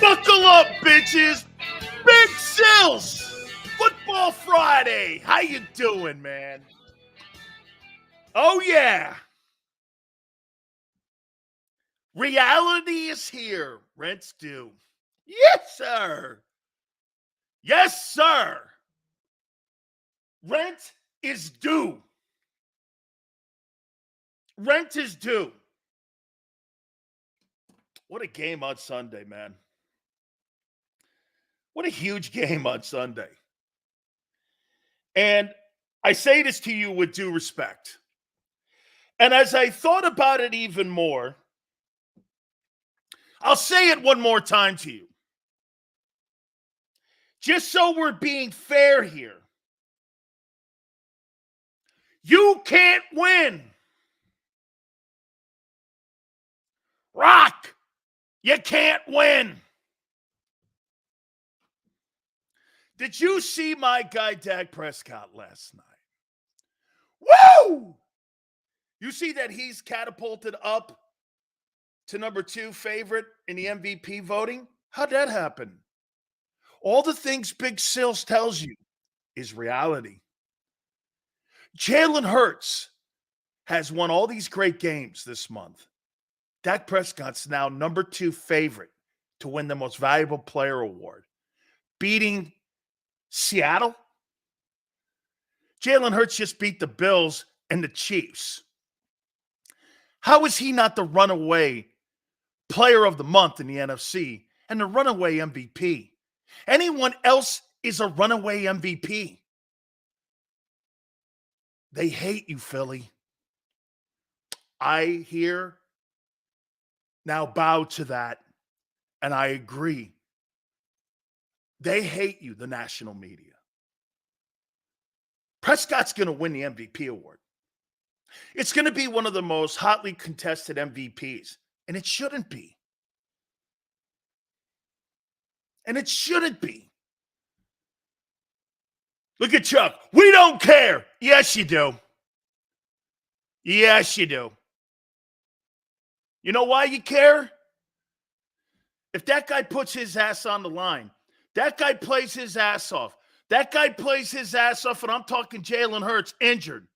Buckle up, bitches. Big Sills. Football Friday. How you doing, man? Oh, yeah. Reality is here. Rent's due. Yes, sir. Yes, sir. Rent is due. Rent is due. What a game on Sunday, man. What a huge game on Sunday. And I say this to you with due respect. And as I thought about it even more, I'll say it one more time to you. Just so we're being fair here. You can't win. Rock, you can't win. Did you see my guy Dak Prescott last night? Woo! You see that he's catapulted up to number 2 favorite in the MVP voting? How'd that happen? All the things Big Sills tells you is reality. Jalen Hurts has won all these great games this month. Dak Prescott's now number 2 favorite to win the Most Valuable Player award, beating Seattle. Jalen Hurts just beat the Bills and the Chiefs. How is he not the runaway player of the month in the NFC and the runaway MVP? Anyone else is a runaway MVP. They hate you, Philly. I here now bow to that, and I agree. They hate you, the national media. Prescott's going to win the MVP award. It's going to be one of the most hotly contested MVPs, and it shouldn't be. And it shouldn't be. Look at Chuck. We don't care. Yes, you do. Yes, you do. You know why you care? If that guy puts his ass on the line, that guy plays his ass off. That guy plays his ass off, and I'm talking Jalen Hurts, injured.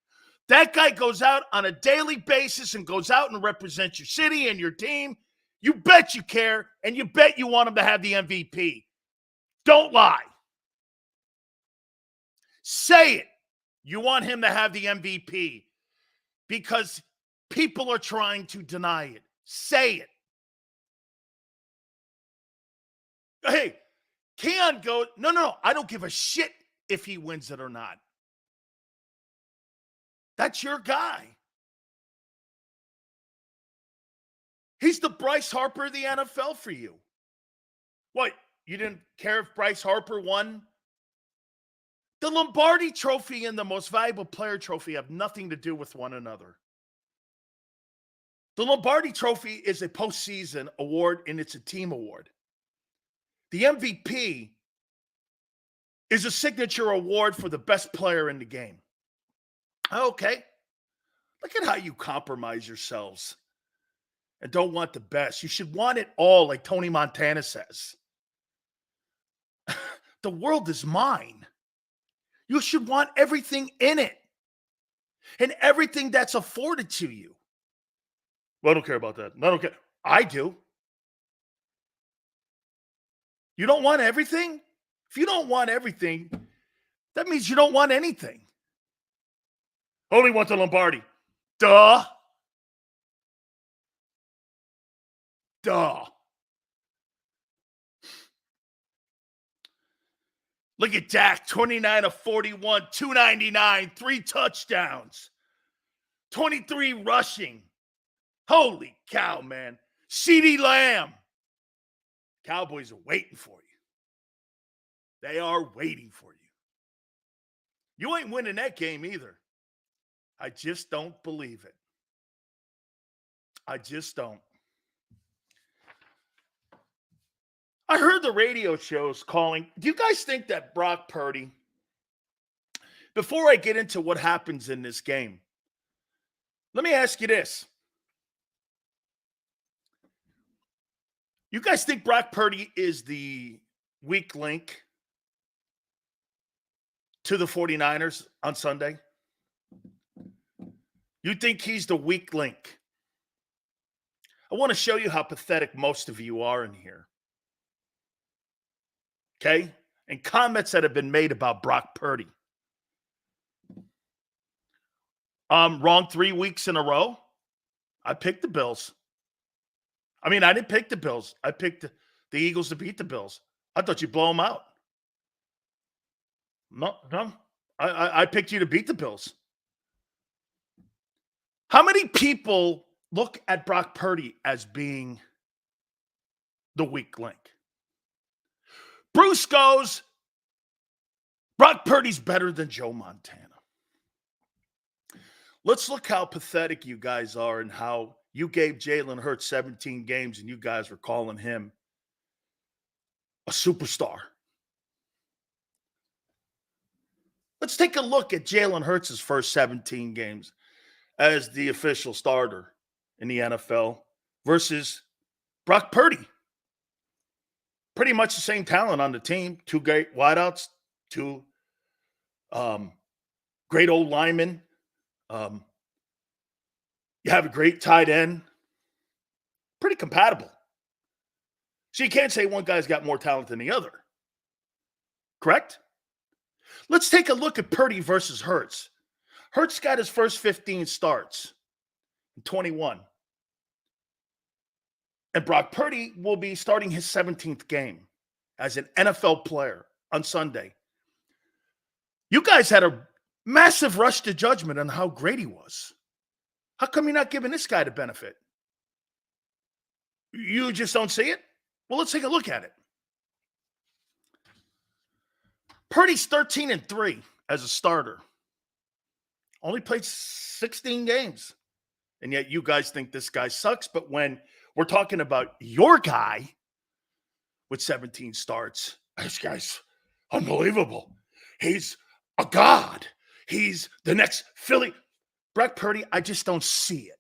That guy goes out on a daily basis and goes out and represents your city and your team. You bet you care, and you bet you want him to have the MVP. Don't lie. Say it. You want him to have the MVP because people are trying to deny it. Say it. Hey, Keon goes, no, I don't give a shit if he wins it or not. That's your guy. He's the Bryce Harper of the NFL for you. What, you didn't care if Bryce Harper won? The Lombardi Trophy and the Most Valuable Player Trophy have nothing to do with one another. The Lombardi Trophy is a postseason award, and it's a team award. The MVP is a signature award for the best player in the game. Okay. Look at how you compromise yourselves and don't want the best. You should want it all, like Tony Montana says. The world is mine. You should want everything in it and everything that's afforded to you. Well, I don't care about that. I don't care. I do. You don't want everything? If you don't want everything, that means you don't want anything. Only want the Lombardi. Duh. Duh. Look at Dak, 29 of 41, 299, 3 touchdowns, 23 rushing. Holy cow, man. CeeDee Lamb. Cowboys are waiting for you. They are waiting for you. You ain't winning that game either. I just don't believe it. I just don't. I heard the radio shows calling. Do you guys think that Brock Purdy, before I get into what happens in this game, let me ask you this. You guys think Brock Purdy is the weak link to the 49ers on Sunday? You think he's the weak link? I want to show you how pathetic most of you are in here. Okay? And comments that have been made about Brock Purdy. Wrong 3 weeks in a row. I picked the Bills. I mean, I didn't pick the Bills. I picked the Eagles to beat the Bills. I thought you'd blow them out. No. I picked you to beat the Bills. How many people look at Brock Purdy as being the weak link? Bruce goes, Brock Purdy's better than Joe Montana. Let's look how pathetic you guys are and how you gave Jalen Hurts 17 games and you guys were calling him a superstar. Let's take a look at Jalen Hurts' first 17 games as the official starter in the NFL versus Brock Purdy. Pretty much the same talent on the team. 2 great wideouts, 2 great old linemen. You have a great tight end. Pretty compatible. So you can't say one guy's got more talent than the other. Correct? Let's take a look at Purdy versus Hurts. Hurts got his first 15 starts in 21. And Brock Purdy will be starting his 17th game as an NFL player on Sunday. You guys had a massive rush to judgment on how great he was. How come you're not giving this guy the benefit? You just don't see it? Well, let's take a look at it. Purdy's 13-3 as a starter. Only played 16 games. And yet you guys think this guy sucks. But when we're talking about your guy with 17 starts, this guy's unbelievable. He's a god. He's the next Philly. Brock Purdy, I just don't see it.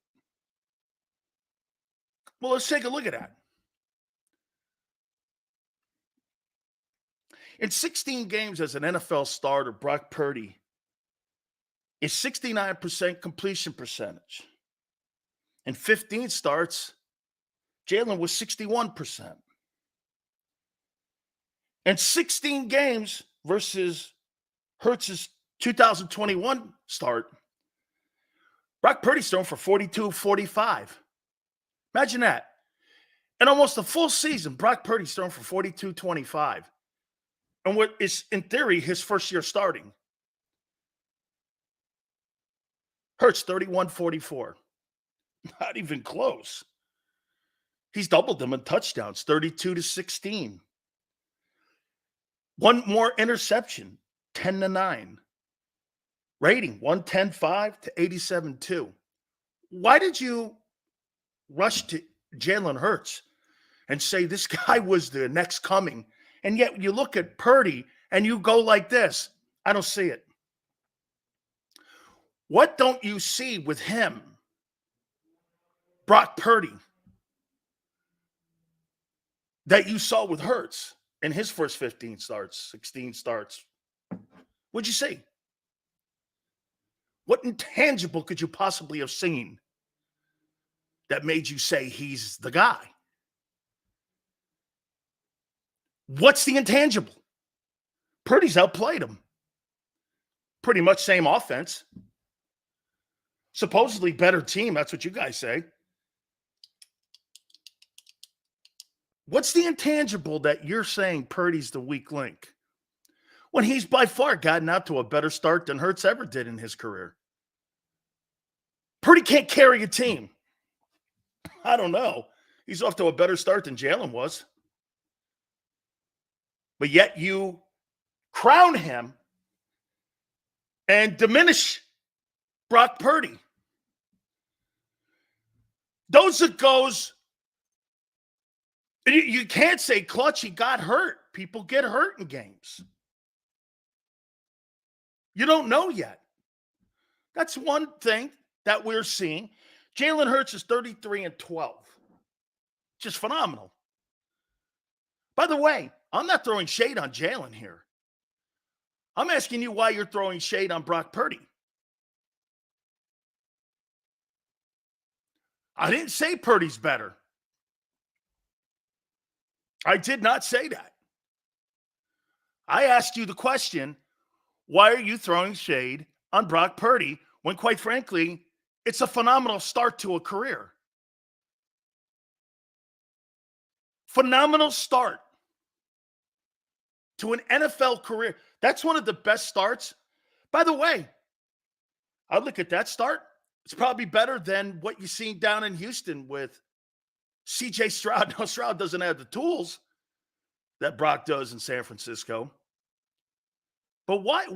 Well, let's take a look at that. In 16 games as an NFL starter, Brock Purdy is 69% completion percentage. In 15 starts, Jalen was 61%. In 16 games versus Hurts' 2021 start, Brock Purdy's thrown for 42-45. Imagine that. In almost a full season, Brock Purdy's thrown for 42-25. And what is, in theory, his first year starting. Hurts 31-44. Not even close. He's doubled them in touchdowns, 32-16. One more interception, 10-9. Rating, 110.5 to 87.2. Why did you rush to Jalen Hurts and say this guy was the next coming? And yet you look at Purdy and you go like this. I don't see it. What don't you see with him, Brock Purdy, that you saw with Hurts in his first 15 starts, 16 starts? What'd you see? What intangible could you possibly have seen that made you say he's the guy? What's the intangible? Purdy's outplayed him. Pretty much same offense. Supposedly better team. That's what you guys say. What's the intangible that you're saying Purdy's the weak link when he's by far gotten out to a better start than Hurts ever did in his career? Purdy can't carry a team. I don't know. He's off to a better start than Jalen was. But yet you crown him and diminish Brock Purdy. Doza goes, you can't say clutch, he got hurt. People get hurt in games. You don't know yet. That's one thing that we're seeing. Jalen Hurts is 33-12. Just phenomenal. By the way, I'm not throwing shade on Jalen here. I'm asking you why you're throwing shade on Brock Purdy. I didn't say Purdy's better. I did not say that. I asked you the question, why are you throwing shade on Brock Purdy when, quite frankly, it's a phenomenal start to a career? Phenomenal start to an NFL career. That's one of the best starts. By the way, I look at that start. It's probably better than what you've seen down in Houston with C.J. Stroud. No, Stroud doesn't have the tools that Brock does in San Francisco. But why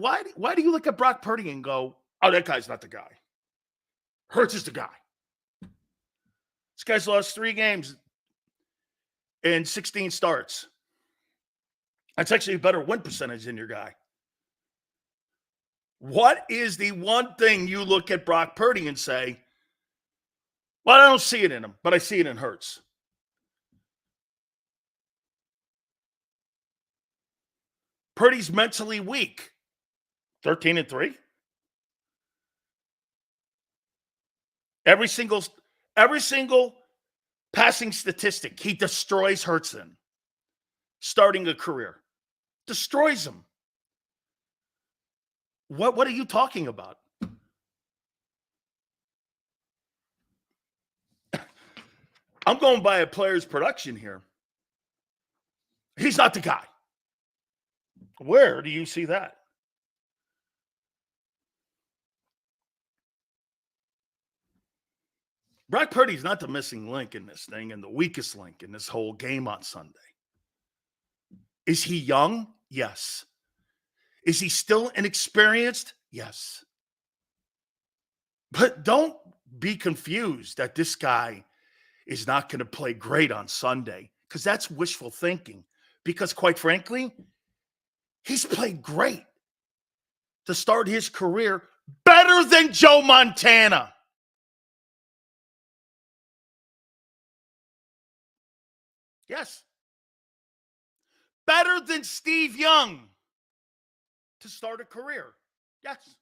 do you look at Brock Purdy and go, oh, that guy's not the guy? Hurts is the guy. This guy's lost 3 games in 16 starts. That's actually a better win percentage than your guy. What is the one thing you look at Brock Purdy and say, well, I don't see it in him, but I see it in Hurts? Purdy's mentally weak. 13-3. Every single passing statistic, he destroys Hurts in. Starting a career. Destroys him. What are you talking about? I'm going by a player's production here. He's not the guy. Where do you see that? Brock Purdy's not the missing link in this thing and the weakest link in this whole game on Sunday. Is he young? Yes. Is he still inexperienced? Yes. But don't be confused that this guy is not going to play great on Sunday, because that's wishful thinking. Because quite frankly, he's played great to start his career, better than Joe Montana. Yes. Better than Steve Young to start a career. Yes.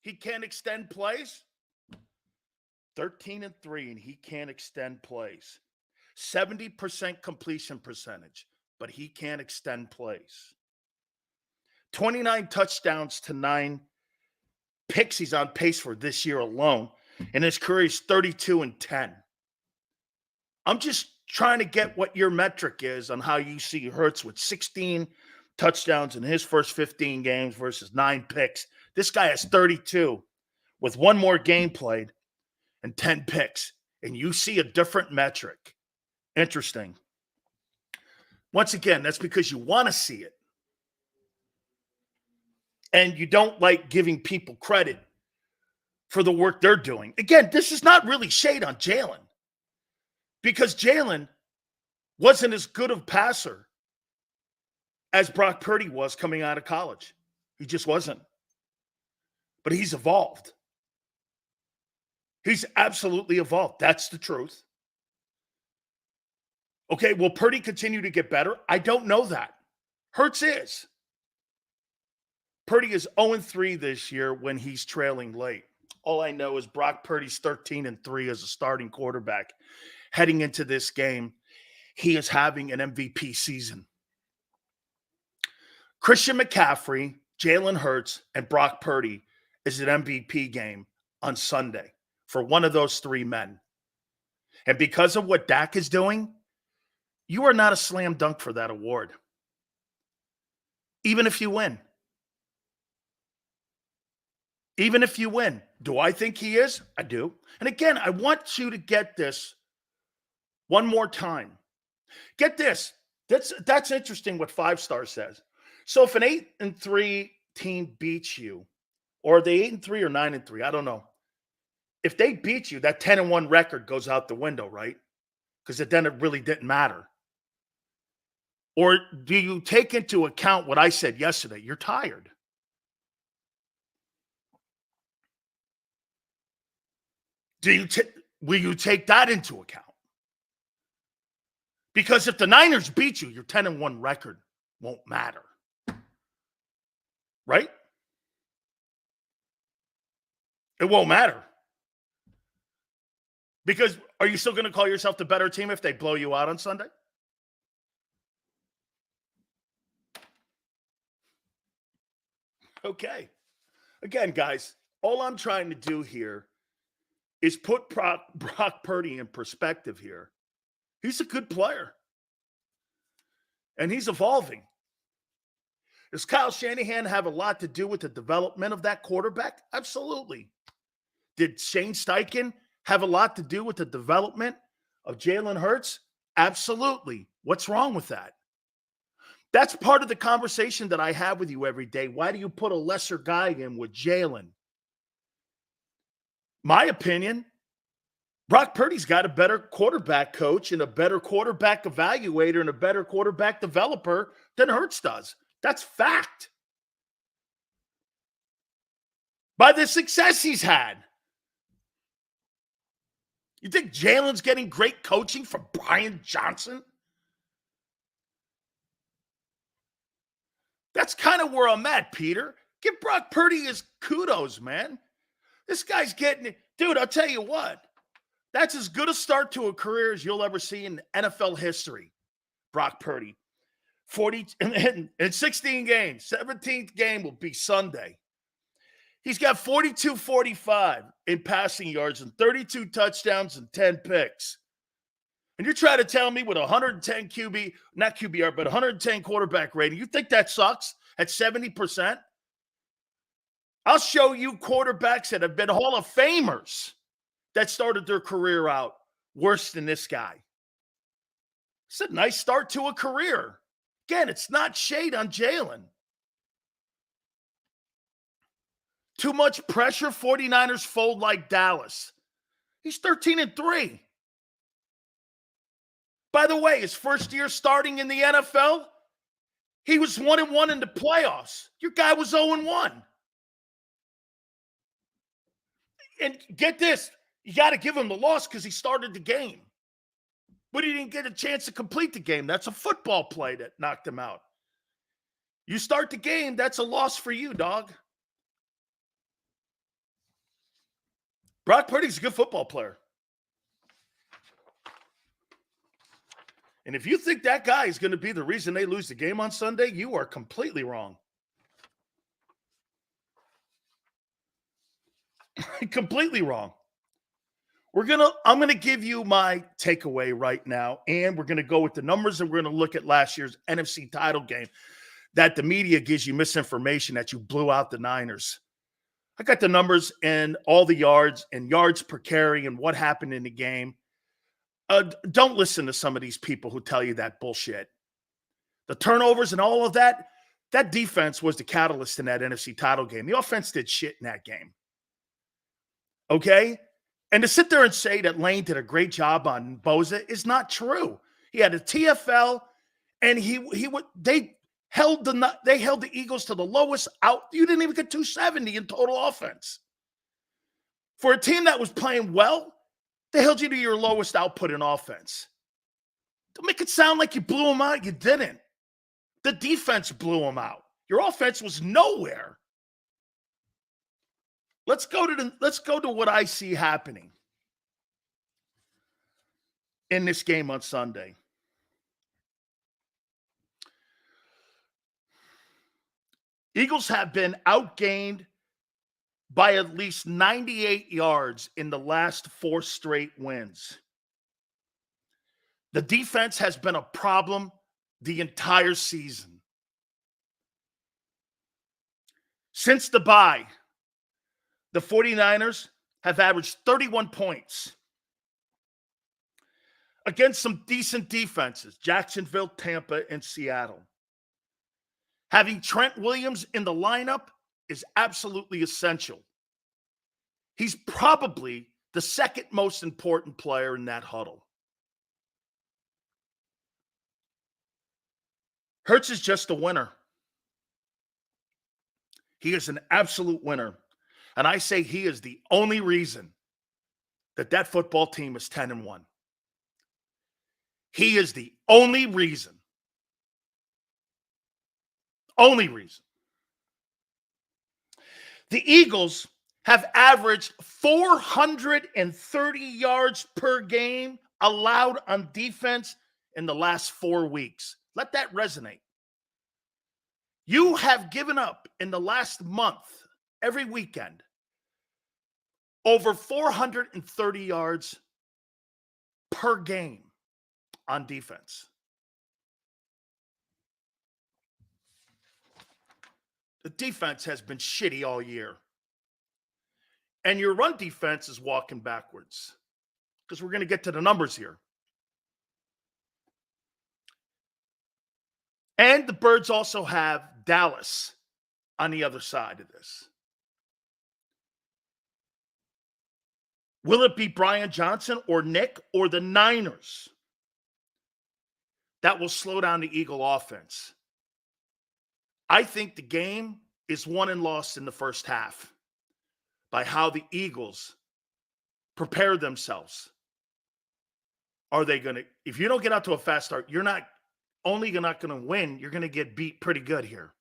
He can't extend plays. 13-3, and he can't extend plays. 70% completion percentage, but he can't extend plays. 29 touchdowns to 9 picks he's on pace for this year alone. And his career is 32-10. I'm just trying to get what your metric is on how you see Hurts with 16 touchdowns in his first 15 games versus 9 picks. This guy has 32 with 1 more game played and 10 picks. And you see a different metric. Interesting. Once again, that's because you want to see it. And you don't like giving people credit for the work they're doing. Again, this is not really shade on Jalen, because Jalen wasn't as good of a passer as Brock Purdy was coming out of college. He just wasn't. But he's evolved. He's absolutely evolved. That's the truth. Okay, will Purdy continue to get better? I don't know that. Hurts is. Purdy is 0-3 this year when he's trailing late. All I know is Brock Purdy's 13-3 as a starting quarterback. Heading into this game, he is having an MVP season. Christian McCaffrey, Jalen Hurts, and Brock Purdy is an MVP game on Sunday for one of those 3 men. And because of what Dak is doing, you are not a slam dunk for that award. Even if you win. Even if you win. Do I think he is? I do. And again, I want you to get this one more time. Get this. That's interesting what 5-star says. So if an 8-3 team beats you, or are they 8-3 or 9-3? I don't know. If they beat you, that 10-1 record goes out the window, right? Because then it really didn't matter. Or do you take into account what I said yesterday? You're tired. Will you take that into account? Because if the Niners beat you, your 10-1 record won't matter. Right? It won't matter. Because are you still going to call yourself the better team if they blow you out on Sunday? Okay. Again, guys, all I'm trying to do here is put Brock Purdy in perspective here. He's a good player. And he's evolving. Does Kyle Shanahan have a lot to do with the development of that quarterback? Absolutely. Did Shane Steichen have a lot to do with the development of Jalen Hurts? Absolutely. What's wrong with that? That's part of the conversation that I have with you every day. Why do you put a lesser guy in with Jalen? My opinion, Brock Purdy's got a better quarterback coach and a better quarterback evaluator and a better quarterback developer than Hurts does. That's fact. By the success he's had. You think Jalen's getting great coaching from Brian Johnson? That's kind of where I'm at, Peter. Give Brock Purdy his kudos, man. This guy's getting it. Dude, I'll tell you what. That's as good a start to a career as you'll ever see in NFL history. Brock Purdy. 40 and 16 games. 17th game will be Sunday. He's got 42-45 in passing yards and 32 touchdowns and 10 picks. And you're trying to tell me with 110 QB, not QBR, but 110 quarterback rating, you think that sucks at 70%? I'll show you quarterbacks that have been Hall of Famers that started their career out worse than this guy. It's a nice start to a career. Again, it's not shade on Jalen. Too much pressure, 49ers fold like Dallas. He's 13-3. By the way, his first year starting in the NFL, he was 1-1 in the playoffs. Your guy was 0-1. And get this, you got to give him the loss because he started the game. But he didn't get a chance to complete the game. That's a football play that knocked him out. You start the game, that's a loss for you, dog. Brock Purdy's a good football player. And if you think that guy is going to be the reason they lose the game on Sunday, you are completely wrong. Completely wrong. I'm going to give you my takeaway right now, and we're going to go with the numbers, and we're going to look at last year's NFC title game that the media gives you misinformation that you blew out the Niners. I got the numbers and all the yards and yards per carry and what happened in the game. Don't listen to some of these people who tell you that bullshit. The turnovers and all of that, that defense was the catalyst in that NFC title game. The offense did shit in that game. Okay? And to sit there and say that Lane did a great job on Bosa is not true. He had a TFL, and they held the Eagles to the lowest out. You didn't even get 270 in total offense. For a team that was playing well, they held you to your lowest output in offense. Don't make it sound like you blew them out. You didn't. The defense blew them out. Your offense was nowhere. Let's go to what I see happening in this game on Sunday. Eagles have been outgained by at least 98 yards in the last 4 straight wins. The defense has been a problem the entire season. Since the bye, the 49ers have averaged 31 points against some decent defenses, Jacksonville, Tampa, and Seattle. Having Trent Williams in the lineup is absolutely essential. He's probably the second most important player in that huddle. Hurts is just a winner. He is an absolute winner. And I say he is the only reason that football team is 10-1. He is the only reason. Only reason. The Eagles have averaged 430 yards per game allowed on defense in the last 4 weeks. Let that resonate. You have given up in the last month, every weekend, over 430 yards per game on defense. The defense has been shitty all year. And your run defense is walking backwards, because we're going to get to the numbers here. And the Birds also have Dallas on the other side of this. Will it be Brian Johnson or Nick or the Niners that will slow down the Eagle offense? I think the game is won and lost in the first half by how the Eagles prepare themselves. Are they going to, if you don't get out to a fast start, you're not only not going to win, you're going to get beat pretty good here.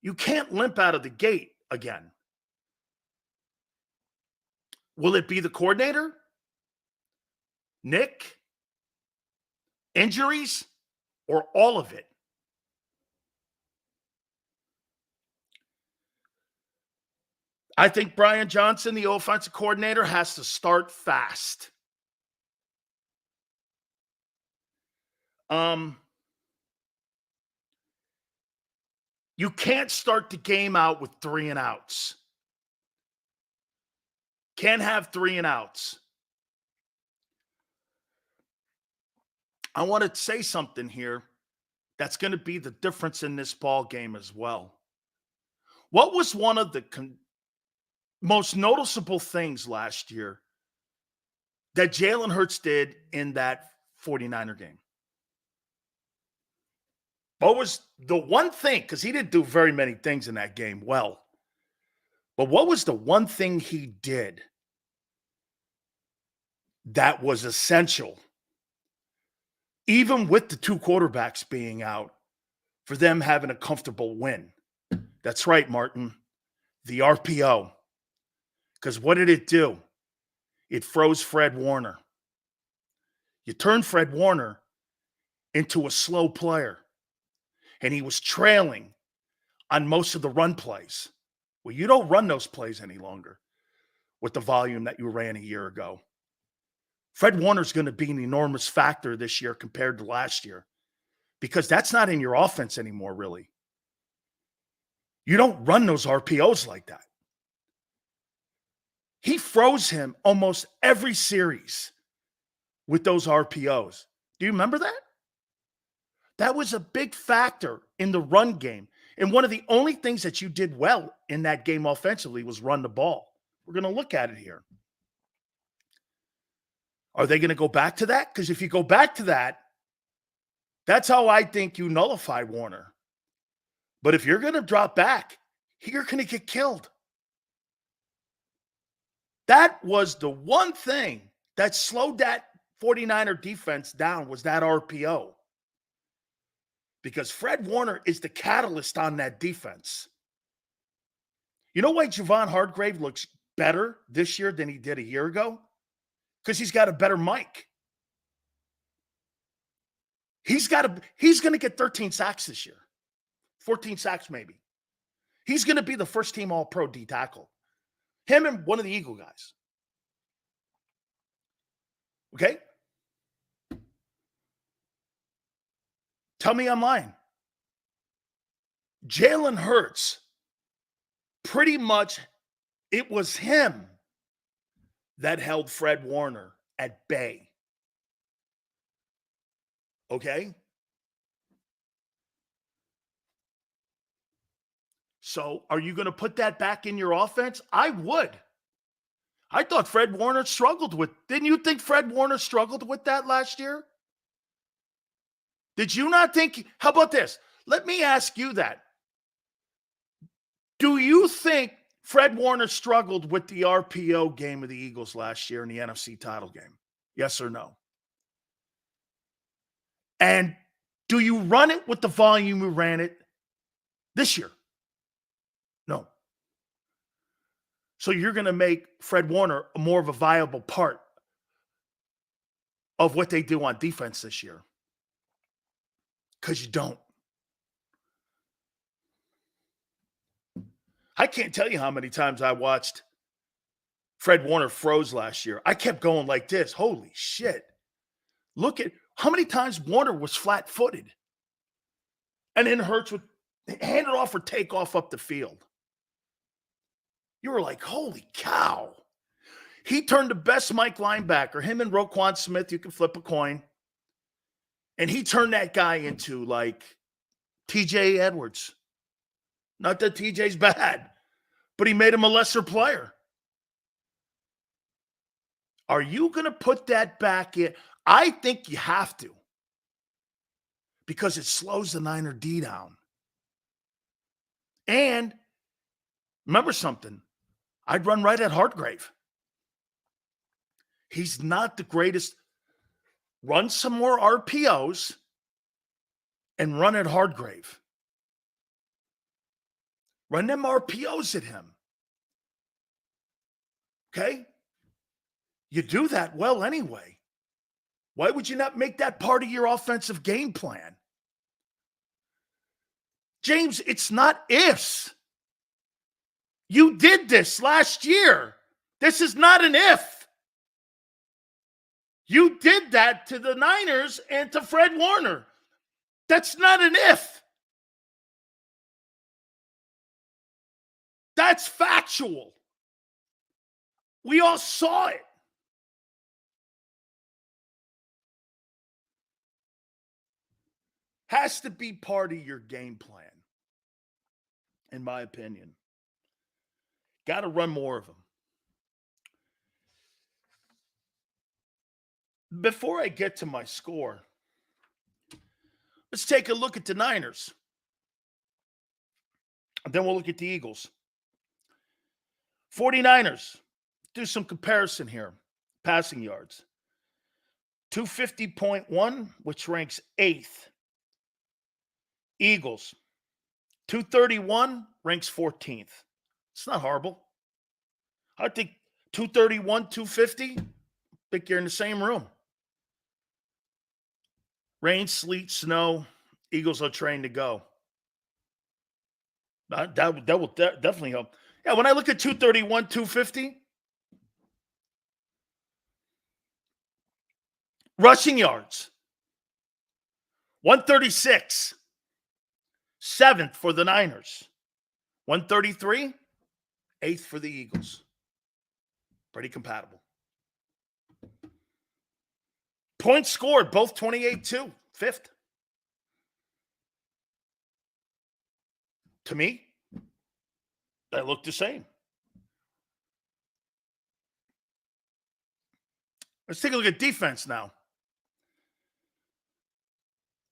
You can't limp out of the gate again. Will it be the coordinator? Nick? Injuries? Or all of it? I think Brian Johnson, the offensive coordinator, has to start fast. You can't start the game out with 3 and outs. Can't have 3 and outs. I want to say something here that's going to be the difference in this ball game as well. What was one of the most noticeable things last year that Jalen Hurts did in that 49er game? What was the one thing? Because he didn't do very many things in that game well. But what was the one thing he did that was essential, even with the 2 quarterbacks being out, for them having a comfortable win? That's right, Martin. The RPO. Because what did it do? It froze Fred Warner. You turned Fred Warner into a slow player. And he was trailing on most of the run plays. Well, you don't run those plays any longer with the volume that you ran a year ago. Fred Warner's going to be an enormous factor this year compared to last year, because that's not in your offense anymore, really. You don't run those RPOs like that. He froze him almost every series with those RPOs. Do you remember that? That was a big factor in the run game. And one of the only things that you did well in that game offensively was run the ball. We're going to look at it here. Are they going to go back to that? Because if you go back to that, that's how I think you nullify Warner. But if you're going to drop back, you're going to get killed. That was the one thing that slowed that 49er defense down, was that RPO. Because Fred Warner is the catalyst on that defense. You know why Javon Hargrave looks better this year than he did a year ago? Because he's got a better mic. He's going to get 13 sacks this year. 14 sacks maybe. He's going to be the first team All-Pro D tackle. Him and one of the Eagle guys. Okay? Tell me I'm lying. Jalen Hurts, pretty much, it was him that held Fred Warner at bay. Okay? So are you going to put that back in your offense? I would. I thought Fred Warner struggled with. Didn't you think Fred Warner struggled with that last year? Did you not think? How about this? Let me ask you that. Do you think Fred Warner struggled with the RPO game of the Eagles last year in the NFC title game? Yes or no? And do you run it with the volume you ran it this year? No. So you're going to make Fred Warner more of a viable part of what they do on defense this year. Because you don't. I can't tell you how many times I watched Fred Warner froze last year. I kept going like this. Holy shit. Look at how many times Warner was flat-footed. And then Hurts would hand it off or take off up the field. You were like, holy cow. He turned the best Mike linebacker, him and Roquan Smith, you can flip a coin. And he turned that guy into like TJ Edwards. Not that TJ's bad, but he made him a lesser player. Are you going to put that back in? I think you have to. Because it slows the Niner D down. And remember something. I'd run right at Hargrave. He's not the greatest. Run some more RPOs and run at Hargrave. Run them RPOs at him. Okay? You do that well anyway. Why would you not make that part of your offensive game plan? James, it's not ifs. You did this last year. This is not an if. You did that to the Niners and to Fred Warner. That's not an if. That's factual. We all saw it. Has to be part of your game plan, in my opinion. Got to run more of them. Before I get to my score, let's take a look at the Niners. And then we'll look at the Eagles. 49ers, do some comparison here. Passing yards. 250.1, which ranks 8th. Eagles, 231, ranks 14th. It's not horrible. I think 231, 250, think you're in the same room. Rain, sleet, snow, Eagles are trained to go. That will definitely help. Yeah, when I look at 231, 250, rushing yards, 136, 7th for the Niners, 133, 8th for the Eagles. Pretty compatible. Points scored, both 28-2, 5th. To me, they look the same. Let's take a look at defense now.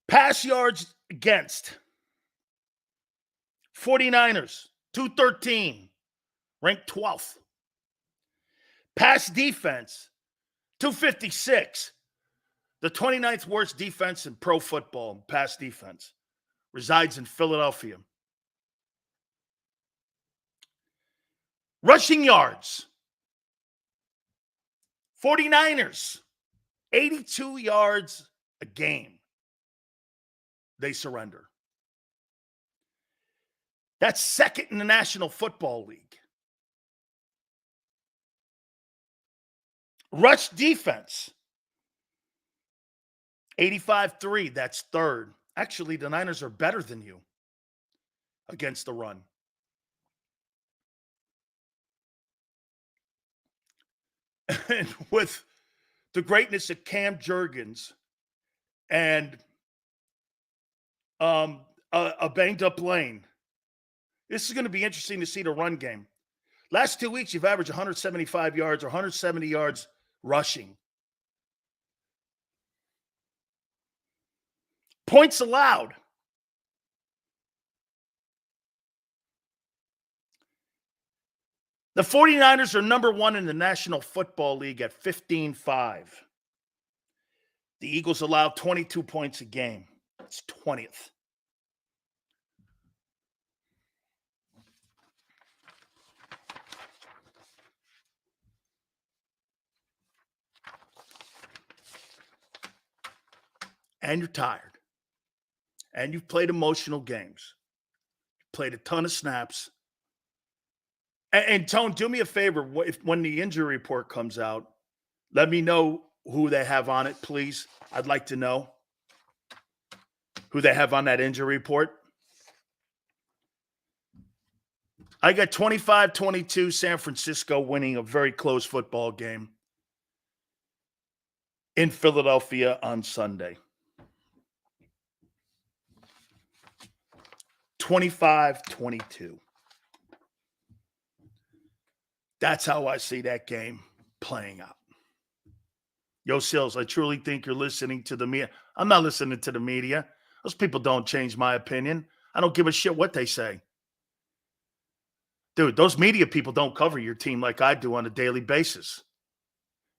Pass yards against 49ers, 213, ranked 12th. Pass defense, 256. The 29th worst defense in pro football, pass defense, resides in Philadelphia. Rushing yards, 49ers, 82 yards a game. They surrender. That's 2nd in the National Football League. Rush defense, 85-3, that's 3rd. Actually, the Niners are better than you against the run. And with the greatness of Cam Jurgens and a banged-up Lane, this is going to be interesting to see the run game. Last 2 weeks, you've averaged 175 yards or 170 yards rushing. Points allowed. The 49ers are number 1 in the National Football League at 15-5. The Eagles allow 22 points a game. It's 20th. And you're tired. And you've played emotional games. You've played a ton of snaps. And Tone, do me a favor. When the injury report comes out, let me know who they have on it, please. I'd like to know who they have on that injury report. I got 25-22 San Francisco winning a very close football game in Philadelphia on Sunday. 25-22. That's how I see that game playing out. Yo, Sills, I truly think you're listening to the media. I'm not listening to the media. Those people don't change my opinion. I don't give a shit what they say. Dude, those media people don't cover your team like I do on a daily basis.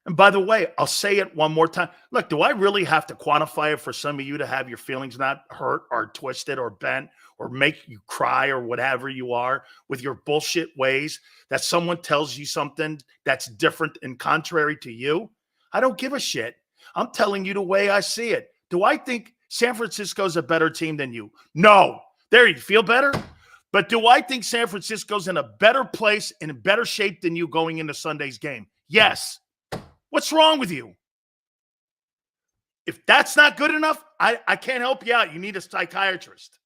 And by the way, I'll say it one more time. Look, do I really have to quantify it for some of you to have your feelings not hurt or twisted or bent or make you cry or whatever you are with your bullshit ways that someone tells you something that's different and contrary to you? I don't give a shit. I'm telling you the way I see it. Do I think San Francisco's a better team than you? No. There, you feel better? But do I think San Francisco's in a better place, in a better shape than you going into Sunday's game? Yes. What's wrong with you? If that's not good enough, I can't help you out. You need a psychiatrist.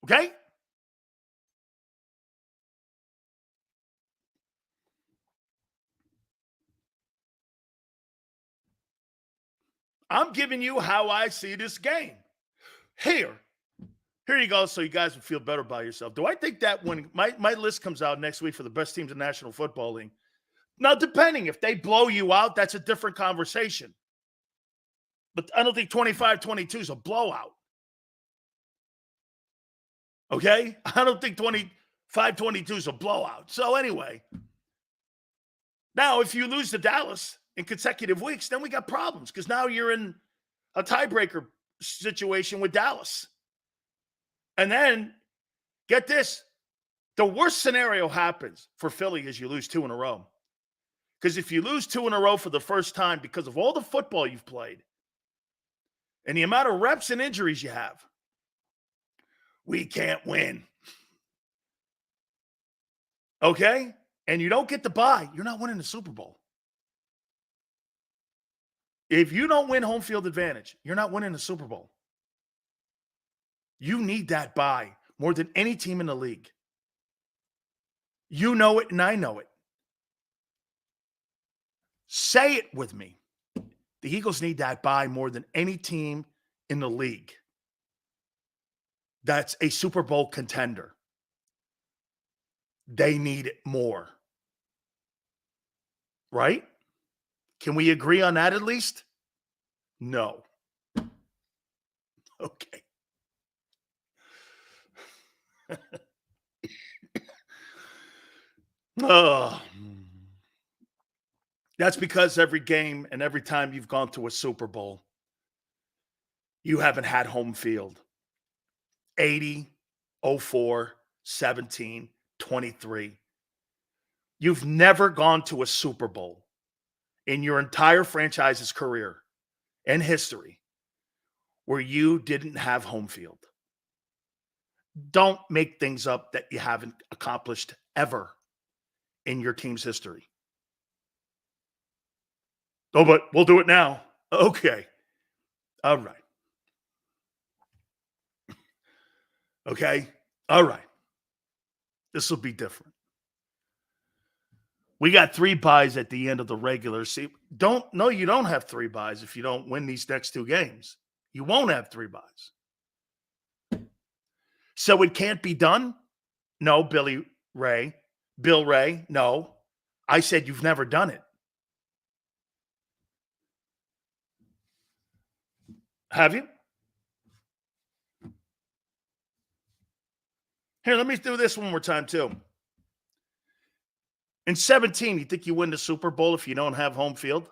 Okay? I'm giving you how I see this game. Here you go, so you guys will feel better about yourself. Do I think that when my list comes out next week for the best teams in the National Football League, now, depending, if they blow you out, that's a different conversation. But I don't think 25-22 is a blowout. Okay? I don't think 25-22 is a blowout. So anyway, now if you lose to Dallas in consecutive weeks, then we got problems because now you're in a tiebreaker situation with Dallas. And then, get this, the worst scenario happens for Philly is you lose 2 in a row. Because if you lose 2 in a row for the first time because of all the football you've played and the amount of reps and injuries you have, we can't win. Okay? And you don't get the bye, you're not winning the Super Bowl. If you don't win home field advantage, you're not winning the Super Bowl. You need that bye more than any team in the league. You know it and I know it. Say it with me. The Eagles need that bye more than any team in the league that's a Super Bowl contender. They need it more. Right? Can we agree on that at least? No. Okay. Oh. That's because every game and every time you've gone to a Super Bowl, you haven't had home field. 80, 04, 17, 23. You've never gone to a Super Bowl in your entire franchise's career and history where you didn't have home field. Don't make things up that you haven't accomplished ever in your team's history. Oh, but we'll do it now. Okay. All right. Okay. All right. This will be different. We got 3 buys at the end of the regular season. You don't have 3 buys if you don't win these next 2 games. You won't have 3 buys. So it can't be done? No, Bill Ray, no. I said you've never done it. Have you? Here, let me do this one more time, too. In 17, you think you win the Super Bowl if you don't have home field?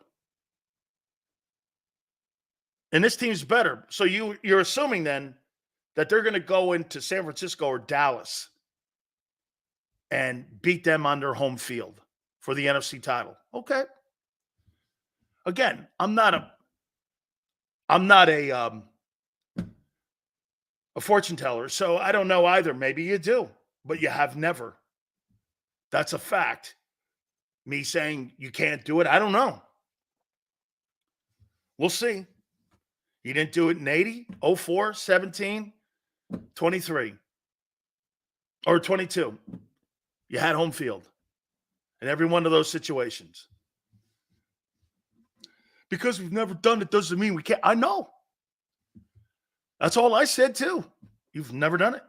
And this team's better. So you're assuming then that they're going to go into San Francisco or Dallas and beat them on their home field for the NFC title. Okay. Again, I'm not a fortune teller, so I don't know either. Maybe you do, but you have never. That's a fact. Me saying you can't do it, I don't know. We'll see. You didn't do it in 80, 04, 17, 23, or 22. You had home field in every one of those situations. Because we've never done it doesn't mean we can't. I know. That's all I said, too. You've never done it.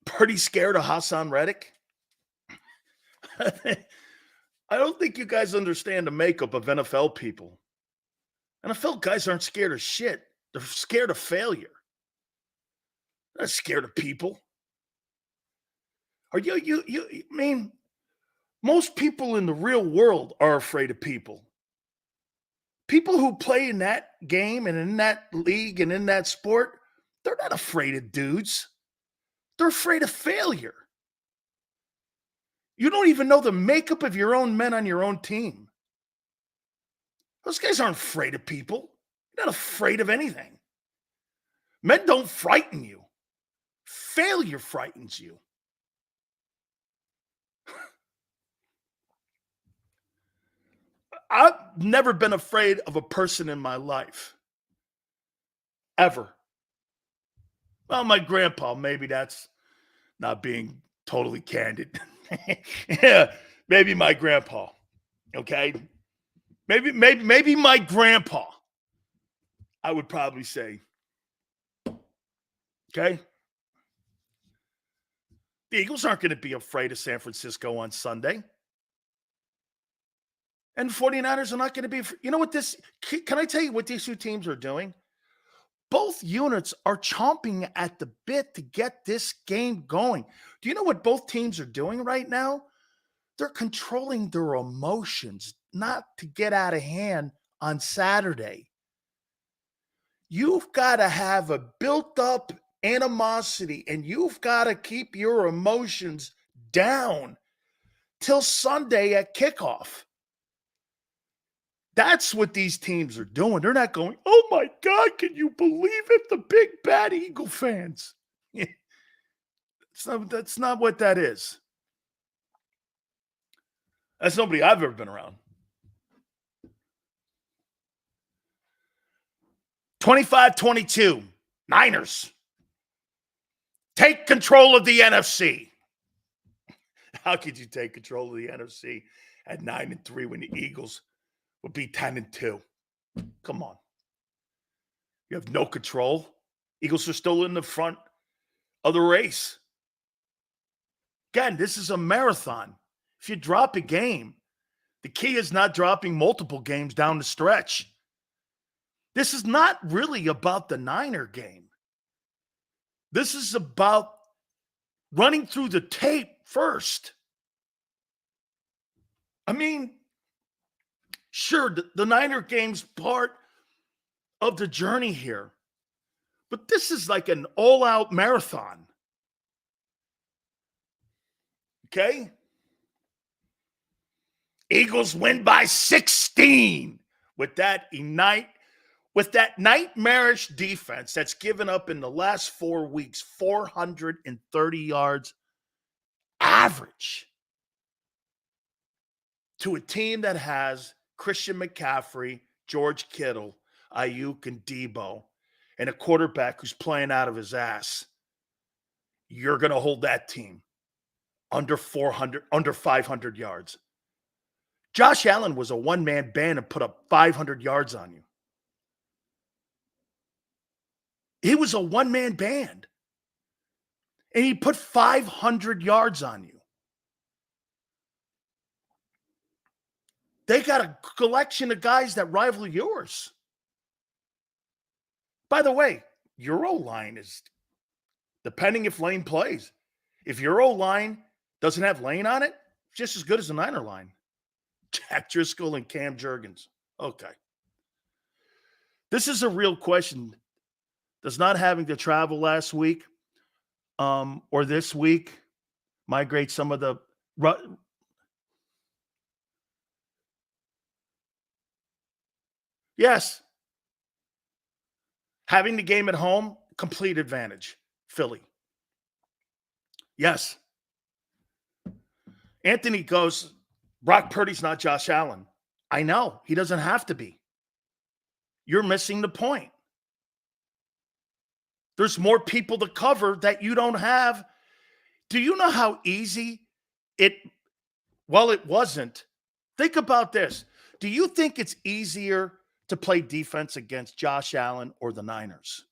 Pretty scared of Hassan Reddick. I don't think you guys understand the makeup of NFL people. NFL guys aren't scared of shit. They're scared of failure. They're not scared of people. Are you I mean, most people in the real world are afraid of people. People who play in that game and in that league and in that sport, they're not afraid of dudes. They're afraid of failure. You don't even know the makeup of your own men on your own team. Those guys aren't afraid of people. You're not afraid of anything. Men don't frighten you. Failure frightens you. I've never been afraid of a person in my life. Ever. Well, my grandpa, maybe that's not being totally candid. Yeah, maybe my grandpa. Okay? Maybe my grandpa. I would probably say. Okay? The Eagles aren't going to be afraid of San Francisco on Sunday. And 49ers are not going to be. You know what this. Can I tell you what these two teams are doing? Both units are chomping at the bit to get this game going. Do you know what both teams are doing right now? They're controlling their emotions not to get out of hand on Saturday. You've got to have a built-up animosity, and you've got to keep your emotions down till Sunday at kickoff. That's what these teams are doing. They're not going, oh my God, can you believe it? The big bad Eagle fans. That's not what that is. That's nobody I've ever been around. 25-22, Niners. Take control of the NFC. How could you take control of the NFC at 9-3 when the Eagles would be 10-2? Come on. You have no control. Eagles are still in the front of the race. Again, this is a marathon. If you drop a game, the key is not dropping multiple games down the stretch. This is not really about the Niner game. This is about running through the tape first. I mean, sure, the Niner game's part of the journey here, but this is like an all-out marathon. Okay? Eagles win by 16 with that nightmarish defense that's given up in the last 4 weeks 430 yards average to a team that has Christian McCaffrey, George Kittle, Ayuk, and Debo, and a quarterback who's playing out of his ass. You're going to hold that team under 500 yards. Josh Allen was a one-man band and put up 500 yards on you. He was a one-man band. And he put 500 yards on you. They got a collection of guys that rival yours. By the way, your O-line is, depending if Lane plays, if your O-line doesn't have Lane on it, just as good as the Niner line. Jack Driscoll and Cam Jurgens. Okay. This is a real question. Does not having to travel last week or this week migrate some of the yes. Having the game at home, complete advantage. Philly. Yes. Anthony goes, Brock Purdy's not Josh Allen. I know. He doesn't have to be. You're missing the point. There's more people to cover that you don't have. Do you know how easy it wasn't. Think about this. Do you think it's easier to play defense against Josh Allen or the Niners?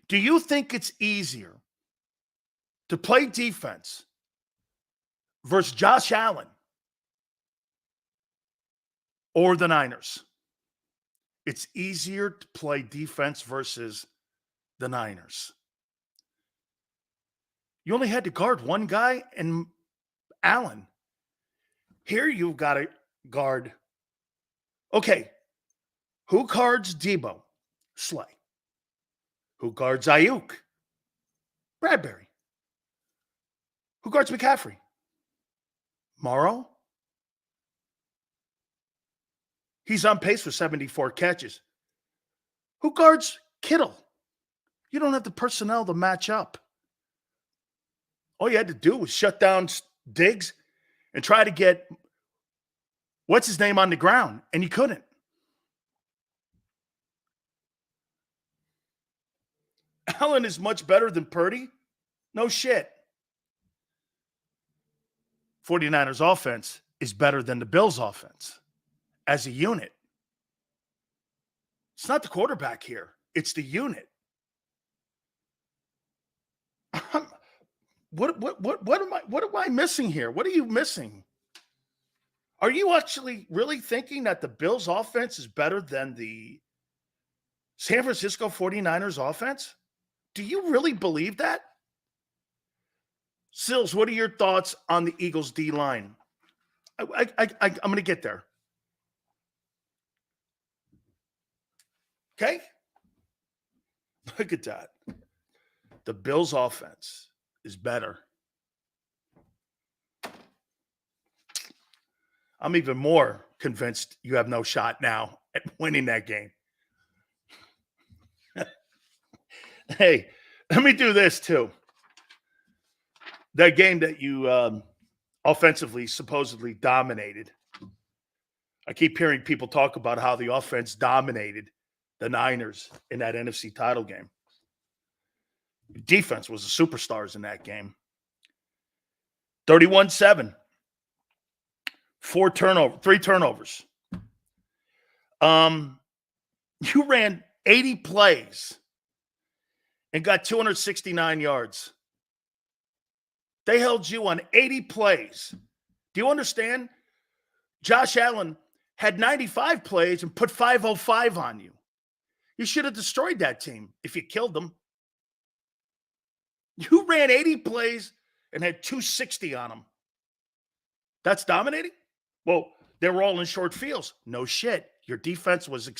Do you think it's easier to play defense versus Josh Allen or the Niners? It's easier to play defense versus the Niners. You only had to guard one guy and Allen. Here you've got to guard. Okay. Who guards Debo? Slay. Who guards Ayuk? Bradbury. Who guards McCaffrey? Morrow? He's on pace for 74 catches. Who guards Kittle? You don't have the personnel to match up. All you had to do was shut down Diggs and try to get what's his name on the ground, and you couldn't. Allen is much better than Purdy? No shit. 49ers offense is better than the Bills offense as a unit. It's not the quarterback here. It's the unit. What am I missing here? What are you missing? Are you actually really thinking that the Bills offense is better than the San Francisco 49ers offense? Do you really believe that? Sills, what are your thoughts on the Eagles D line? I'm going to get there. Okay? Look at that. The Bills offense is better. I'm even more convinced you have no shot now at winning that game. Hey, let me do this too. That game that you offensively supposedly dominated. I keep hearing people talk about how the offense dominated the Niners in that NFC title game. Defense was the superstars in that game. 31-7. 3 turnovers. You ran 80 plays and got 269 yards. They held you on 80 plays. Do you understand? Josh Allen had 95 plays and put 505 on you. You should have destroyed that team if you killed them. You ran 80 plays and had 260 on them. That's dominating? Well, they were all in short fields. No shit. Your defense was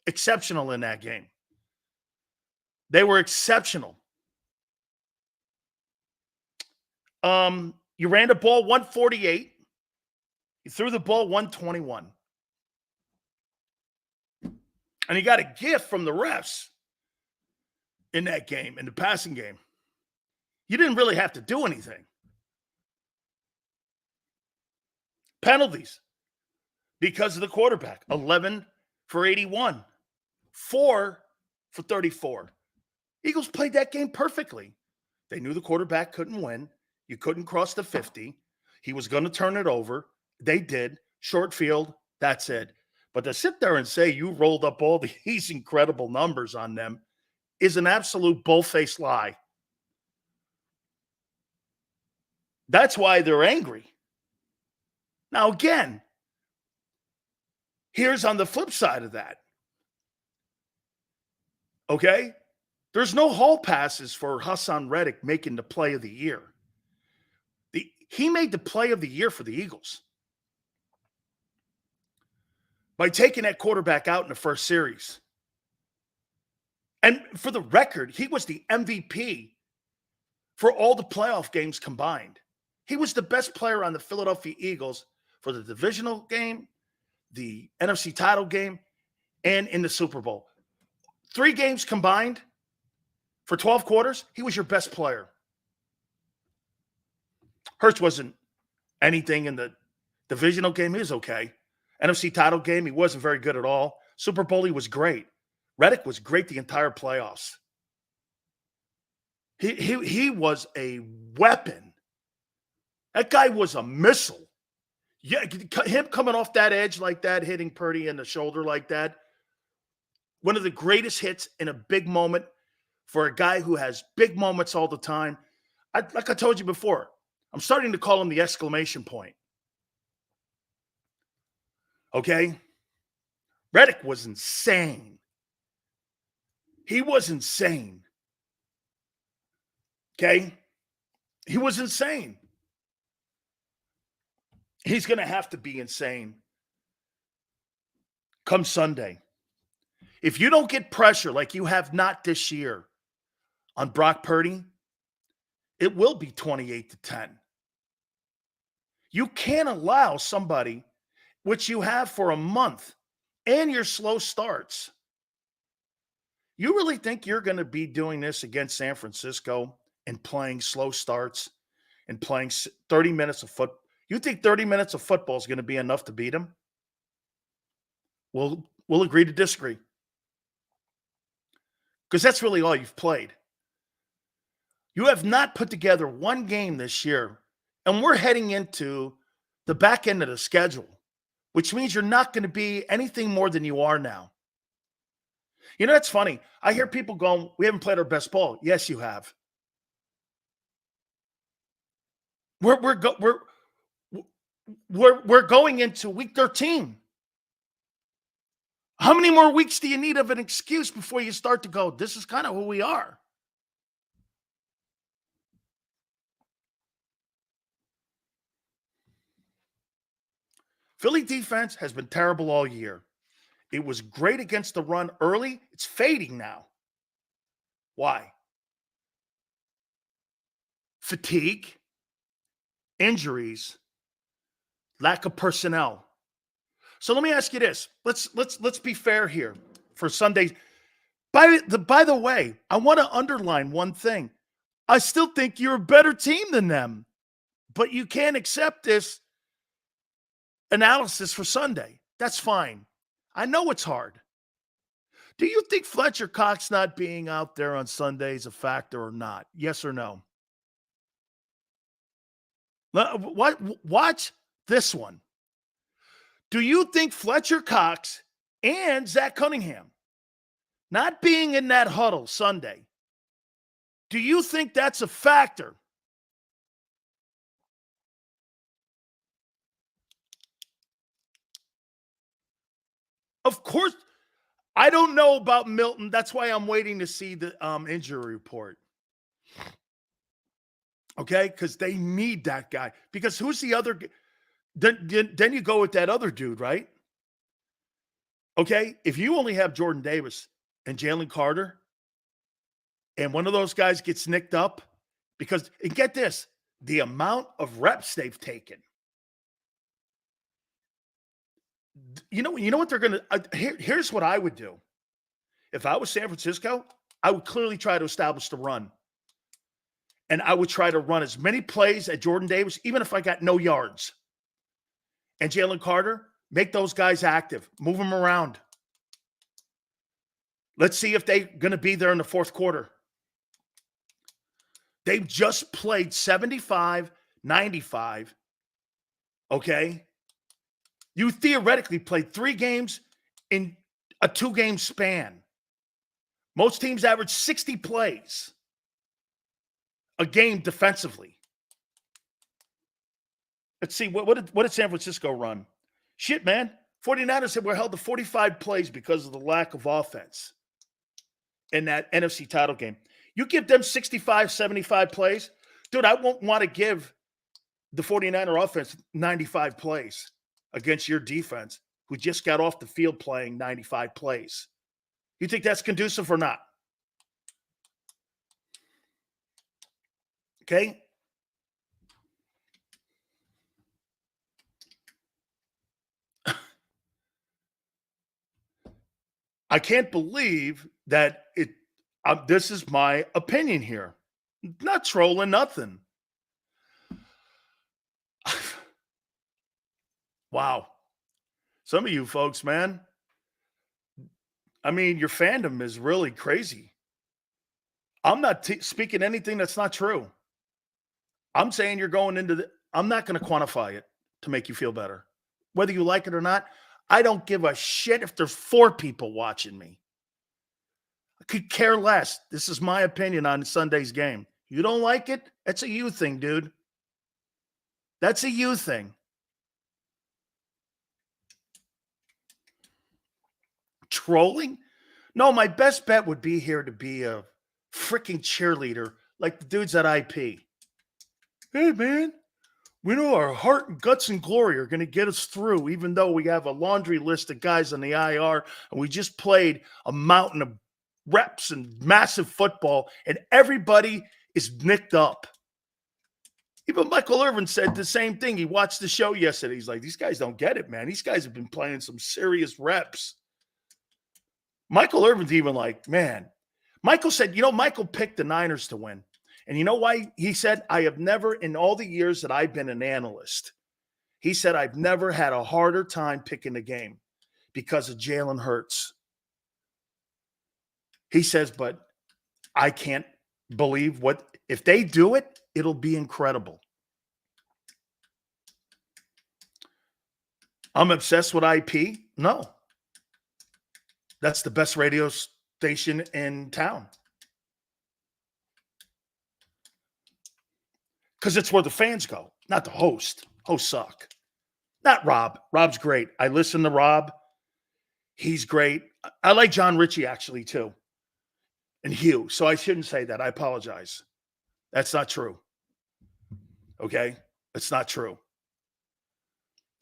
exceptional in that game. They were exceptional. You ran the ball 148. You threw the ball 121. And you got a gift from the refs in that game, in the passing game. You didn't really have to do anything. Penalties because of the quarterback. 11 for 81. 4 for 34. Eagles played that game perfectly. They knew the quarterback couldn't win. You couldn't cross the 50. He was going to turn it over. They did. Short field. That's it. But to sit there and say you rolled up all these incredible numbers on them is an absolute bull-faced lie. That's why they're angry. Now, again, here's on the flip side of that. Okay? There's no hall passes for Hassan Reddick making the play of the year. He made the play of the year for the Eagles by taking that quarterback out in the first series. And for the record, he was the MVP for all the playoff games combined. He was the best player on the Philadelphia Eagles for the divisional game, the NFC title game, and in the Super Bowl. 3 games combined for 12 quarters, he was your best player. Hurts wasn't anything in the divisional game. He was okay. NFC title game, he wasn't very good at all. Super Bowl, he was great. Reddick was great the entire playoffs. He was a weapon. That guy was a missile. Yeah, him coming off that edge like that, hitting Purdy in the shoulder like that. One of the greatest hits in a big moment for a guy who has big moments all the time. Like I told you before, I'm starting to call him the exclamation point. Okay? Reddick was insane. He was insane. Okay? He was insane. He's going to have to be insane come Sunday. If you don't get pressure like you have not this year on Brock Purdy, it will be 28-10. You can't allow somebody, which you have for a month, and your slow starts. You really think you're going to be doing this against San Francisco and playing slow starts and playing 30 minutes of football? You think 30 minutes of football is going to be enough to beat them? We'll agree to disagree. Because that's really all you've played. You have not put together one game this year, and we're heading into the back end of the schedule, which means you're not going to be anything more than you are now. You know, it's funny. I hear people going, we haven't played our best ball. Yes, you have. We're going into week 13. How many more weeks do you need of an excuse before you start to go, this is kind of who we are? Philly defense has been terrible all year. It was great against the run early. It's fading now. Why? Fatigue, injuries, lack of personnel. So let me ask you this. Let's be fair here for Sunday. By the way, I want to underline one thing. I still think you're a better team than them, but you can't accept this analysis for Sunday. That's fine. I know it's hard. Do you think Fletcher Cox not being out there on Sunday is a factor or not? Yes or no? Watch this one. Do you think Fletcher Cox and Zach Cunningham not being in that huddle Sunday, do you think that's a factor? Of course, I don't know about Milton. That's why I'm waiting to see the injury report. Okay, because they need that guy. Because who's the other? Then you go with that other dude, right? Okay, if you only have Jordan Davis and Jalen Carter, and one of those guys gets nicked up, because, and get this, the amount of reps they've taken. You know what they're going to, here's what I would do. If I was San Francisco, I would clearly try to establish the run. And I would try to run as many plays at Jordan Davis, even if I got no yards. And Jalen Carter, make those guys active. Move them around. Let's see if they're going to be there in the fourth quarter. They've just played 75-95. Okay? You theoretically played 3 games in a 2-game span. Most teams average 60 plays a game defensively. Let's see, what did San Francisco run? Shit, man. 49ers said we're held to 45 plays because of the lack of offense in that NFC title game. You give them 65, 75 plays, dude, I won't want to give the 49er offense 95 plays against your defense, who just got off the field playing 95 plays. You think that's conducive or not? Okay? I can't believe that this is my opinion here. Not trolling nothing. Wow. Some of you folks, man. I mean, your fandom is really crazy. I'm not speaking anything that's not true. I'm saying you're going into I'm not going to quantify it to make you feel better. Whether you like it or not, I don't give a shit if there's 4 people watching me. I could care less. This is my opinion on Sunday's game. You don't like it? That's a you thing, dude. That's a you thing. Trolling? No, my best bet would be here to be a freaking cheerleader like the dudes at IP. Hey, man, we know our heart and guts and glory are going to get us through, even though we have a laundry list of guys on the IR, and we just played a mountain of reps and massive football, and everybody is nicked up. Even Michael Irvin said the same thing. He watched the show yesterday. He's like, these guys don't get it, man. These guys have been playing some serious reps. Michael Irvin's even like, man. Michael said, Michael picked the Niners to win. And you know why? He said, I have never, in all the years that I've been an analyst, he said, I've never had a harder time picking the game because of Jalen Hurts. He says, but I can't believe if they do it, it'll be incredible. I'm obsessed with IP? No. That's the best radio station in town. Because it's where the fans go, not the host. Hosts suck. Not Rob. Rob's great. I listen to Rob. He's great. I like John Ritchie, actually, too. And Hugh. So I shouldn't say that. I apologize. That's not true. Okay? It's not true.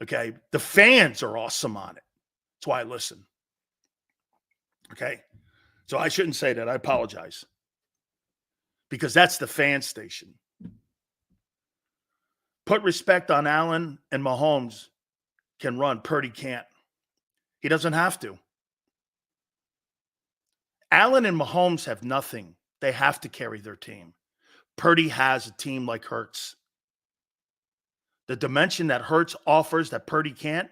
Okay? The fans are awesome on it. That's why I listen. Okay? So I shouldn't say that. I apologize. Because that's the fan station. Put respect on Allen and Mahomes can run. Purdy can't. He doesn't have to. Allen and Mahomes have nothing. They have to carry their team. Purdy has a team like Hurts. The dimension that Hurts offers that Purdy can't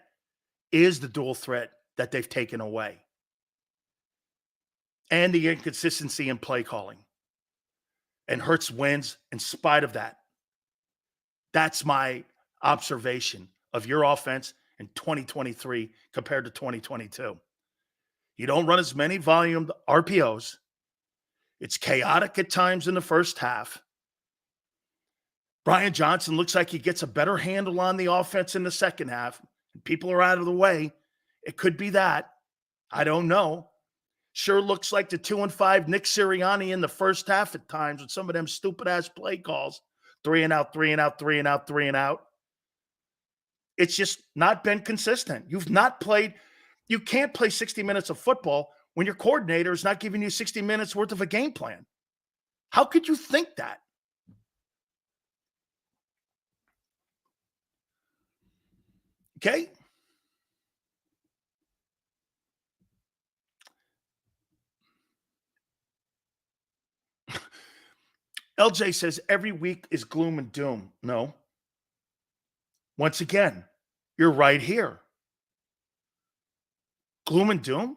is the dual threat that they've taken away. And the inconsistency in play calling. And Hurts wins in spite of that. That's my observation of your offense in 2023 compared to 2022. You don't run as many volume RPOs. It's chaotic at times in the first half. Brian Johnson looks like he gets a better handle on the offense in the second half. People are out of the way. It could be that. I don't know. Sure looks like the 2-5 Nick Sirianni in the first half at times with some of them stupid-ass play calls. 3 and out, 3 and out, 3 and out, 3 and out. It's just not been consistent. You can't play 60 minutes of football when your coordinator is not giving you 60 minutes worth of a game plan. How could you think that? Okay? LJ says every week is gloom and doom. No. Once again, you're right here. Gloom and doom?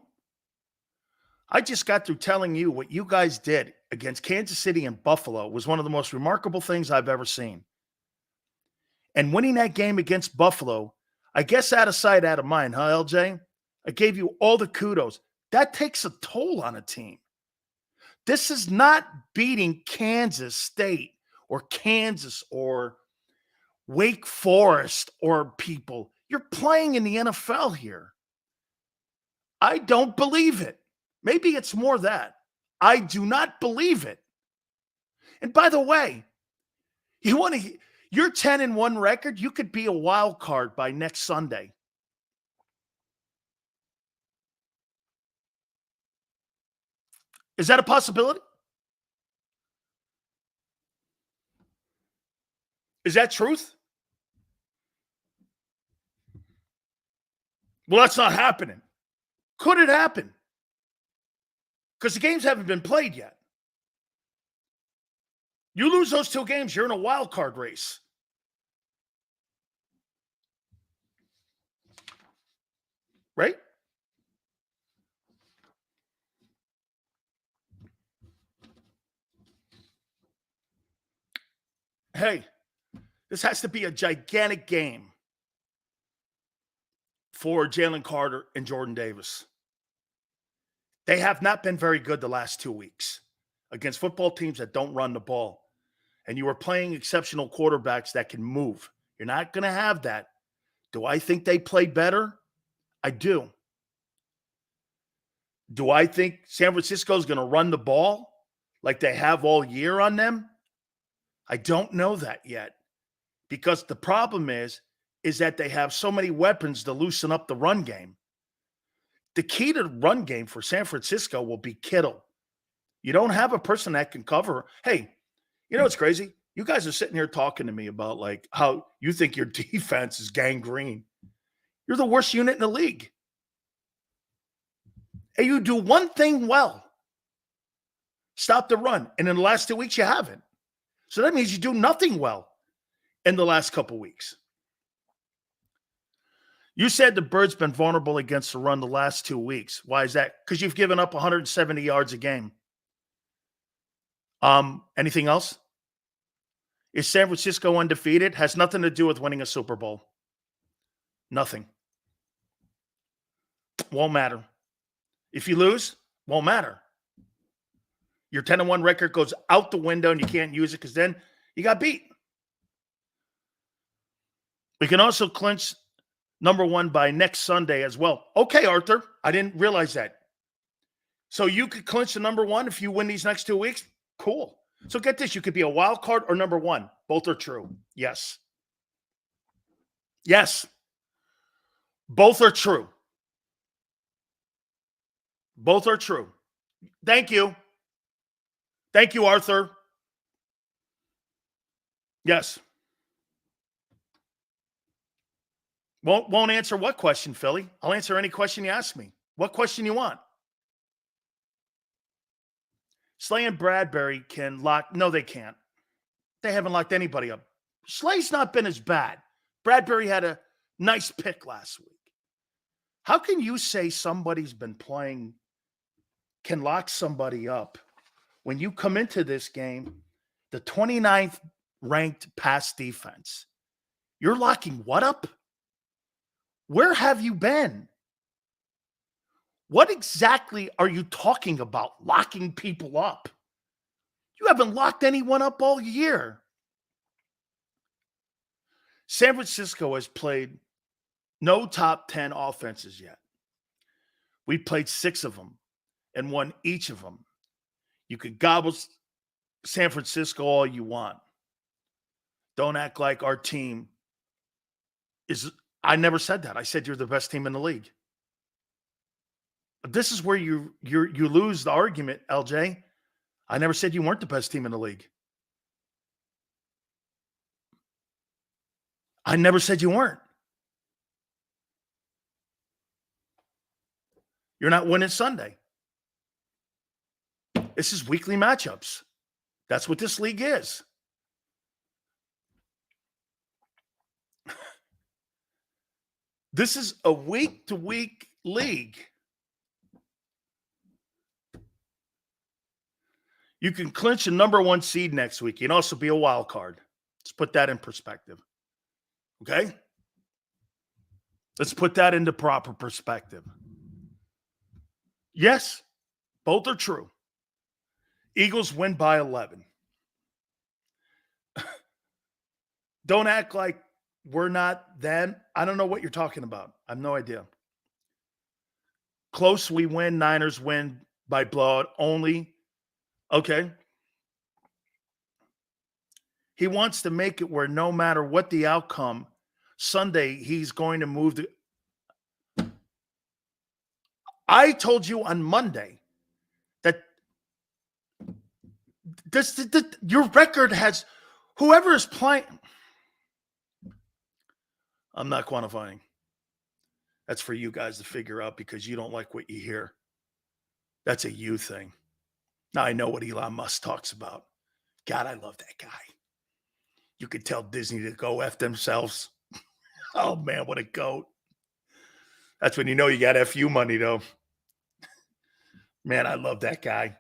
I just got through telling you what you guys did against Kansas City and Buffalo was one of the most remarkable things I've ever seen. And winning that game against Buffalo, I guess out of sight, out of mind, huh, LJ? I gave you all the kudos. That takes a toll on a team. This is not beating Kansas State or Kansas or Wake Forest or people. You're playing in the NFL here. I don't believe it. Maybe it's more that. I do not believe it. And by the way, you want Your 10-1 record, you could be a wild card by next Sunday. Is that a possibility? Is that truth? Well, that's not happening. Could it happen? Because the games haven't been played yet. You lose those 2 games, you're in a wild card race. Right? Hey, this has to be a gigantic game for Jalen Carter and Jordan Davis. They have not been very good the last 2 weeks against football teams that don't run the ball. And you are playing exceptional quarterbacks that can move. You're not going to have that. Do I think they played better? I do. Do I think San Francisco is going to run the ball like they have all year on them? I don't know that yet. Because the problem is that they have so many weapons to loosen up the run game. The key to the run game for San Francisco will be Kittle. You don't have a person that can cover. Hey, you know what's crazy? You guys are sitting here talking to me about like how you think your defense is gangrene. You're the worst unit in the league. And you do one thing well. Stop the run. And in the last 2 weeks, you haven't. So that means you do nothing well in the last couple weeks. You said the Birds been vulnerable against the run the last 2 weeks. Why is that? Because you've given up 170 yards a game. Anything else? Is San Francisco undefeated? Has nothing to do with winning a Super Bowl. Nothing. Won't matter. If you lose, won't matter. Your 10-1 record goes out the window and you can't use it because then you got beat. We can also clinch number 1 by next Sunday as well. Okay, Arthur. I didn't realize that. So you could clinch the number 1 if you win these next 2 weeks? Cool. So get this. You could be a wild card or number 1. Both are true. Yes. Yes. Both are true. Both are true. Thank you. Thank you, Arthur. Yes. Won't answer what question, Philly? I'll answer any question you ask me. What question you want? Slay and Bradbury can lock. No, they can't. They haven't locked anybody up. Slay's not been as bad. Bradbury had a nice pick last week. How can you say somebody's been playing, can lock somebody up when you come into this game, the 29th ranked pass defense? You're locking what up? Where have you been? What exactly are you talking about, locking people up? You haven't locked anyone up all year. San Francisco has played no top 10 offenses yet. We played 6 of them and won each of them. You could gobble San Francisco all you want. Don't act like our team is. I never said that. I said you're the best team in the league. This is where you lose the argument, LJ. I never said you weren't the best team in the league. I never said you weren't. You're not winning Sunday. This is weekly matchups. That's what this league is. This is a week-to-week league. You can clinch a number 1 seed next week. You can also be a wild card. Let's put that in perspective. Okay? Let's put that into proper perspective. Yes, both are true. Eagles win by 11. Don't act like we're not them. I don't know what you're talking about. I have no idea. Close, we win. Niners win by blowout only. Okay. He wants to make it where no matter what the outcome, Sunday, he's going to move the. I told you on Monday that your record has, whoever is playing. I'm not quantifying. That's for you guys to figure out because you don't like what you hear. That's a you thing. Now I know what Elon Musk talks about. God, I love that guy. You could tell Disney to go F themselves. Oh, man, what a goat. That's when you know you got FU money, though. Man, I love that guy.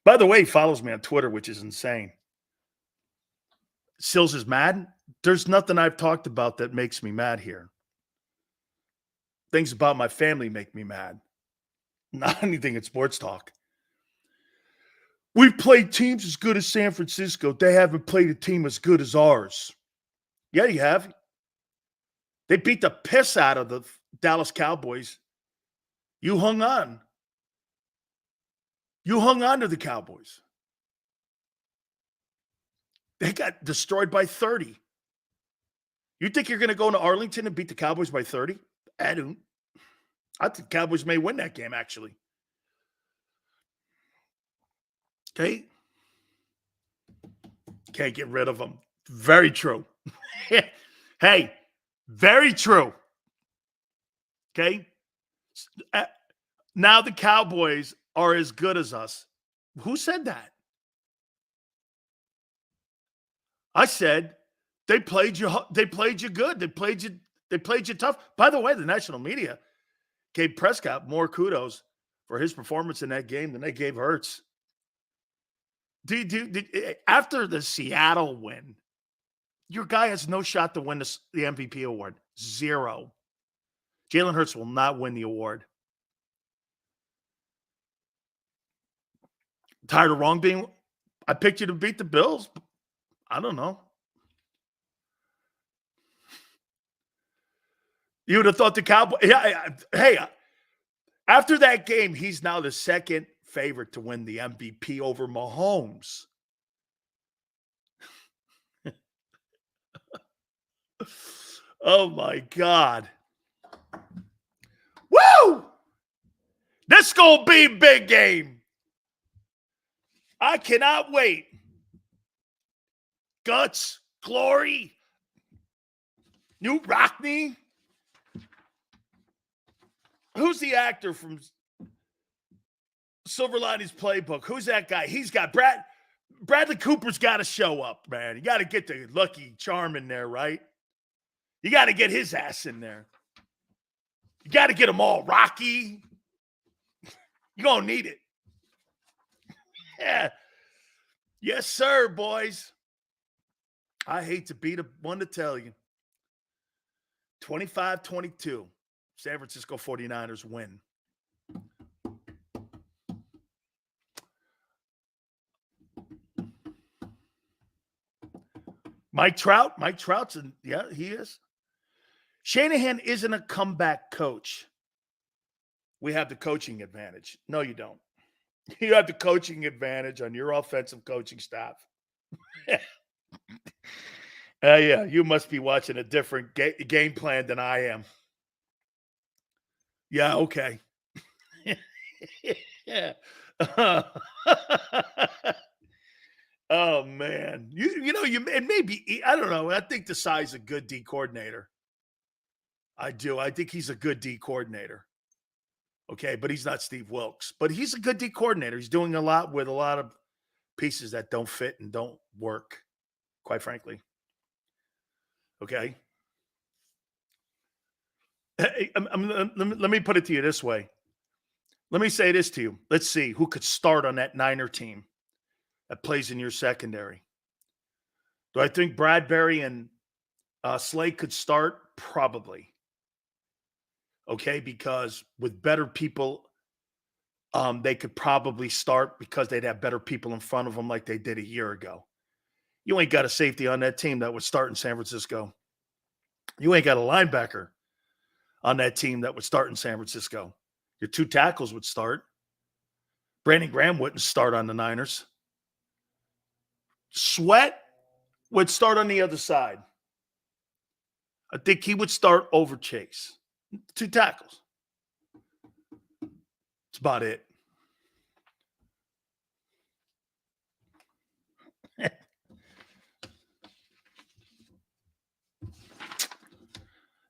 By the way, he follows me on Twitter, which is insane. Sills is mad. There's nothing I've talked about that makes me mad here. Things about my family make me mad. Not anything in sports talk. We've played teams as good as San Francisco. They haven't played a team as good as ours. Yeah, you have. They beat the piss out of the Dallas Cowboys. You hung on. You hung on to the Cowboys. They got destroyed by 30. You think you're going to go into Arlington and beat the Cowboys by 30? I don't. I think the Cowboys may win that game, actually. Okay? Can't get rid of them. Very true. Hey, very true. Okay? Now the Cowboys are as good as us. Who said that? I said they played you. They played you good. They played you tough. By the way, the national media gave Prescott more kudos for his performance in that game than they gave Hurts. After the Seattle win, your guy has no shot to win the MVP award. 0. Jalen Hurts will not win the award. Tired of wrong being. I picked you to beat the Bills. I don't know. You would have thought the Cowboys. Hey, after that game, he's now the second favorite to win the MVP over Mahomes. Oh, my God. Woo! This going to be a big game. I cannot wait. Guts, Glory, Newt Rockney. Who's the actor from Silver Linings Playbook? Who's that guy? He's got Bradley Cooper's got to show up, man. You got to get the Lucky Charm in there, right? You got to get his ass in there. You got to get them all. Rocky. You're going to need it. Yeah. Yes, sir, boys. I hate to be the one to tell you. 25-22. San Francisco 49ers win. Mike Trout's yeah, he is. Shanahan isn't a comeback coach. We have the coaching advantage. No, you don't. You have the coaching advantage on your offensive coaching staff. Yeah, you must be watching a different game plan than I am. Yeah, okay. Yeah. Oh, man. It may be, I don't know. I think Desai's a good D coordinator. I do. I think he's a good D coordinator. Okay, but he's not Steve Wilkes. But he's a good D coordinator. He's doing a lot with a lot of pieces that don't fit and don't work, quite frankly. Okay? Let me put it to you this way. Let me say this to you. Let's see who could start on that Niner team that plays in your secondary. Do I think Bradbury and Slade could start? Probably. Okay, because with better people, they could probably start because they'd have better people in front of them like they did a year ago. You ain't got a safety on that team that would start in San Francisco. You ain't got a linebacker on that team that would start in San Francisco. Your 2 tackles would start. Brandon Graham wouldn't start on the Niners. Sweat would start on the other side. I think he would start over Chase. 2 tackles. That's about it.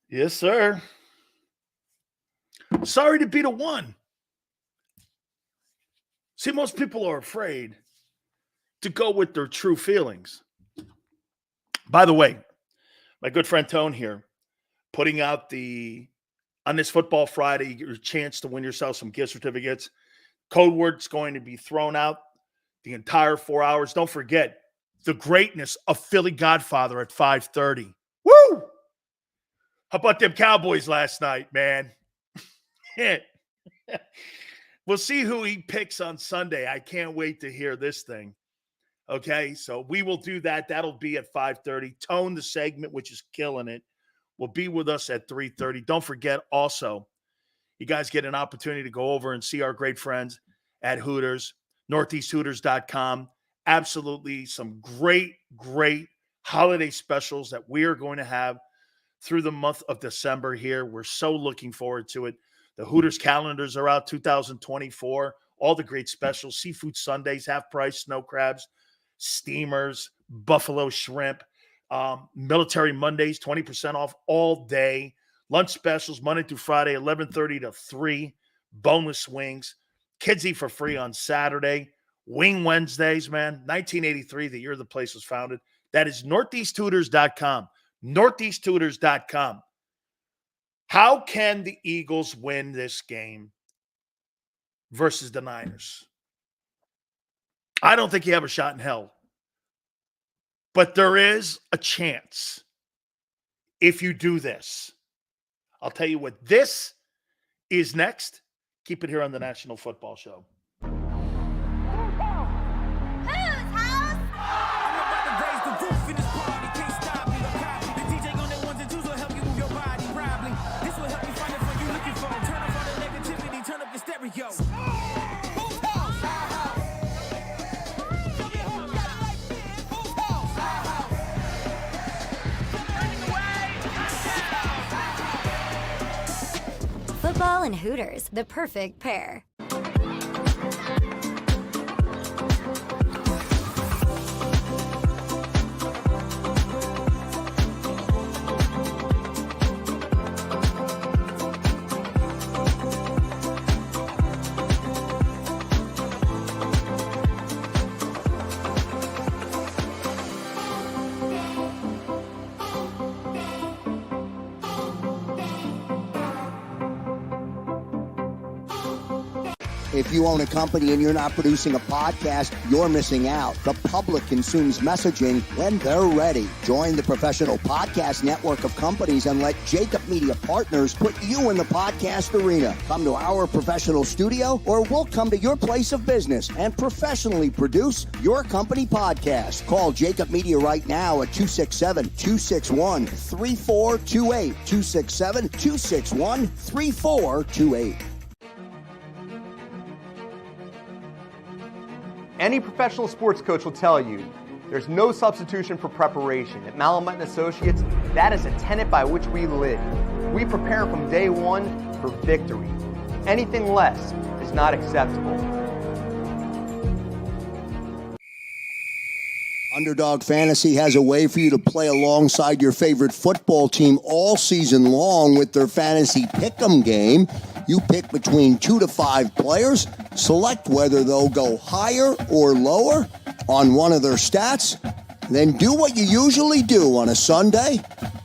Yes, sir. Sorry to be the one. See, most people are afraid to go with their true feelings. By the way, my good friend Tone here, putting out on this Football Friday, your chance to win yourself some gift certificates. Code word's going to be thrown out the entire 4 hours. Don't forget the greatness of Philly Godfather at 5:30. Woo! How about them Cowboys last night, man? We'll see who he picks on Sunday. I can't wait to hear this thing. Okay, so we will do that. That'll be at 5:30. Tone, the segment, which is killing it, will be with us at 3:30. Don't forget also, you guys get an opportunity to go over and see our great friends at Hooters, northeasthooters.com. Absolutely some great, great holiday specials that we are going to have through the month of December here. We're so looking forward to it. The Hooters calendars are out 2024. All the great specials, seafood Sundays, half price, snow crabs, steamers, buffalo shrimp, military Mondays, 20% off all day. Lunch specials, Monday through Friday, 11:30 to 3. Boneless wings. Kids eat for free on Saturday. Wing Wednesdays, man. 1983, the year the place was founded. That is northeasthooters.com. northeasthooters.com. How can the Eagles win this game versus the Niners? I don't think you have a shot in hell. But there is a chance if you do this. I'll tell you what this is next. Keep it here on the National Football Show. Football and Hooters, the perfect pair. If you own a company and you're not producing a podcast, you're missing out. The public consumes messaging when they're ready. Join the professional podcast network of companies and let JAKIB Media Partners put you in the podcast arena. Come to our professional studio or we'll come to your place of business and professionally produce your company podcast. Call JAKIB Media right now at 267-261-3428. 267-261-3428. Any professional sports coach will tell you there's no substitution for preparation. At Malamut & Associates, that is a tenet by which we live. We prepare from day one for victory. Anything less is not acceptable. Underdog Fantasy has a way for you to play alongside your favorite football team all season long with their Fantasy Pick'em game. You pick between 2 to 5 players, select whether they'll go higher or lower on one of their stats, then do what you usually do on a Sunday,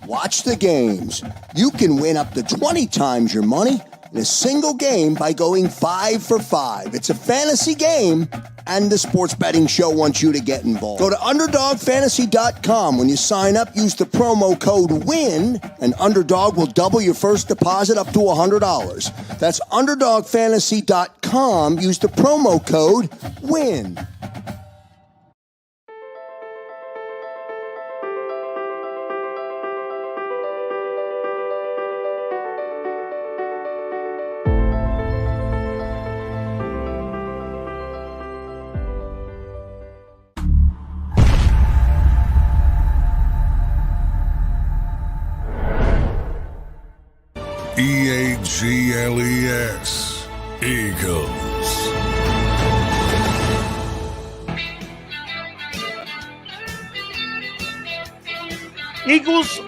watch the games. You can win up to 20 times your money in a single game by going 5 for 5. It's a fantasy game, and the Sports Betting Show wants you to get involved. Go to UnderdogFantasy.com. When you sign up, use the promo code WIN, and Underdog will double your first deposit up to $100. That's UnderdogFantasy.com. Use the promo code WIN. EAGLES, Eagles. Eagles,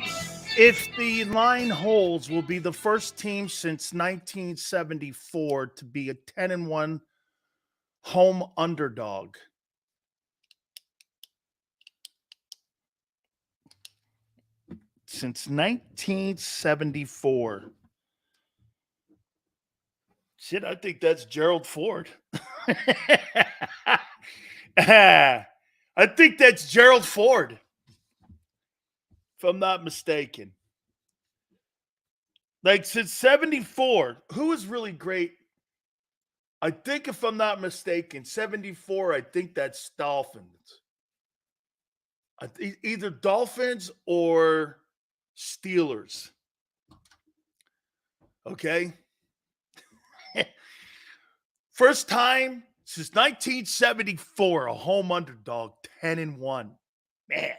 if the line holds, will be the first team since 1974 to be a 10-1 home underdog. Since 1974. Shit, I think that's Gerald Ford. I think that's Gerald Ford, if I'm not mistaken. Like, since 74, who is really great? I think, if I'm not mistaken, 74, I think that's Dolphins. Either Dolphins or Steelers. Okay? First time since 1974, a home underdog, 10-1. Man.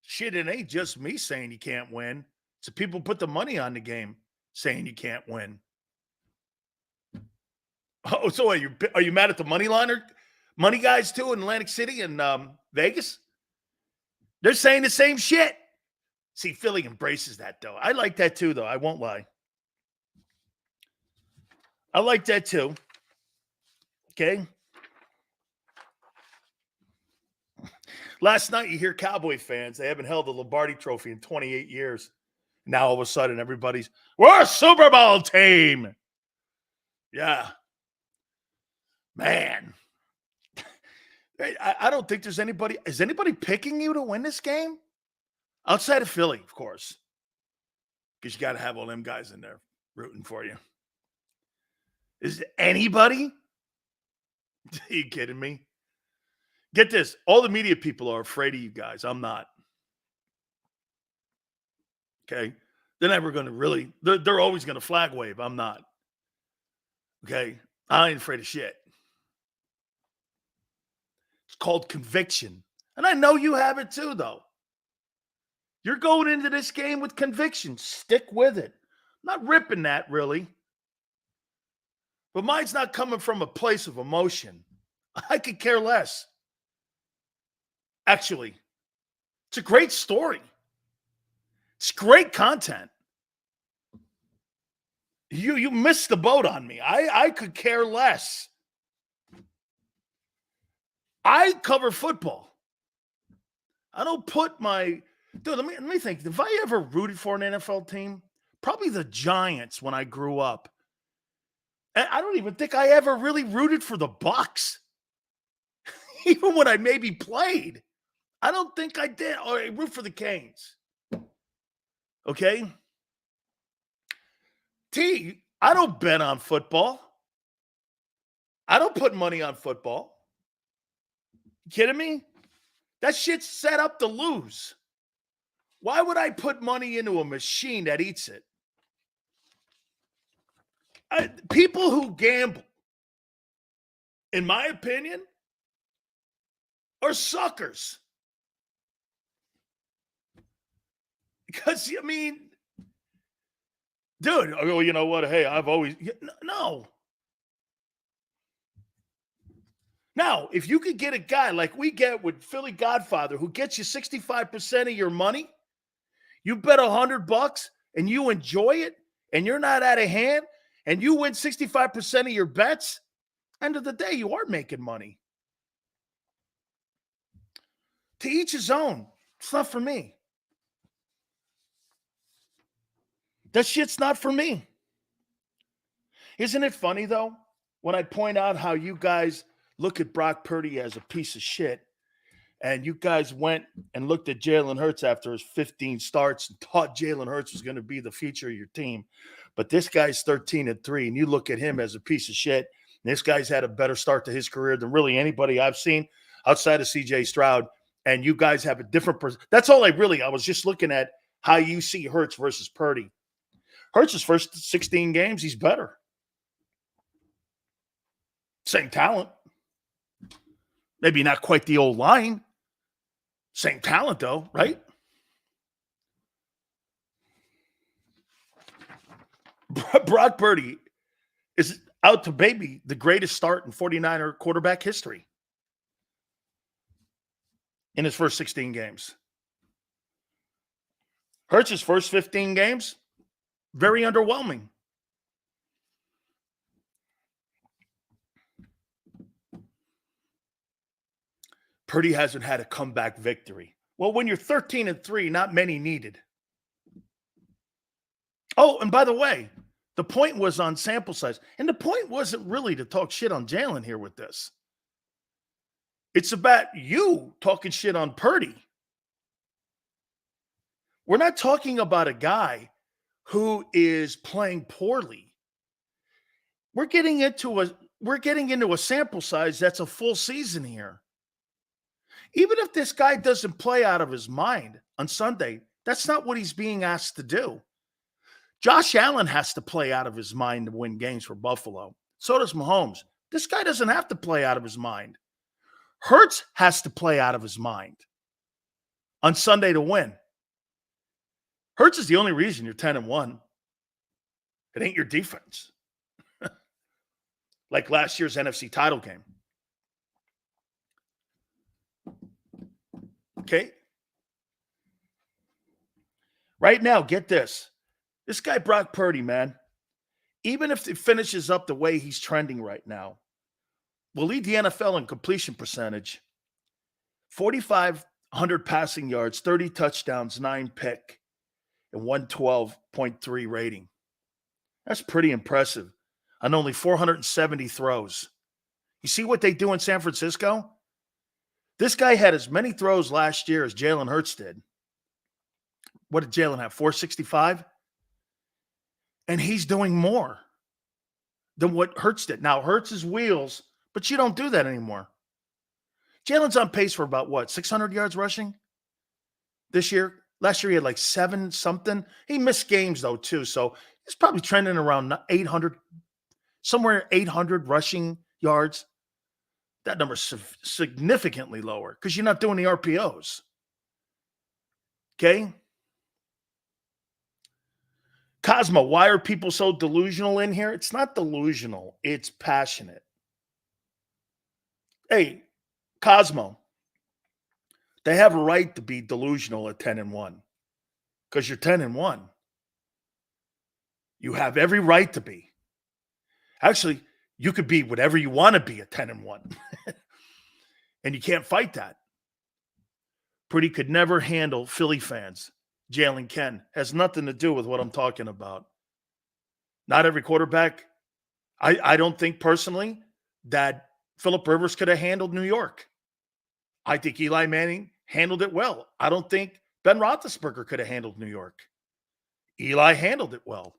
Shit, it ain't just me saying you can't win. So people put the money on the game saying you can't win. Oh, so are you mad at the money guys too in Atlantic City and Vegas? They're saying the same shit. See, Philly embraces that, though. I like that too, though. I won't lie. I like that too. Okay. Last night, you hear Cowboy fans, they haven't held the Lombardi Trophy in 28 years. Now, all of a sudden, we're a Super Bowl team. Yeah. Man. I don't think there's anybody. Is anybody picking you to win this game? Outside of Philly, of course. Because you got to have all them guys in there rooting for you. Is anybody? Are you kidding me? Get this. All the media people are afraid of you guys. I'm not. Okay? They're never going to really. They're always going to flag wave. I'm not. Okay? I ain't afraid of shit. It's called conviction. And I know you have it too, though. You're going into this game with conviction. Stick with it. I'm not ripping that, really. But mine's not coming from a place of emotion. I could care less. Actually, it's a great story. It's great content. You missed the boat on me. I could care less. I cover football. I don't put my... Dude, let me think. Have I ever rooted for an NFL team? Probably the Giants when I grew up. And I don't even think I ever really rooted for the Bucks. Even when I maybe played. I don't think I did. Or I root for the Canes. Okay? T, I don't bet on football. I don't put money on football. You kidding me? That shit's set up to lose. Why would I put money into a machine that eats it? People who gamble, in my opinion, are suckers. Because, I mean, dude, oh, you know what? Hey, I've always... No. Now, if you could get a guy like we get with Philly Godfather who gets you 65% of your money, you bet $100 and you enjoy it and you're not out of hand and you win 65% of your bets, end of the day, you are making money. To each his own. It's not for me. That shit's not for me. Isn't it funny, though, when I point out how you guys look at Brock Purdy as a piece of shit, and you guys went and looked at Jalen Hurts after his 15 starts and thought Jalen Hurts was going to be the future of your team. But this guy's 13-3, and you look at him as a piece of shit. And this guy's had a better start to his career than really anybody I've seen outside of C.J. Stroud. And you guys have a different That's all I was just looking at how you see Hurts versus Purdy. Hurts' first 16 games, he's better. Same talent. Maybe not quite the old line. Same talent, though, right? Brock Purdy is out to baby the greatest start in 49er quarterback history in his first 16 games. Hurts' first 15 games, very underwhelming. Purdy hasn't had a comeback victory. Well, when you're 13-3, not many needed. Oh, and by the way, the point was on sample size. And the point wasn't really to talk shit on Jalen here with this. It's about you talking shit on Purdy. We're not talking about a guy who is playing poorly. We're getting into a sample size that's a full season here. Even if this guy doesn't play out of his mind on Sunday, that's not what he's being asked to do. Josh Allen has to play out of his mind to win games for Buffalo. So does Mahomes. This guy doesn't have to play out of his mind. Hurts has to play out of his mind on Sunday to win. Hurts is the only reason you're 10-1. It ain't your defense. Like last year's NFC title game. Okay? Right now, get this. This guy, Brock Purdy, man, even if it finishes up the way he's trending right now, will lead the NFL in completion percentage. 4,500 passing yards, 30 touchdowns, 9 pick, and 112.3 rating. That's pretty impressive on only 470 throws. You see what they do in San Francisco? This guy had as many throws last year as Jalen Hurts did. What did Jalen have? 465? And he's doing more than what Hurts did. Now, Hurts is wheels, but you don't do that anymore. Jalen's on pace for about, what, 600 yards rushing this year? Last year he had like 7 something. He missed games, though, too. So he's probably trending around 800, somewhere 800 rushing yards. That number's significantly lower because you're not doing the RPOs. Okay? Cosmo, why are people so delusional in here? It's not delusional. It's passionate. Hey, Cosmo, they have a right to be delusional at 10-1 because you're 10-1. You have every right to be. Actually, you could be whatever you want to be at 10-1. And you can't fight that. Purdy could never handle Philly fans. Jalen can. Has nothing to do with what I'm talking about. Not every quarterback. I don't think personally that Phillip Rivers could have handled New York. I think Eli Manning handled it well. I don't think Ben Roethlisberger could have handled New York. Eli handled it well.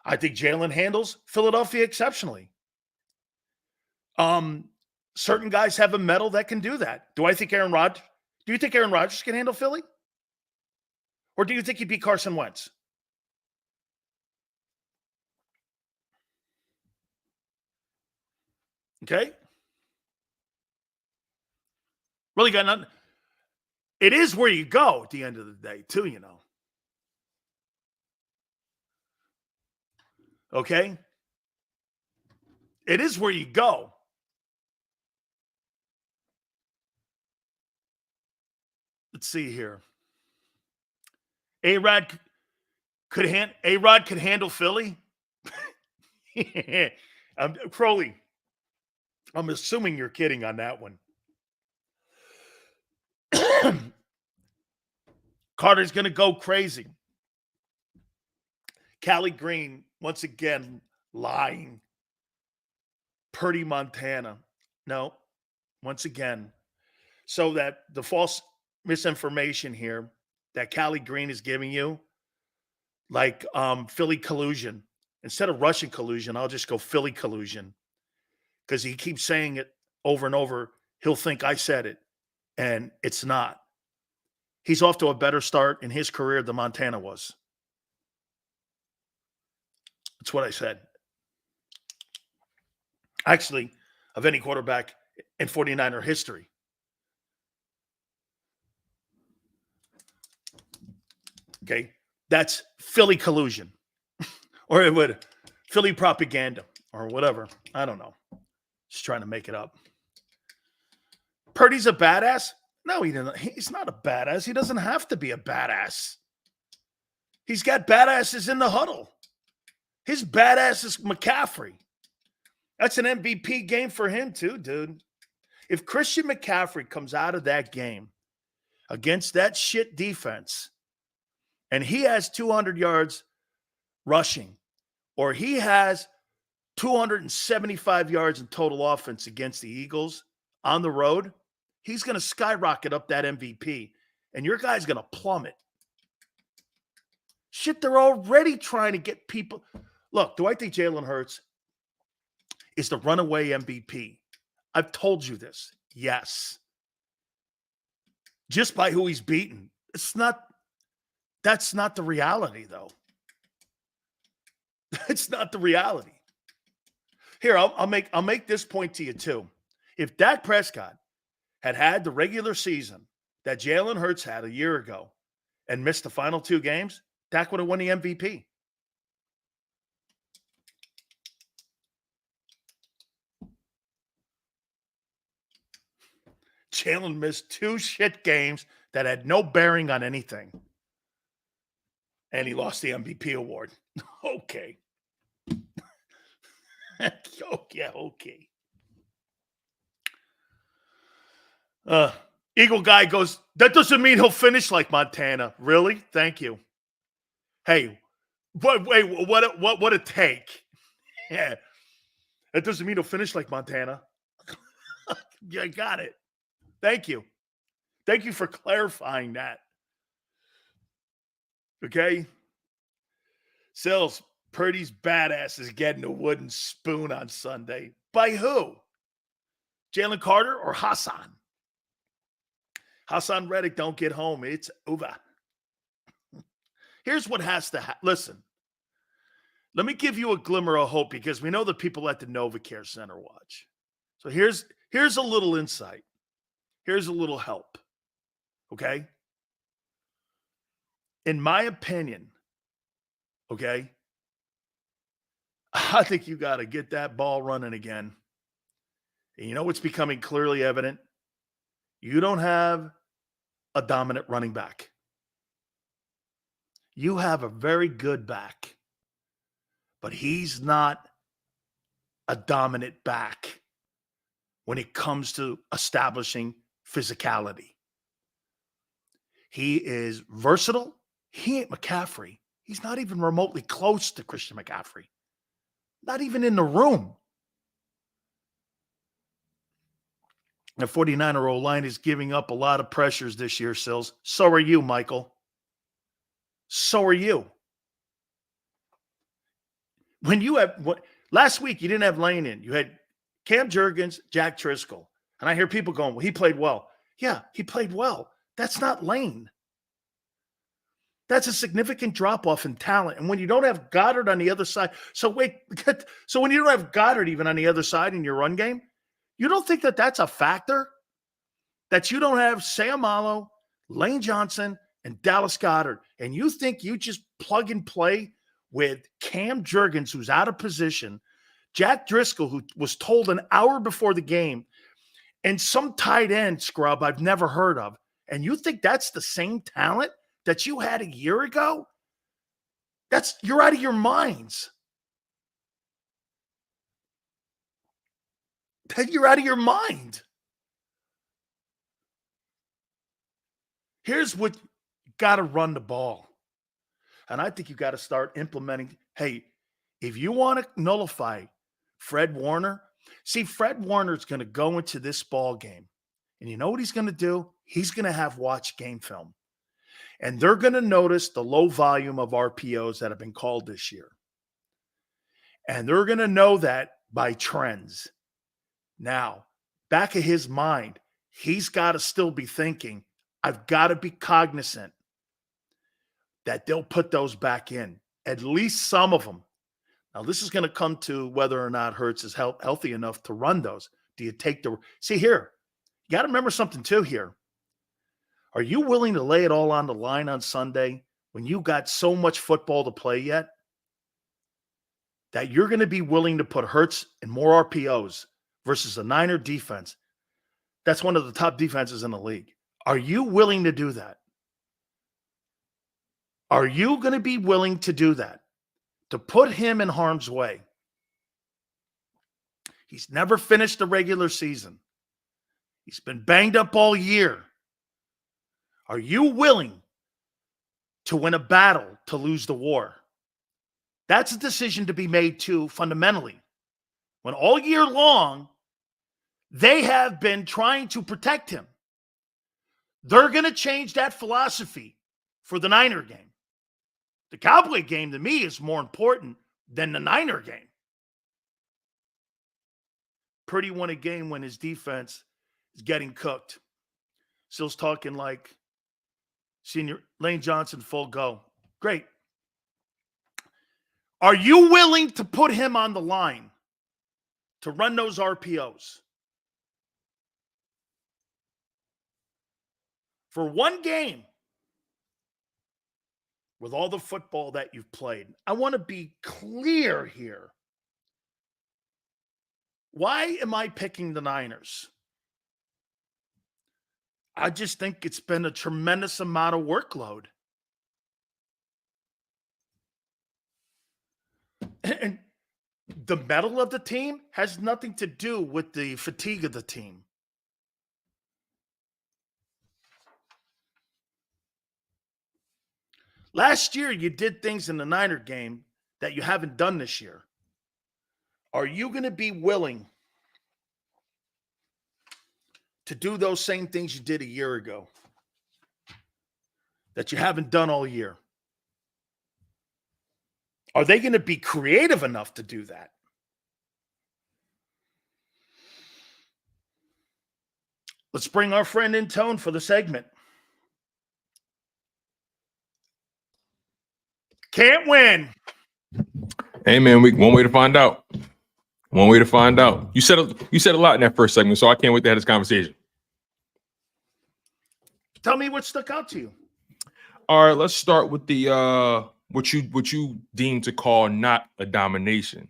I think Jalen handles Philadelphia exceptionally. Certain guys have a medal that can do that. Do you think Aaron Rodgers can handle Philly? Or do you think he beat Carson Wentz? Okay? Really got nothing. It is where you go at the end of the day, too, you know. Okay? It is where you go. Let's see here. A-Rod could handle Philly? Crowley, I'm assuming you're kidding on that one. Carter's going to go crazy. Callie Green, once again, lying. Purdy, Montana. No, once again. So that the false misinformation here that Callie Green is giving you, like Philly collusion. Instead of Russian collusion, I'll just go Philly collusion. Because he keeps saying it over and over. He'll think I said it. And it's not. He's off to a better start in his career than Montana was. That's what I said. Actually, of any quarterback in 49er history. Okay, that's Philly collusion. Or it would Philly propaganda or whatever. I don't know. Just trying to make it up. Purdy's a badass? No, he's not a badass. He doesn't have to be a badass. He's got badasses in the huddle. His badass is McCaffrey. That's an MVP game for him too, dude. If Christian McCaffrey comes out of that game against that shit defense and he has 200 yards rushing or he has 275 yards in total offense against the Eagles on the road, he's going to skyrocket up that MVP, and your guy's going to plummet. Shit, they're already trying to get people. Look, do I think Jalen Hurts is the runaway MVP? I've told you this. Yes. Just by who he's beaten. That's not the reality, though. It's not the reality. Here, I'll make this point to you, too. If Dak Prescott had the regular season that Jalen Hurts had a year ago and missed the final 2 games, Dak would have won the MVP. Jalen missed 2 shit games that had no bearing on anything. And he lost the MVP award. Okay. Oh, yeah, okay. Eagle guy goes, that doesn't mean he'll finish like Montana. Really? Thank you. Hey, what a take. Yeah. That doesn't mean he'll finish like Montana. Yeah, I got it. Thank you. Thank you for clarifying that. Okay? Sills, Purdy's badass is getting a wooden spoon on Sunday. By who? Jalen Carter or Hassan? Hassan Reddick don't get home. It's over. Here's what has to happen. Listen, let me give you a glimmer of hope because we know the people at the NovaCare Center watch. So here's a little insight. Here's a little help. Okay? In my opinion, okay, I think you got to get that ball running again. And you know what's becoming clearly evident? You don't have a dominant running back. You have a very good back, but he's not a dominant back when it comes to establishing physicality. He is versatile. He ain't McCaffrey. He's not even remotely close to Christian McCaffrey. Not even in the room. The 49er O-line is giving up a lot of pressures this year, Sills. So are you, Michael. So are you. When you have last week, you didn't have Lane in. You had Cam Jurgens, Jack Driscoll. And I hear people going, well, he played well. Yeah, he played well. That's not Lane. That's a significant drop-off in talent. And when you don't have Goddard on the other side, so when you don't have Goddard even on the other side in your run game, you don't think that that's a factor? That you don't have Sayamalo, Lane Johnson, and Dallas Goddard, and you think you just plug and play with Cam Jurgens, who's out of position, Jack Driscoll, who was told an hour before the game, and some tight end scrub I've never heard of, and you think that's the same talent that you had a year ago? You're out of your minds. You're out of your mind. Here's what you got to run the ball. And I think you got to start implementing, hey, if you want to nullify Fred Warner, see, Fred Warner's going to go into this ball game. And you know what he's going to do? He's going to have watched game film. And they're going to notice the low volume of RPOs that have been called this year. And they're going to know that by trends. Now, back of his mind, he's got to still be thinking, I've got to be cognizant that they'll put those back in, at least some of them. Now, this is going to come to whether or not Hurts is healthy enough to run those. Do you take the – see here, you got to remember something too here. Are you willing to lay it all on the line on Sunday when you got so much football to play yet? that you're going to be willing to put Hurts in more RPOs versus a Niner defense that's one of the top defenses in the league. Are you willing to do that? Are you going to be willing to do that? To put him in harm's way? He's never finished the regular season. He's been banged up all year. Are you willing to win a battle to lose the war? That's a decision to be made too, fundamentally. When all year long, they have been trying to protect him. They're going to change that philosophy for the Niner game. The Cowboy game, to me, is more important than the Niner game. Purdy won a game when his defense is getting cooked. Still's talking like senior Lane Johnson, full go. Great. Are you willing to put him on the line to run those RPOs? For one game, with all the football that you've played, I want to be clear here. Why am I picking the Niners? I just think it's been a tremendous amount of workload. And the mettle of the team has nothing to do with the fatigue of the team. Last year, you did things in the Niner game that you haven't done this year. Are you going to be willing to do those same things you did a year ago that you haven't done all year? Are they going to be creative enough to do that? Let's bring our friend in Tone for the segment. Can't win. Hey man, one way to find out. One way to find out. You said a lot in that first segment, so I can't wait to have this conversation. Tell me what stuck out to you. All right, let's start with the what you deem to call not a domination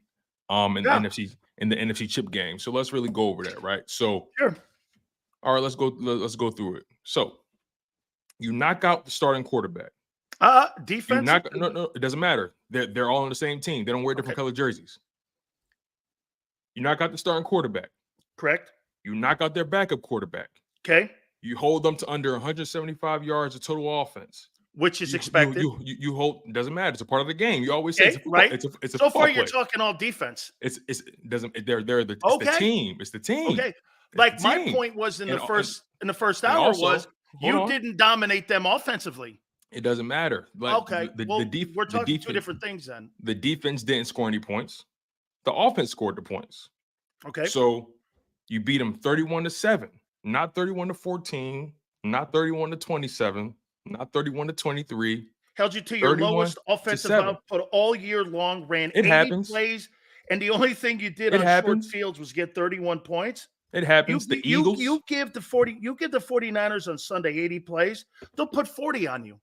in the NFC chip game. So let's really go over that, right? So sure. All right, let's go through it. So you knock out the starting quarterback. Defense. No, it doesn't matter. They're all on the same team. They don't wear different colored jerseys. You knock out the starting quarterback. Correct. You knock out their backup quarterback. Okay. You hold them to under 175 yards of total offense, which is expected. You hold. It doesn't matter. It's a part of the game. You always say it's right. It's a so far play. You're talking all defense. It's the team. It's the team. Okay. Like my point was in the first hour also, was you didn't dominate them offensively. It doesn't matter. Like, okay. We're talking two different things then. The defense didn't score any points. The offense scored the points. Okay. So you beat them 31-7, not 31-14, not 31-27, not 31-23. Held you to your lowest offensive output all year long, ran 80 plays, and the only thing you did on short fields was get 31 points. It happens. The Eagles. You give the 49ers on Sunday 80 plays, they'll put 40 on you.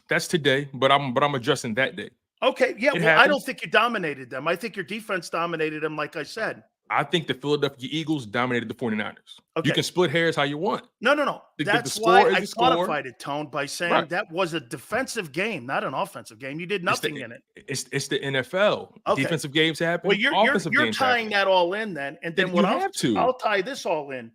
That's today, but I'm addressing that day. Okay, yeah. Well, I don't think you dominated them. I think your defense dominated them, like I said. I think the Philadelphia Eagles dominated the 49ers. Okay. You can split hairs how you want. No. That's why I qualified it, Tone, by saying that was a defensive game, not an offensive game. You did nothing in it. It's the NFL. Okay. Defensive games happen. Well, you're tying that all in then. And then I'll tie this all in.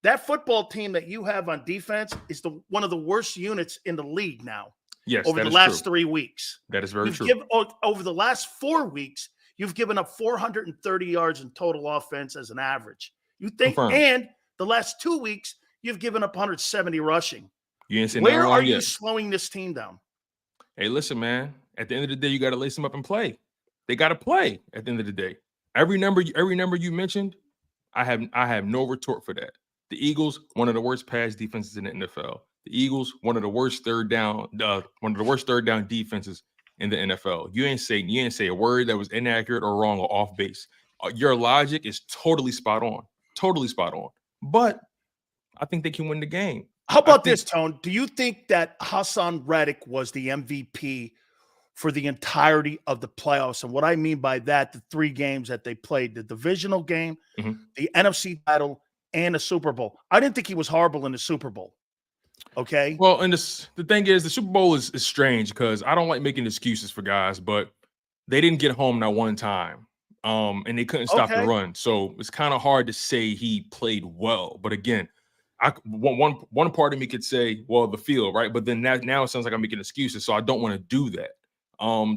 That football team that you have on defense is one of the worst units in the league now. Yes, over the last 3 weeks. That is very true. Over the last 4 weeks, you've given up 430 yards in total offense as an average. You think, and the last 2 weeks, you've given up 170 rushing. Where are you slowing this team down? Hey, listen, man. At the end of the day, you got to lace them up and play. They got to play at the end of the day. Every number you mentioned, I have no retort for that. The Eagles, one of the worst pass defenses in the NFL. The Eagles, one of the worst third down defenses in the NFL. You ain't say a word that was inaccurate or wrong or off base. Your logic is totally spot on. But I think they can win the game. How about this, Tone? Do you think that Hassan Reddick was the MVP for the entirety of the playoffs. And what I mean by that, the 3 games that they played, the divisional game, the NFC title, and the Super Bowl. I didn't think he was horrible in the Super Bowl. Okay. Well, and the thing is, the Super Bowl is strange because I don't like making excuses for guys, but they didn't get home that one time. And they couldn't stop the run. So it's kind of hard to say he played well. But again, one part of me could say, well, the field, right? But then now it sounds like I'm making excuses. So I don't want to do that.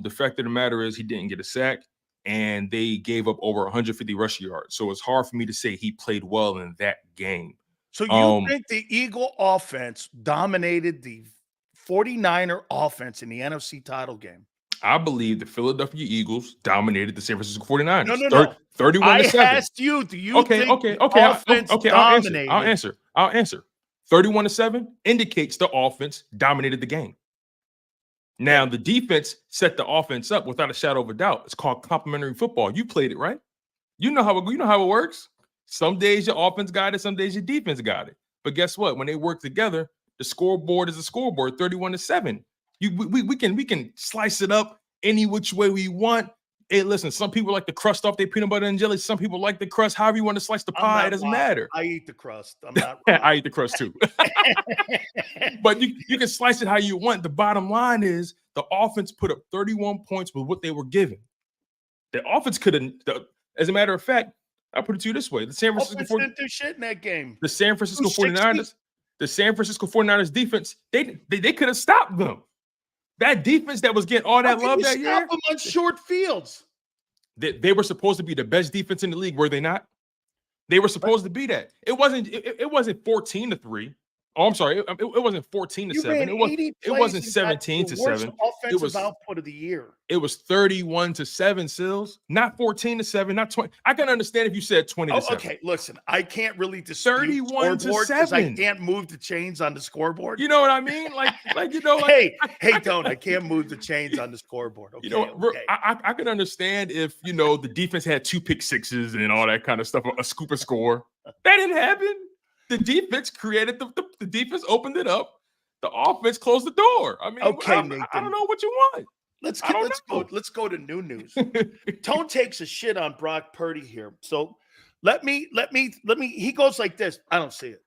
The fact of the matter is he didn't get a sack and they gave up over 150 rushing yards. So it's hard for me to say he played well in that game. So you think the Eagle offense dominated the 49er offense in the NFC title game? I believe the Philadelphia Eagles dominated the San Francisco 49ers. No. 31-7. I asked you, do you think the offense dominated? I'll answer. 31-7 indicates the offense dominated the game. Now, the defense set the offense up without a shadow of a doubt. It's called complementary football. You played it, right? You know how it works. Some days your offense got it, some days your defense got it. But guess what? When they work together, the scoreboard is a scoreboard, 31-7. We can slice it up any which way we want. Hey, listen, some people like the crust off their peanut butter and jelly. Some people like the crust. However you want to slice the pie, it doesn't matter. I eat the crust. I'm not. I eat the crust too. But you can slice it how you want. The bottom line is the offense put up 31 points with what they were given. The offense couldn't. As a matter of fact, I'll put it to you this way: the San Francisco didn't do shit in that game. The San Francisco 49ers. The San Francisco 49ers defense. They could have stopped them. That defense that was getting all that love that year. Stop them on short fields. They were supposed to be the best defense in the league, were they not? They were supposed to be that. It wasn't 14-3. Oh, I'm sorry. It wasn't 14-7. It wasn't 17-7. Offensive output of the year. It was 31-7, Sills. Not 14-7. Not 20. I can understand if you said 20-7. Okay, listen. I can't really dispute 31-7 because I can't move the chains on the scoreboard. You know what I mean? Hey, don't. I can't move the chains on the scoreboard. Okay, I can understand if the defense had 2 pick sixes and all that kind of stuff, a scoop and score. That didn't happen. The defense created the defense opened it up. The offense closed the door. I mean, okay, Nathan, I don't know what you want. Let's go to new news. Tone takes a shit on Brock Purdy here. So let me. He goes like this. I don't see it.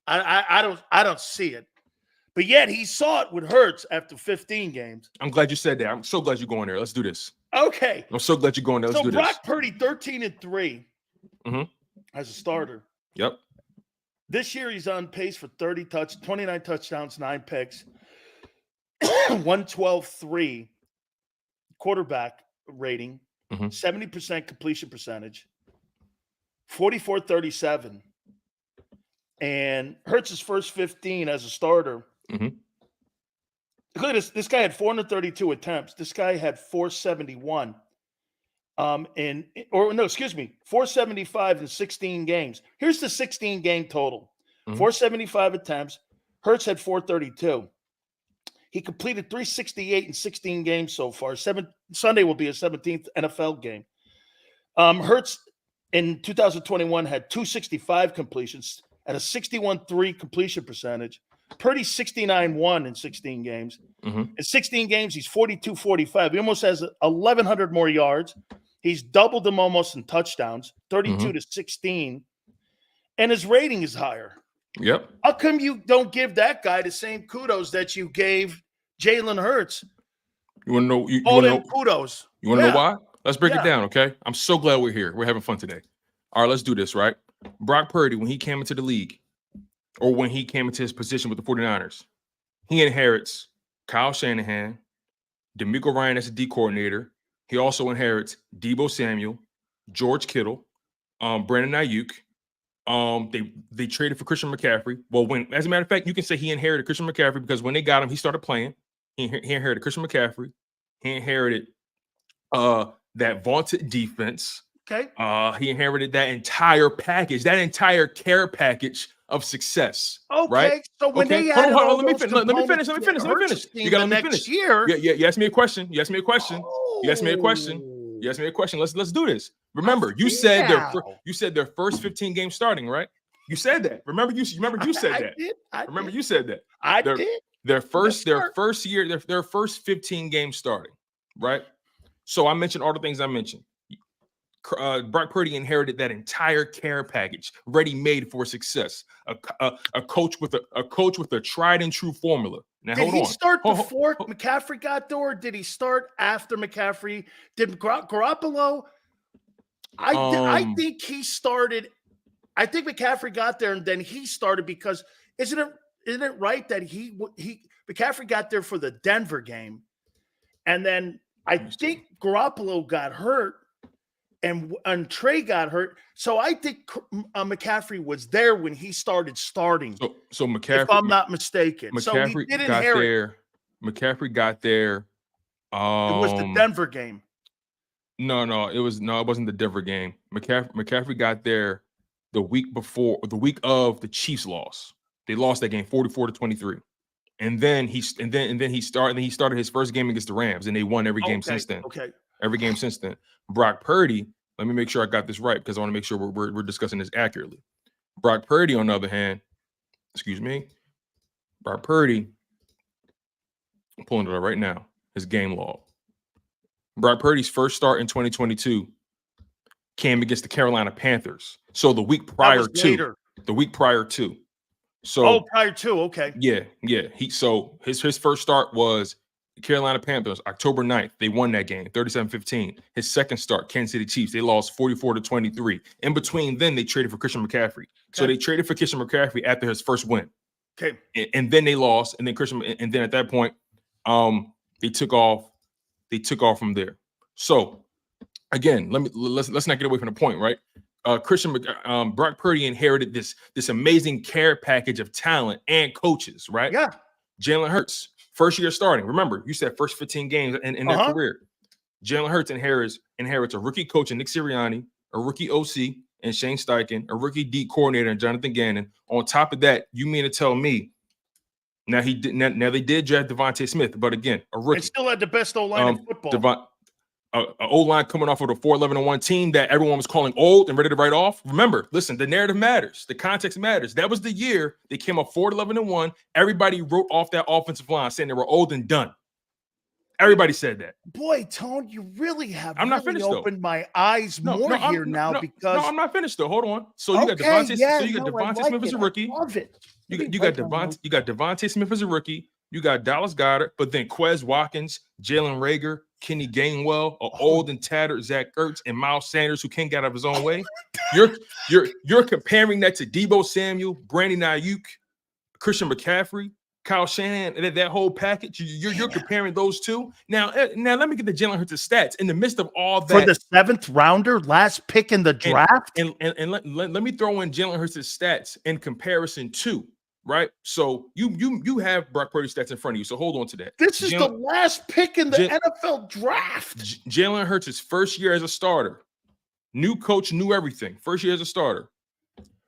I don't see it. But yet he saw it with Hurts after 15 games. I'm glad you said that. I'm so glad you're going there. Let's do this. Okay. I'm so glad you're going there. Let's do this. So Brock Purdy 13-3 as a starter. Yep. This year, he's on pace for 29 touchdowns, 9 picks, 112.3 quarterback rating, 70% completion percentage, 44-37. And Hurts' first 15 as a starter. Look at this. This guy had 432 attempts. This guy had 471. 475 in 16 games. Here's the 16 game total. 475 attempts. Hurts had 432. He completed 368 in 16 games so far. Sunday will be his 17th NFL game. Hurts in 2021 had 265 completions at a 61.3 completion percentage. Purdy 69-1 in 16 games. In 16 games, he's 42-45. He almost has 1,100 more yards. He's doubled them almost in touchdowns, 32-16. And his rating is higher. Yep. How come you don't give that guy the same kudos that you gave Jalen Hurts? You want to know? You All want to them know kudos. You want to know why? Let's break it down, okay? I'm so glad we're here. We're having fun today. All right, let's do this, right? Brock Purdy, when he came into the league, or when he came into his position with the 49ers, he inherits Kyle Shanahan, DeMeco Ryan as a D coordinator. He also inherits Deebo Samuel, George Kittle, Brandon Ayuk. They traded for Christian McCaffrey. Well, as a matter of fact, you can say he inherited Christian McCaffrey because when they got him, he started playing. He inherited Christian McCaffrey. He inherited that vaunted defense. Okay. He inherited that entire package, that entire care package of success. Okay. Right? So when they had hold on, let me finish. You got to let me finish. Year. Yeah. You asked me a question. You asked me a question. Let's do this. Remember, you said their first 15 games starting, right? You said that. Remember you said that. You said that. I did. Their first 15 games starting. right? So I mentioned all the things I mentioned. Brock Purdy inherited that entire care package, ready made for success. A coach with a tried and true formula. Now, Did he start before hold. McCaffrey got there, or did he start after McCaffrey? Did Garoppolo? I think he started. I think McCaffrey got there and then he started because isn't it right that McCaffrey got there for the Denver game, and then I think Garoppolo got hurt and Trey got hurt, so I think McCaffrey was there when he started starting. So McCaffrey, if I'm not mistaken, McCaffrey so he did got inherit. there. McCaffrey got there. It was the Denver game. No, it wasn't the Denver game. McCaffrey got there the week of the Chiefs loss. They lost that game 44-23. And then he started his first game against the Rams, and they won every game since then. Okay. Every game since then. Brock Purdy, let me make sure I got this right because I want to make sure we're discussing this accurately. Brock Purdy, on the other hand, Brock Purdy, I'm pulling it up right now, his game log. Brock Purdy's first start in 2022 came against the Carolina Panthers. So the week prior to. So prior to, okay. Yeah. His first start was the Carolina Panthers, October 9th. They won that game, 37-15. His second start, Kansas City Chiefs, they lost 44-23. In between then, they traded for Christian McCaffrey. Okay. So they traded for Christian McCaffrey after his first win. Okay. And then they lost, and then at that point, they took off from there. So again, let's not get away from the point, right? Brock Purdy inherited this amazing care package of talent and coaches, right? Yeah. Jalen Hurts, first year starting. Remember, you said first 15 games in their career. Jalen Hurts inherits a rookie coach in Nick Sirianni, a rookie OC and Shane Steichen, a rookie D coordinator and Jonathan Gannon. On top of that, you mean to tell me now they did draft Devontae Smith, but again, a rookie. They still had the best O-line in football. O-line coming off of a 4-11-1 team that everyone was calling old and ready to write off. Remember, listen, the narrative matters. The context matters. That was the year they came up 4-11-1. Everybody wrote off that offensive line saying they were old and done. Everybody said that. Boy, Tone, you really have I'm not finished, opened my eyes because no, I'm not finished though. Hold on. So you got Devontae Smith as a rookie. Love it. You got Devontae Smith as a rookie. You got Dallas Goedert, but then Quez Watkins, Jalen Reagor, Kenny Gainwell, old and tattered Zach Ertz, and Miles Sanders, who can't get out of his own way. You're comparing that to Deebo Samuel, Brandon Ayuk, Christian McCaffrey, Kyle Shanahan, that whole package. You're comparing those two. Now let me get the Jalen Hurts stats in the midst of all that. For the 7th rounder, last pick in the draft, and let me throw in Jalen Hurts' stats in comparison to. Right, so you have Brock Purdy stats in front of you. So hold on to that. This is the last pick in the NFL draft. Jalen Hurts' first year as a starter, new coach, new everything. First year as a starter,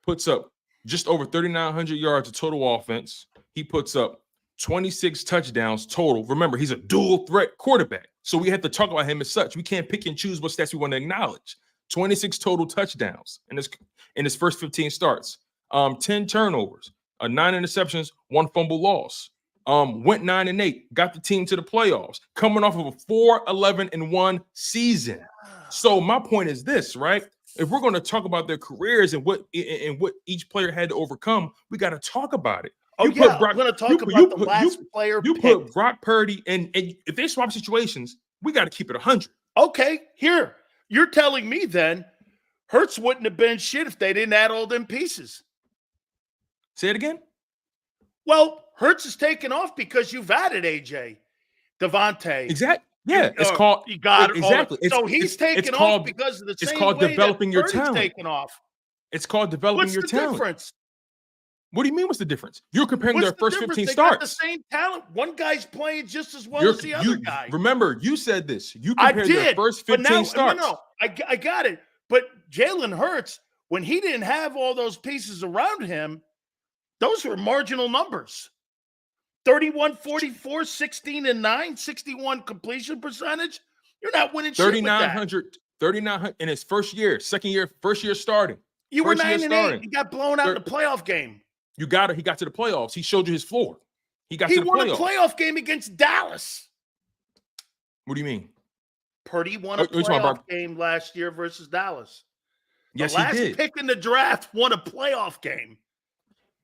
puts up just over 3,900 yards of total offense. He puts up 26 touchdowns total. Remember, he's a dual threat quarterback, so we have to talk about him as such. We can't pick and choose what stats we want to acknowledge. 26 total touchdowns in his first 15 starts. 10 turnovers. 9 interceptions, 1 fumble loss. Went 9-8, got the team to the playoffs, coming off of a 4-11-1 season. So my point is this, right? If we're going to talk about their careers and what each player had to overcome, we got to talk about it. We're going to talk about the last player. You put Brock Purdy, and if they swap situations, we got to keep it 100. Okay, here. You're telling me then Hurts wouldn't have been shit if they didn't add all them pieces. Say it again. Well, Hurts is taking off because you've added AJ, Devontae. Exactly. Yeah, it's called. You got it. Exactly. So he's taking off because of the same way. It's called developing your talent. Taking off. It's called developing your talent. What's the difference? What do you mean? What's the difference? You're comparing their first 15 they starts. Got the same talent. One guy's playing just as well as the other guy. Remember, you said this. You compared their first 15 starts. No, I got it. But Jalen Hurts, when he didn't have all those pieces around him, those were marginal numbers. 31, 44, 16 and 9, 61 completion percentage. You're not winning shit with that. 3,900 in his first year starting. You were 9-8. He got blown out in the playoff game. He got to the playoffs. He showed you his floor. He won a playoff game against Dallas. What do you mean? Purdy won a playoff game last year versus Dallas. Yes, the last he did. pick in the draft won a playoff game.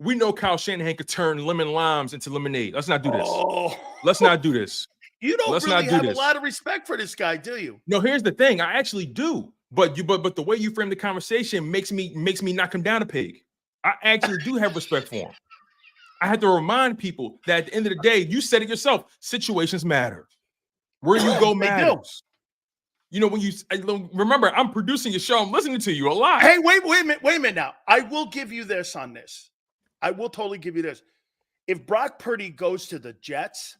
We know Kyle Shanahan could turn lemon limes into lemonade. Let's not do this. Oh. Let's not do this. You don't Let's really not do have this. a lot of respect for this guy, do you? No, here's the thing. I actually do. But the way you frame the conversation makes me knock him down a peg. I actually do have respect for him. I have to remind people that at the end of the day, you said it yourself, situations matter. Where you go matters. You know, when you remember, I'm producing your show. I'm listening to you a lot. Hey, wait a minute now. I will give you this on this. I will totally give you this. If Brock Purdy goes to the Jets,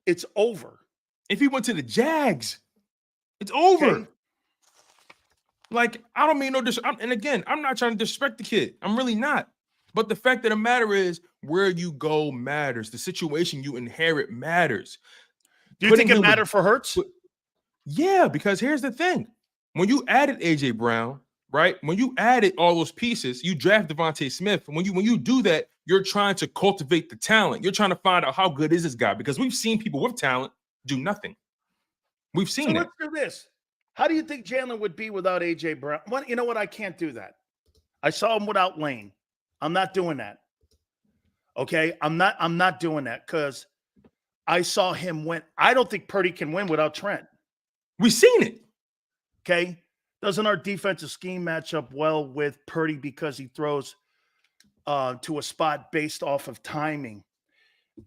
it's over. If he went to the Jags, it's over. Okay. Like, I don't mean no disrespect. And again, I'm not trying to disrespect the kid. I'm really not. But the fact of the matter is, where you go matters. The situation you inherit matters. Do you think it mattered for Hurts? Yeah, because here's the thing. When you added A.J. Brown, right? When you added all those pieces, you draft Devontae Smith. When you do that, you're trying to cultivate the talent. You're trying to find out how good is this guy, because we've seen people with talent do nothing. We've seen that. Let's do this. How do you think Jalen would be without A.J. Brown? Well, you know what? I can't do that. I saw him without Lane. I'm not doing that. Okay? I'm not doing that because I saw him win. I don't think Purdy can win without Trent. We've seen it. Okay? Doesn't our defensive scheme match up well with Purdy because he throws to a spot based off of timing?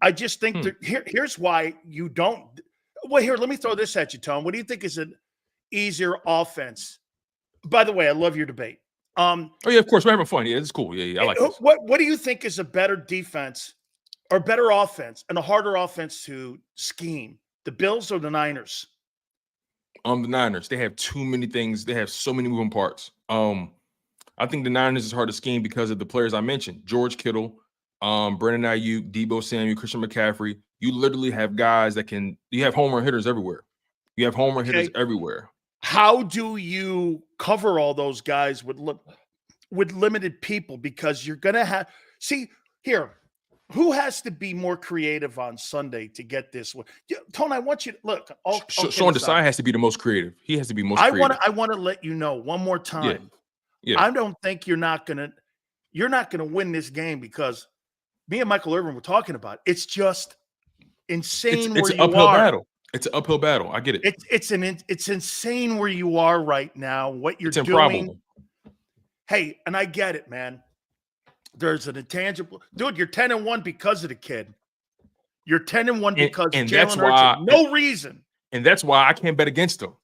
I just think that here's why you don't. Well, here, let me throw this at you, Tom. What do you think is an easier offense? By the way, I love your debate. Oh, yeah, of course. We're having fun. Yeah, it's cool. Yeah, I like this. What do you think is a better defense or better offense and a harder offense to scheme? The Bills or the Niners? The Niners. They have too many things. They have so many moving parts. I think the Niners is hard to scheme because of the players I mentioned. George Kittle, Brandon Ayuk, Deebo Samuel, Christian McCaffrey. You literally have guys that can – you have home run hitters everywhere. You have home run hitters everywhere. How do you cover all those guys with limited people? Because you're going to have – see, here, who has to be more creative on Sunday to get this one? Tony, I want you to – look. Sean Desai has to be the most creative. He has to be most creative. I want to let you know one more time. Yeah. I don't think you're not going to win this game because me and Michael Irvin were talking about it. It's just insane it's where an you uphill are. Battle. It's an uphill battle. I get it. It's insane where you are right now, what you're doing. Improbable. Hey, and I get it, man. There's an intangible. Dude, you're 10-1 because of the kid. You're 10-1 because of Jalen Hurts. No reason. And that's why I can't bet against him.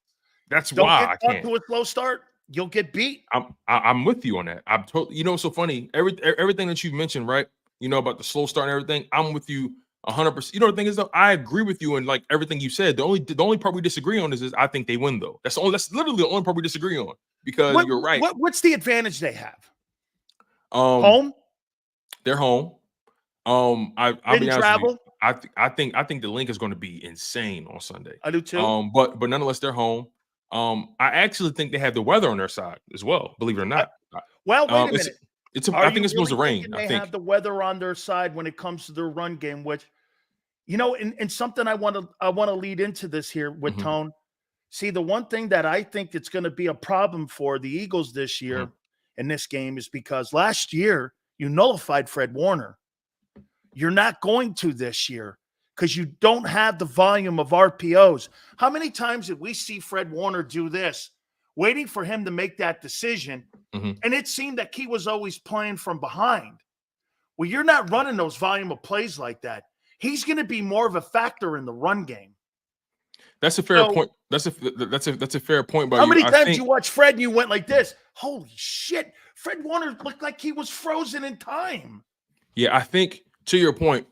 That's why I can't. To a slow start, you'll get beat. I'm with you on that. I'm totally. You know, it's so funny. Everything that you've mentioned, right? You know, about the slow start and everything. I'm with you 100%. You know, the thing is, though, I agree with you in like everything you said. The only part we disagree on is I think they win, though. That's literally the only part we disagree on, because you're right. What's the advantage they have? Home. They're home. I'll be honest travel. With you. I think the link is going to be insane on Sunday. I do too. But nonetheless, they're home. I actually think they have the weather on their side as well. Believe it or not. Well, wait a minute. I think it's supposed to rain. They have the weather on their side when it comes to their run game, which, you know, and something I want to lead into this here with Tone. See, the one thing that I think it's going to be a problem for the Eagles this year in this game is because last year you nullified Fred Warner. You're not going to this year because you don't have the volume of RPOs. How many times did we see Fred Warner do this, waiting for him to make that decision? And it seemed that he was always playing from behind. Well, you're not running those volume of plays like that. He's going to be more of a factor in the run game. That's a fair point. That's a fair point. How many times you watch Fred and you went like this? Holy shit. Fred Warner looked like he was frozen in time. Yeah, I think to your point,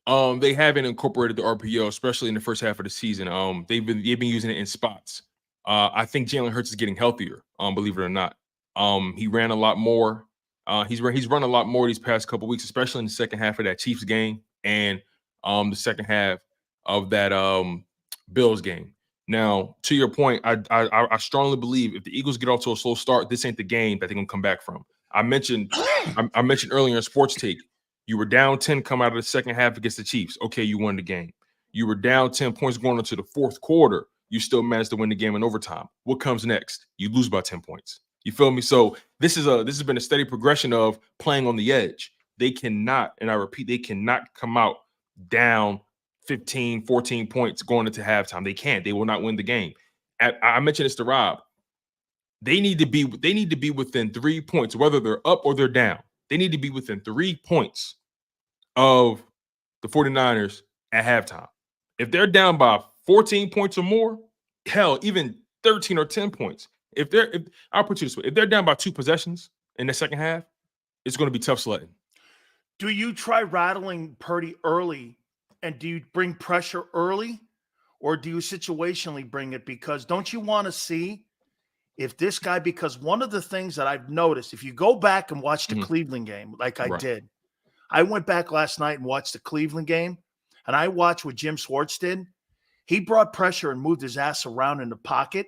they haven't incorporated the RPO, especially in the first half of the season. They've been using it in spots. I think Jalen Hurts is getting healthier, believe it or not. He ran a lot more. He's run a lot more these past couple weeks, especially in the second half of that Chiefs game and the second half of that Bills game. Now, to your point, I strongly believe if the Eagles get off to a slow start, this ain't the game that they're gonna come back from. I mentioned earlier in Sports Take, you were down 10 come out of the second half against the Chiefs. Okay, you won the game. You were down 10 points going into the fourth quarter. you still managed to win the game in overtime. What comes next? You lose by 10 points. You feel me? So this has been a steady progression of playing on the edge. They cannot, and I repeat, they cannot come out down 15, 14 points going into halftime. They can't. They will not win the game. I mentioned this to Rob. They need to be within 3 points, whether they're up or they're down. They need to be within 3 points of the 49ers at halftime. If they're down by 14 points or more, hell, even 13 or 10 points. I'll put you this way, if they're down by 2 possessions in the second half, it's going to be tough sledding. Do you try rattling Purdy early, and do you bring pressure early, or do you situationally bring it? Because don't you want to see if this guy, because one of the things that I've noticed, if you go back and watch the Cleveland game, like I did, I went back last night and watched the Cleveland game, and I watched what Jim Schwartz did. He brought pressure and moved his ass around in the pocket,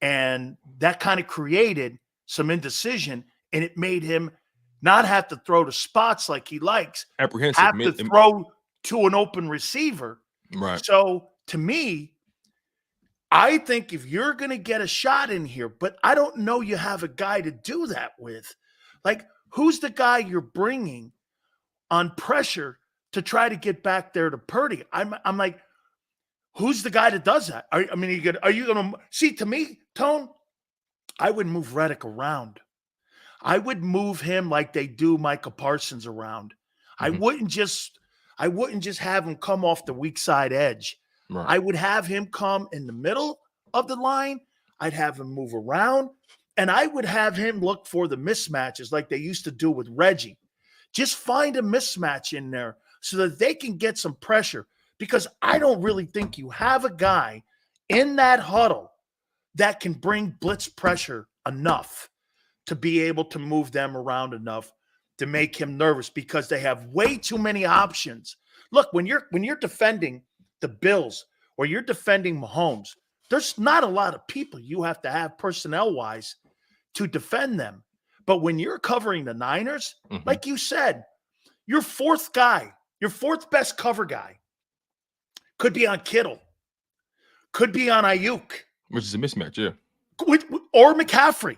and that kind of created some indecision, and it made him not have to throw to spots like he likes, apprehensive, have to throw to an open receiver. Right. So to me, I think if you're going to get a shot in here, but I don't know you have a guy to do that with. Like, who's the guy you're bringing on pressure to try to get back there to Purdy? I'm like, who's the guy that does that? Are you going to see? To me, Tone, I would move Reddick around. I would move him like they do Micah Parsons around. I wouldn't just have him come off the weak side edge. Right. I would have him come in the middle of the line. I'd have him move around, and I would have him look for the mismatches like they used to do with Reggie. Just find a mismatch in there so that they can get some pressure, because I don't really think you have a guy in that huddle that can bring blitz pressure enough to be able to move them around enough to make him nervous, because they have way too many options. Look, when you're defending the Bills or you're defending Mahomes, there's not a lot of people you have to have personnel-wise to defend them. But when you're covering the Niners, like you said, your fourth guy, your fourth best cover guy could be on Kittle, could be on Ayuk. Which is a mismatch, yeah. Or McCaffrey.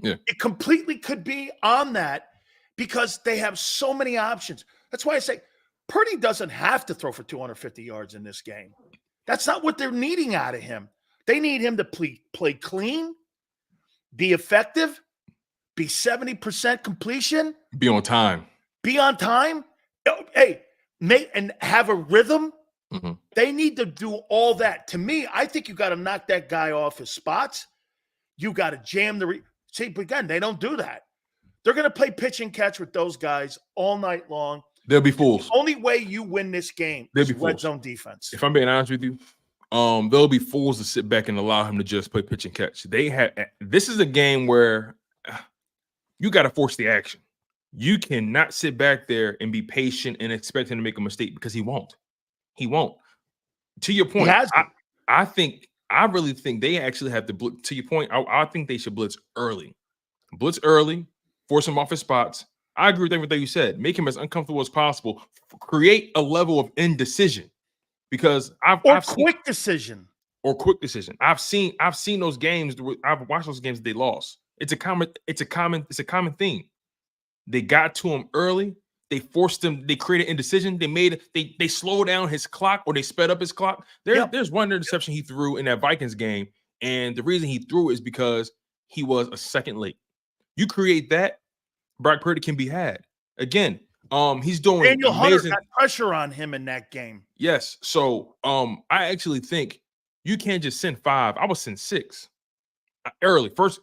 Yeah. It completely could be on that because they have so many options. That's why I say Purdy doesn't have to throw for 250 yards in this game. That's not what they're needing out of him. They need him to play clean, be effective, be 70% completion. Be on time. Be on time. Hey, and have a rhythm. They need to do all that. To me, I think you got to knock that guy off his spots. You got to jam the see, but again, they don't do that. They're going to play pitch and catch with those guys all night long. They'll be fools. The only way you win this game is red zone defense. If I'm being honest with you, they'll be fools to sit back and allow him to just play pitch and catch. This is a game where you got to force the action. You cannot sit back there and be patient and expect him to make a mistake, because he won't. He won't. To your point, I really think they actually have to blitz. To your point, I think they should blitz early. Blitz early, force him off his spots. I agree with everything you said. Make him as uncomfortable as possible. Create a level of indecision, because I've quick decision. I've seen those games. I've watched those games that they lost. It's a common theme. They got to him early. They forced him. They created indecision. They slowed down his clock, or they sped up his clock. There's one interception he threw in that Vikings game, and the reason he threw it is because he was a second late. You create that, Brock Purdy can be had. Again, he's doing Daniel Hunter got pressure on him in that game. Yes. So I actually think you can't just send 5. I would send 6 early. First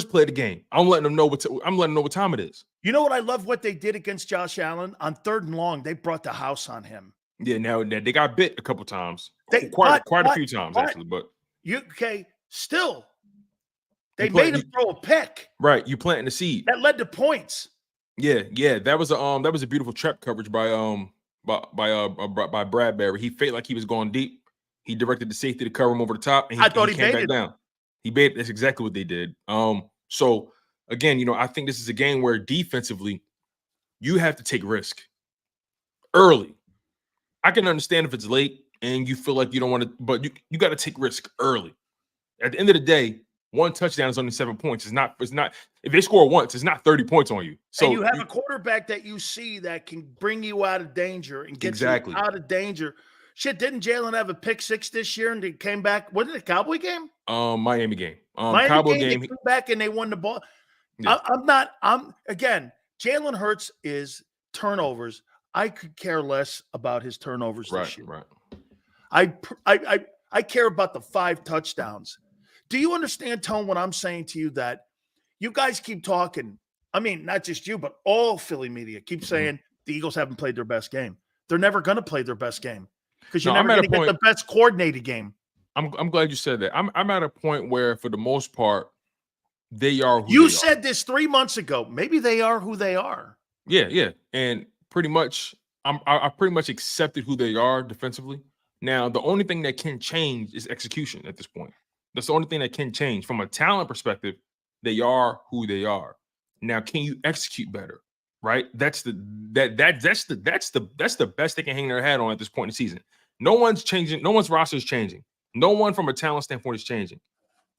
play of the game. I'm letting them know what time it is. You know what I love what they did against Josh Allen on 3rd and long. They brought the house on him. Yeah, now they got bit a couple times. Quite a few times actually, but still. They made him throw a pick. Right, you planting the seed. That led to points. Yeah. That was a beautiful trap coverage by Bradbury. He felt like he was going deep. He directed the safety to cover him over the top, and he came back down. He baited. That's exactly what they did. So again, I think this is a game where defensively you have to take risk early. I can understand if it's late and you feel like you don't want to, but you got to take risk early. At the end of the day, one touchdown is only 7 points. It's not if they score once, it's not 30 points on you. So and you have a quarterback that you see that can bring you out of danger and get you out of danger. Shit, didn't Jalen have a pick 6 this year and they came back? Was it a Cowboy game? Miami game. Cowboy game. They came back and they won the ball. Yeah. Again, Jalen Hurts is turnovers. I could care less about his turnovers this year. Right. I care about the 5 touchdowns. Do you understand, Tone, what I'm saying to you, that you guys keep talking? I mean, not just you, but all Philly media keep saying the Eagles haven't played their best game. They're never going to play their best game because you're never going to get the best coordinated game. I'm glad you said that. I'm at a point where, for the most part, they are who you said this 3 months ago. Maybe they are who they are. Yeah. And pretty much, I pretty much accepted who they are defensively. Now, the only thing that can change is execution at this point. That's the only thing that can change. From a talent perspective, they are who they are. Now, can you execute better? Right? That's the best they can hang their hat on at this point in the season. No one's changing. No one's roster is changing. No one from a talent standpoint is changing.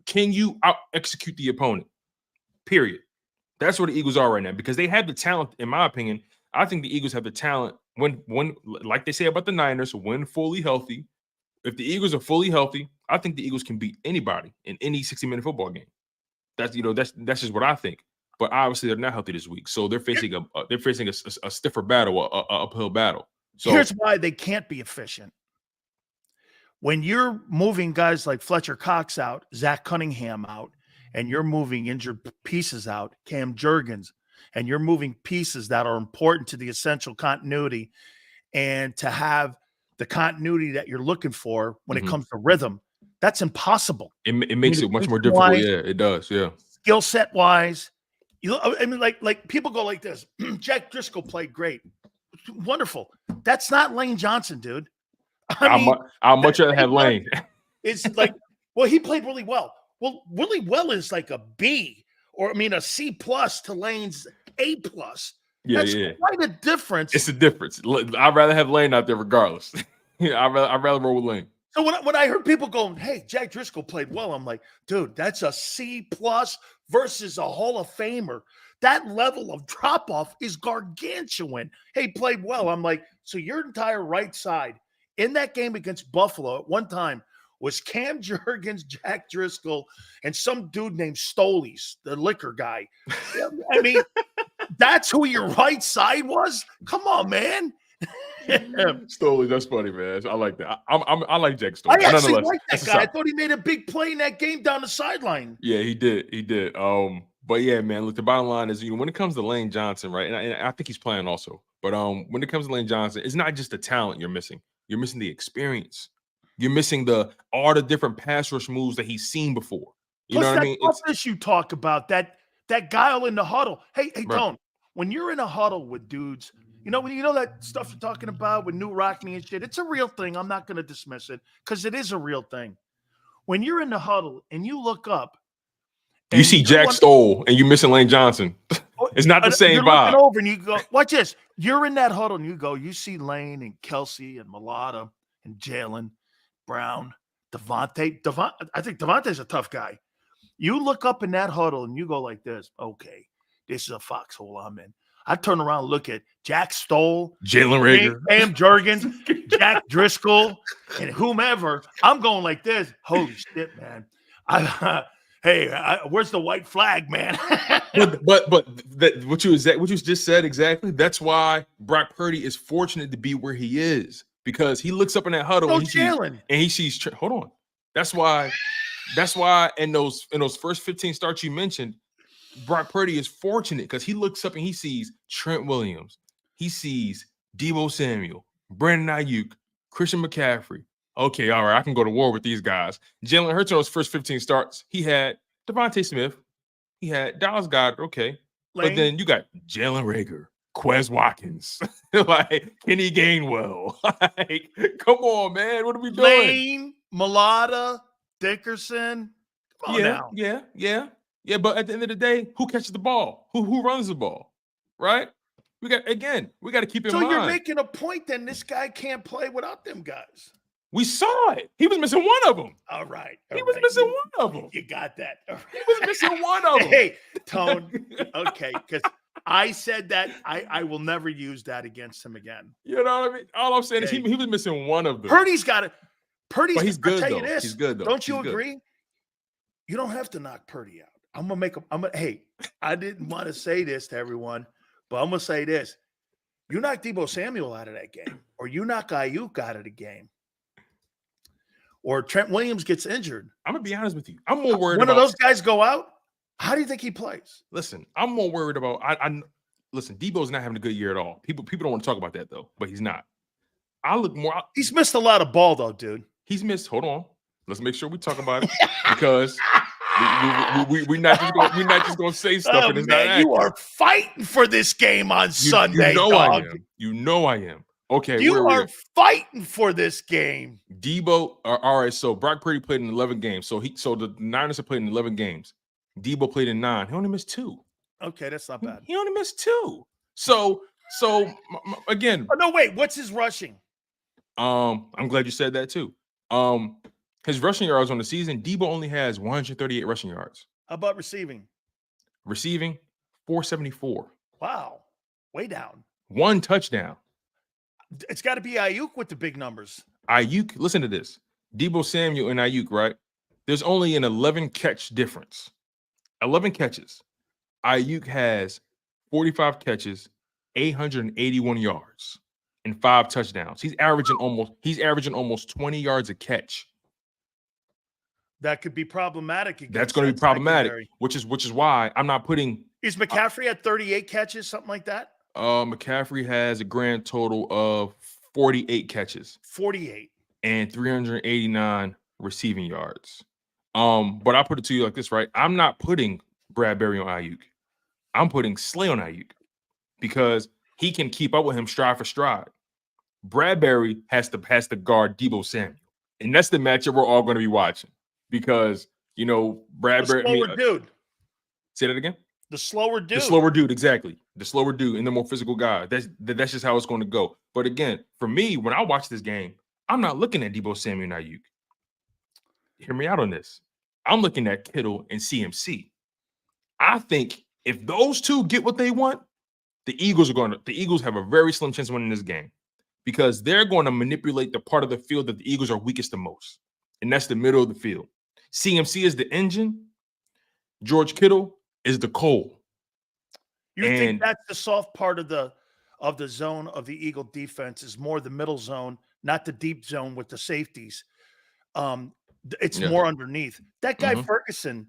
Can you out execute the opponent? Period. That's where the Eagles are right now, because they have the talent. In my opinion, I think the Eagles have the talent when like they say about the Niners, when fully healthy. If the Eagles are fully healthy, I think the Eagles can beat anybody in any 60-minute football game. That's just what I think. But obviously, they're not healthy this week, so they're facing a stiffer battle, a uphill battle. So here's why they can't be efficient. When you're moving guys like Fletcher Cox out, Zach Cunningham out, and you're moving injured pieces out, Cam Jurgens, and you're moving pieces that are important to the essential continuity and to have the continuity that you're looking for when it comes to rhythm, that's impossible. It makes it much more difficult. Yeah, it does. Yeah. Skill set wise, I mean, like people go like this. Jack Driscoll played great. Wonderful. That's not Lane Johnson, dude. I'll much rather have Lane. It's like, well, he played really well. Well, really well is like a B, or a C+ to Lane's A+. Yeah, That's quite a difference. It's a difference. I'd rather have Lane out there regardless. I'd rather roll with Lane. So when I heard people going, hey, Jack Driscoll played well, I'm like, dude, that's a C+ versus a Hall of Famer. That level of drop-off is gargantuan. Hey, played well. I'm like, so your entire right side in that game against Buffalo at one time was Cam Jurgens, Jack Driscoll, and some dude named Stolies, the liquor guy. I mean, that's who your right side was? Come on, man. Stolies, that's funny, man. I like that. I like Jack Stolies. I actually like that guy. I thought he made a big play in that game down the sideline. Yeah, he did. But yeah, man, look, the bottom line is, when it comes to Lane Johnson, right? And I think he's playing also. But when it comes to Lane Johnson, it's not just the talent you're missing. You're missing the experience. You're missing all the different pass rush moves that he's seen before. You know what I mean? Plus that you talk about, that guile in the huddle. Hey, Tone, when you're in a huddle with dudes, you know that stuff you're talking about with New Rockney and shit, it's a real thing. I'm not going to dismiss it because it is a real thing. When you're in the huddle and you look up, you see Jack Stoll and you're missing Lane Johnson. It's not the same vibe. You're looking over and you go, watch this. You're in that huddle and you see Lane and Kelsey and Mulata and Jalen Brown, Devontae. I think Devontae's a tough guy. You look up in that huddle and you go like this, okay, this is a foxhole I'm in. I turn around and look at Jack Stoll, Jalen Rager, Cam Jurgens, Jack Driscoll, and whomever. I'm going like this. Holy shit, man. Where's the white flag, man? but what you just said exactly. That's why Brock Purdy is fortunate to be where he is, because he looks up in that huddle and he sees. Hold on. That's why in those first 15 starts you mentioned, Brock Purdy is fortunate because he looks up and he sees Trent Williams, he sees Deebo Samuel, Brandon Ayuk, Christian McCaffrey. Okay, all right, I can go to war with these guys. Jalen Hurts on those first 15 starts, he had Devontae Smith, he had Dallas Goedert, okay. Lane. But then you got Jalen Rager, Quez Watkins, like Kenny Gainwell. Like, come on, man, what are we doing? Lane, Mulata, Dickerson. Come on now. Yeah, but at the end of the day, who catches the ball? Who runs the ball? Right? We got to keep in mind. So you're making a point then this guy can't play without them guys. We saw it. He was missing one of them. All right. He was missing one of them. You got that. All right. He was missing one of them. Hey, Tone. Okay, because I said that I will never use that against him again. You know what I mean? All I'm saying is he was missing one of them. Purdy's got it. Purdy's. But he's good, I'll tell you though. this. He's good, though. Don't you He's good. agree? You don't have to knock Purdy out. I'm gonna make him. Hey, I didn't want to say this to everyone, but I'm gonna say this: you knock Deebo Samuel out of that game, or you knock Ayuk out of the game, or Trent Williams gets injured. I'm gonna be honest with you. I'm more worried One about of those guys go out. How do you think he plays? Listen, I'm more worried about. I listen. Debo's not having a good year at all. People don't want to talk about that though, but he's not. I look more. He's missed a lot of ball though, dude. He's missed. Hold on. Let's make sure we talk about it because we're not just gonna say stuff and it's not accurate. You are fighting for this game on Sunday. You know dog. I am. You know I am. Okay, you are fighting for this game. Debo. All right. So Brock Purdy played in 11 games. So the Niners have played in 11 games. Debo played in 9. He only missed 2. Okay, that's not bad. He only missed 2. So again. Oh, no, wait. What's his rushing? I'm glad you said that too. His rushing yards on the season, Debo only has 138 rushing yards. How about receiving? Receiving, 474. Wow, way down. 1 touchdown. It's got to be Ayuk with the big numbers. Ayuk, listen to this. Deebo Samuel and Ayuk, right? There's only an 11 catch difference. 11 catches. Ayuk has 45 catches, 881 yards, and 5 touchdowns. He's averaging almost 20 yards a catch. That could be problematic. That's going to be problematic, which is why I'm not putting. Is McCaffrey at 38 catches, something like that? McCaffrey has a grand total of 48 catches. 48. And 389 receiving yards. But I'll put it to you like this, right? I'm not putting Bradbury on Ayuk. I'm putting Slay on Ayuk because he can keep up with him stride for stride. Bradbury has to guard Deebo Samuel. And that's the matchup we're all going to be watching because, Bradbury. The slower dude. Say that again? The slower dude. The slower dude, exactly. The slower dude and the more physical guy. That's just how it's going to go. But again, for me, when I watch this game, I'm not looking at Deebo Samuel and Ayuk. Hear me out on this. I'm looking at Kittle and CMC. I think if those two get what they want, the Eagles have a very slim chance of winning this game because they're going to manipulate the part of the field that the Eagles are weakest the most, and that's the middle of the field. CMC is the engine. George Kittle is the coal. You think that's the soft part of the zone of the Eagle defense is more the middle zone, not the deep zone with the safeties. It's more underneath. That guy Ferguson,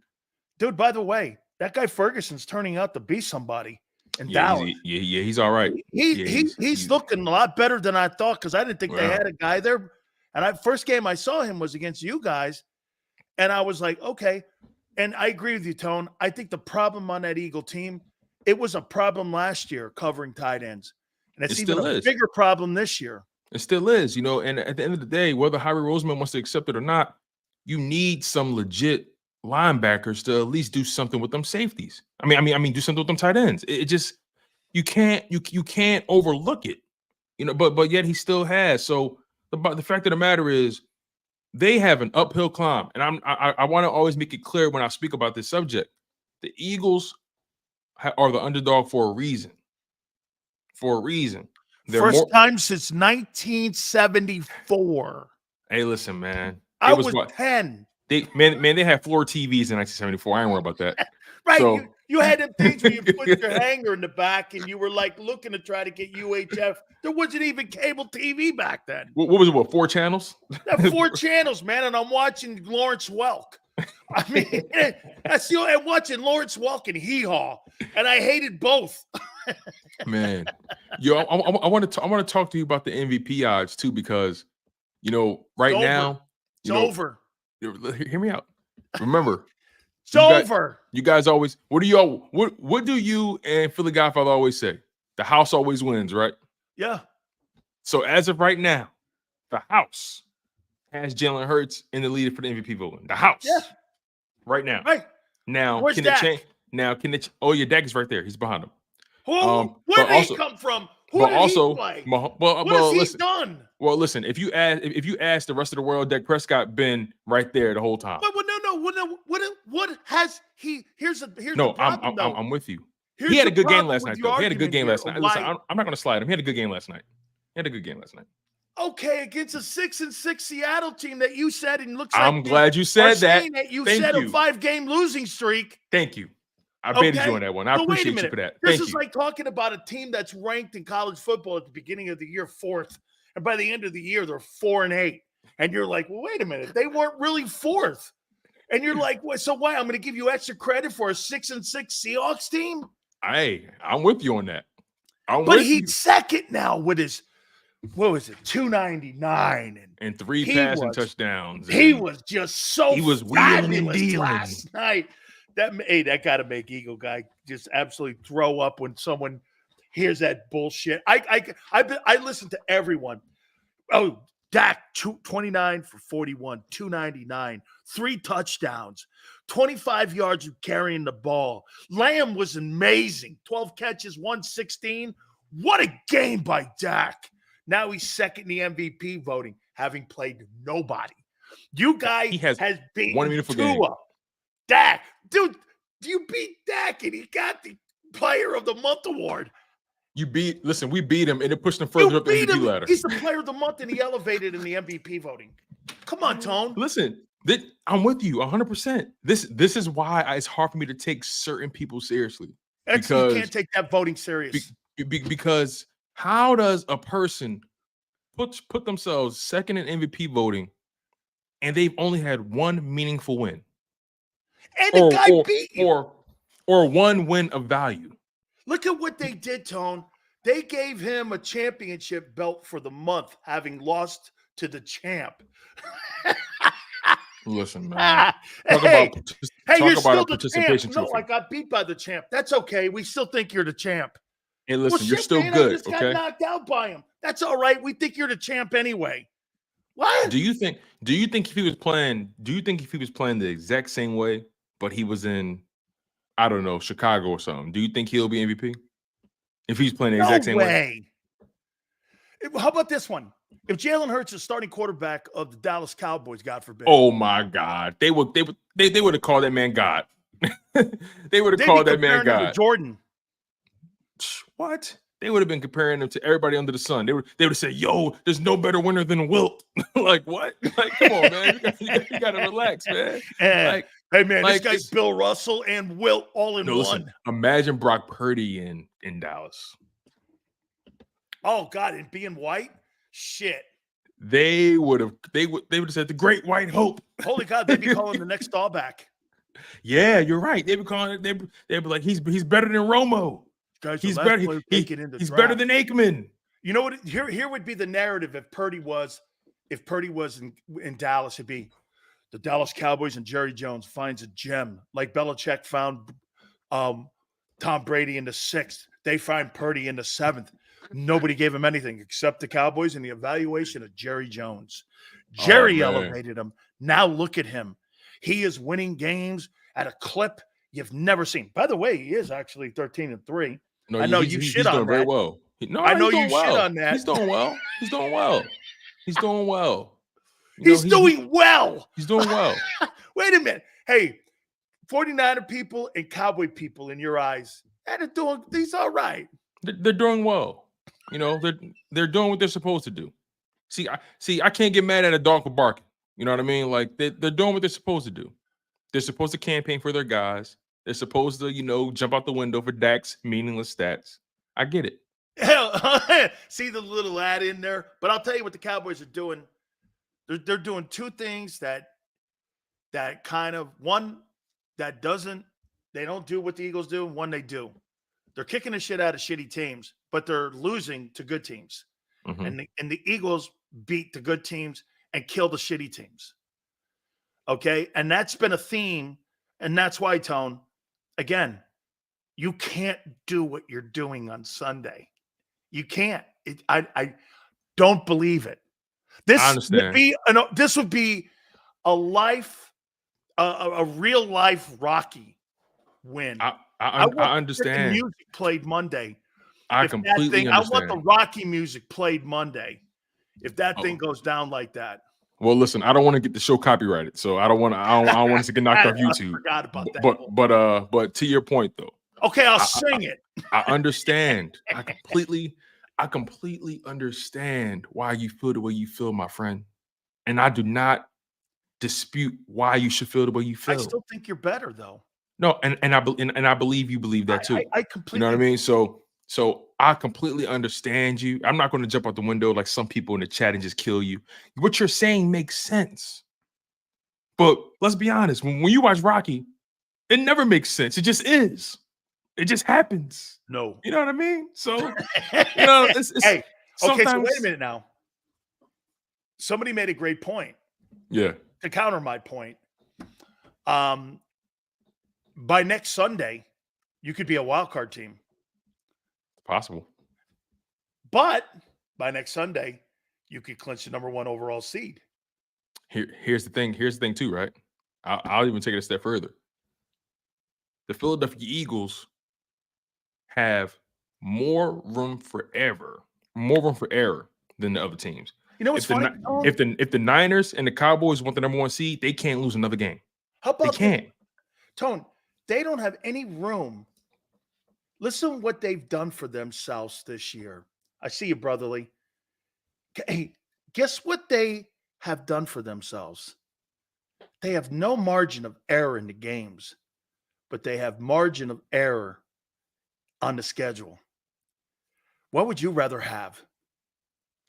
dude, by the way, that guy Ferguson's turning out to be somebody in Dallas. He's all right. He's looking a lot better than I thought because I didn't think they had a guy there. And first game I saw him was against you guys. And I was like, okay. And I agree with you, Tone. I think the problem on that Eagle team, it was a problem last year covering tight ends. And it's even a bigger problem this year. It still is, and at the end of the day, whether Howie Roseman wants to accept it or not, you need some legit linebackers to at least do something with them safeties. I mean, do something with them tight ends. It just you can't overlook it, But yet he still has. So the fact of the matter is, they have an uphill climb, and I want to always make it clear when I speak about this subject. The Eagles are the underdog for a reason. First time since 1974. Hey, listen, man. I was 10. They had floor TVs in 1974. I ain't worried about that. Right. So, you had them things where you put your hanger in the back and you were like looking to try to get UHF. There wasn't even cable TV back then. What was it? 4 channels? 4 channels, man. And I'm watching Lawrence Welk. I mean, I'm watching Lawrence Welk and Hee Haw, and I hated both. Man, I want to talk to you about the MVP odds too, because right now it's over. Hear me out. Remember, it's over. You guys always what do you and Philly Godfather always say? The house always wins, right? Yeah. So as of right now, the house has Jalen Hurts in the lead for the MVP voting. The house. Yeah. Right now. Right. Now, where's can Dak? it change? Now, can it? Oh, yeah, Dak is right there. He's behind him. Where did he come from? Who But did also, he play? well, What has he listen. done? Well, listen. If you ask the rest of the world, Dak Prescott been right there the whole time. What has he? Here's the No, problem, though. I'm with you. Here's He had the a good game problem last with night, your though. He had a good argument game here last of night. Listen, why- I'm not going to slide him. He had a good game last night. He had a good game last night. Okay, against a 6-6 Seattle team that you said, and looks like I'm glad you said that. You Thank said you. a 5-game losing streak. Thank you. I baited you Okay? on that one. I So wait a appreciate you minute. for that. This Thank is you. like talking about a team that's ranked in college football at the beginning of the year 4th, and by the end of the year they're 4-8, and you're like, well, wait a minute, they weren't really 4th, and you're like, well, so why? I'm going to give you extra credit for a 6-6 Seahawks team? Hey, I'm with you on that. But he's second now with his, what was it, 299 and 3 passing touchdowns. He was just so he was wheeling and dealing last night. That got to make Eagle guy just absolutely throw up when someone hears that bullshit. I listen to everyone. Oh, Dak 29 for 41, 299, 3 touchdowns, 25 yards of carrying the ball. Lamb was amazing. 12 catches, 116. What a game by Dak. Now he's second in the MVP voting, having played nobody. You guys has beaten 1 minute for game. Tua. Dak. Dude, you beat Dak and he got the Player of the Month award. We beat him and it pushed him further up the MVP ladder. He's the Player of the Month and he elevated in the MVP voting. Come on, Tone. Listen, I'm with you 100%. This is why it's hard for me to take certain people seriously. Actually, you can't take that voting serious. Because how does a person put themselves second in MVP voting and they've only had one meaningful win? And the guy beat you. Or one win of value. Look at what they did, Tone. They gave him a championship belt for the month, having lost to the champ. Listen, man. Talk about a participation champ. trophy. No, I got beat by the champ. That's okay. We still think you're the champ. Hey, listen, you're still man, good. I just got knocked out by him. That's all right. We think you're the champ anyway. What? Do you think if he was playing the exact same way, but he was in, I don't know, Chicago or something, do you think he'll be MVP? If he's playing the exact same way? How about this one? If Jalen Hurts is starting quarterback of the Dallas Cowboys, God forbid. Oh my God. They would have called that man God. They would have called that man God. Jordan. What? They would have been comparing him to everybody under the sun. They would have said, "Yo, there's no better winner than Wilt." Like what? Like, come on, man. You gotta relax, man. Hey, man, this guy's Bill Russell and Wilt all in one. Listen, imagine Brock Purdy in Dallas. Oh God, and being white, shit. They would have said the Great White Hope. Holy God, they'd be calling the next Staubach. Yeah, you're right. They'd be calling it. They'd be like, he's better than Romo. He's better. He's better than Aikman. You know what? Here would be the narrative if Purdy was in Dallas. It'd be the Dallas Cowboys and Jerry Jones finds a gem like Belichick found Tom Brady in the 6th. They find Purdy in the 7th. Nobody gave him anything except the Cowboys and the evaluation of Jerry Jones. Jerry elevated him. Now look at him. He is winning games at a clip you've never seen. By the way, he is actually 13-3. No, I know you shit on that. Very well. I know you shit on that. He's doing well. He's doing well. He's doing well. He's doing well. He's doing well. Wait a minute. Hey, 49er people and Cowboy people in your eyes, they're doing these all right. They're doing well. You know, they're doing what they're supposed to do. See, I can't get mad at a dog for barking. You know what I mean? Like they're doing what they're supposed to do. They're supposed to campaign for their guys. They're supposed to, jump out the window for Dak's meaningless stats. I get it. Hell, see the little ad in there? But I'll tell you what the Cowboys are doing. They're doing two things that kind of, one that they don't do what the Eagles do, one they do. They're kicking the shit out of shitty teams, but they're losing to good teams. Mm-hmm. And the Eagles beat the good teams and kill the shitty teams. Okay? And that's been a theme, and that's why, Tone, again, you can't do what you're doing on Sunday. You can't. I don't believe it. This would be a real life Rocky win. I understand. Music played Monday. I if that completely thing, I want understand. the Rocky music played Monday. If that Oh. thing goes down like that. Well, listen, I don't want to get the show copyrighted, so I don't want us to get knocked off I YouTube. forgot about that. But to your point though, Okay, I'll sing it. I understand. I completely understand why you feel the way you feel, my friend, and I do not dispute why you should feel the way you I feel. still think you're better though. No, and I believe you believe that too. I You completely. know what I mean? So I completely understand you. I'm not going to jump out the window like some people in the chat and just kill you. What you're saying makes sense. But let's be honest, when you watch Rocky, it never makes sense. It just is. It just happens. No. You know what I mean? So, you know, it's hey, okay, so sometimes. wait a minute now. Somebody made a great point. Yeah. To counter my point. By next Sunday, you could be a wild card team. Possible. But by next Sunday, you could clinch the number 1 overall seed. Here's the thing. Here's the thing too, right? I'll even take it a step further. The Philadelphia Eagles have more room for error than the other teams. You know what's funny? If the Niners and the Cowboys want the number 1 seed, they can't lose another game. How about they can't? Tone, they don't have any room. Listen what they've done for themselves this year. I see you, brotherly. Hey, guess what they have done for themselves? They have no margin of error in the games, but they have margin of error on the schedule. What would you rather have?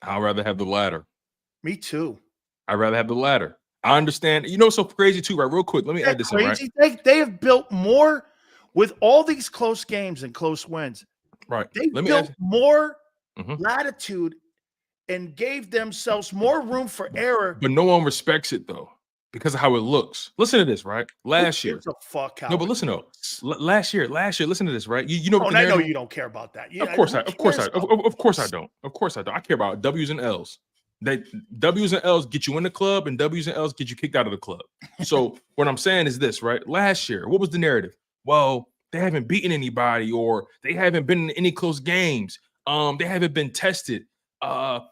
I'd rather have the latter. Me too. I'd rather have the latter. I understand. You know, so crazy too, right? Real quick, let me add this in, right? They have built more with all these close games and close wins. Right. They built more latitude and gave themselves more room for error. But no one respects it though, because of how it looks. Listen to this, right? Last year. No, but listen though. Last year, listen to this, right? You know what I know you don't care about that. Of course I don't. I care about W's and L's. That W's and L's get you in the club, and W's and L's get you kicked out of the club. So what I'm saying is this, right? Last year, what was the narrative? Well, they haven't beaten anybody, or they haven't been in any close games. They haven't been tested. Are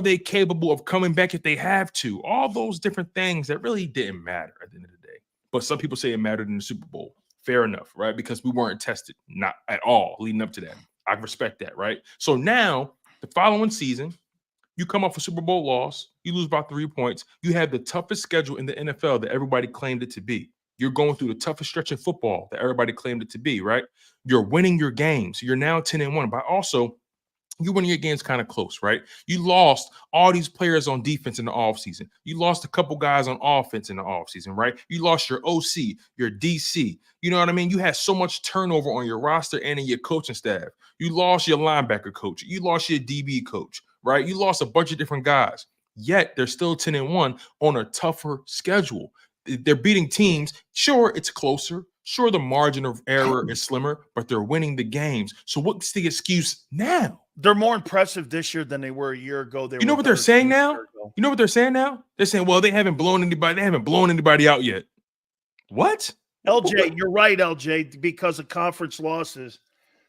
they capable of coming back if they have to? All those different things that really didn't matter at the end of the day. But some people say it mattered in the Super Bowl. Fair enough, right? Because we weren't tested, not at all leading up to that. I respect that, right? So now, the following season, you come off a Super Bowl loss, you lose about 3 points. You have the toughest schedule in the NFL that everybody claimed it to be. You're going through the toughest stretch in football that everybody claimed it to be, right? You're winning your games. You're now 10-1, but also you're winning your games kind of close, right? You lost all these players on defense in the offseason. You lost a couple guys on offense in the offseason, right? You lost your OC, your DC. You know what I mean? You had so much turnover on your roster and in your coaching staff. You lost your linebacker coach. You lost your DB coach, right? You lost a bunch of different guys. Yet they're still 10-1 on a tougher schedule. They're beating teams. Sure, it's closer. Sure, the margin of error is slimmer, but they're winning the games. So what's the excuse now? They're more impressive this year than they were a year ago. You know what they're saying now? You know what they're saying now? They're saying, well, they haven't blown anybody out yet. What? LJ, you're right, LJ. Because of conference losses,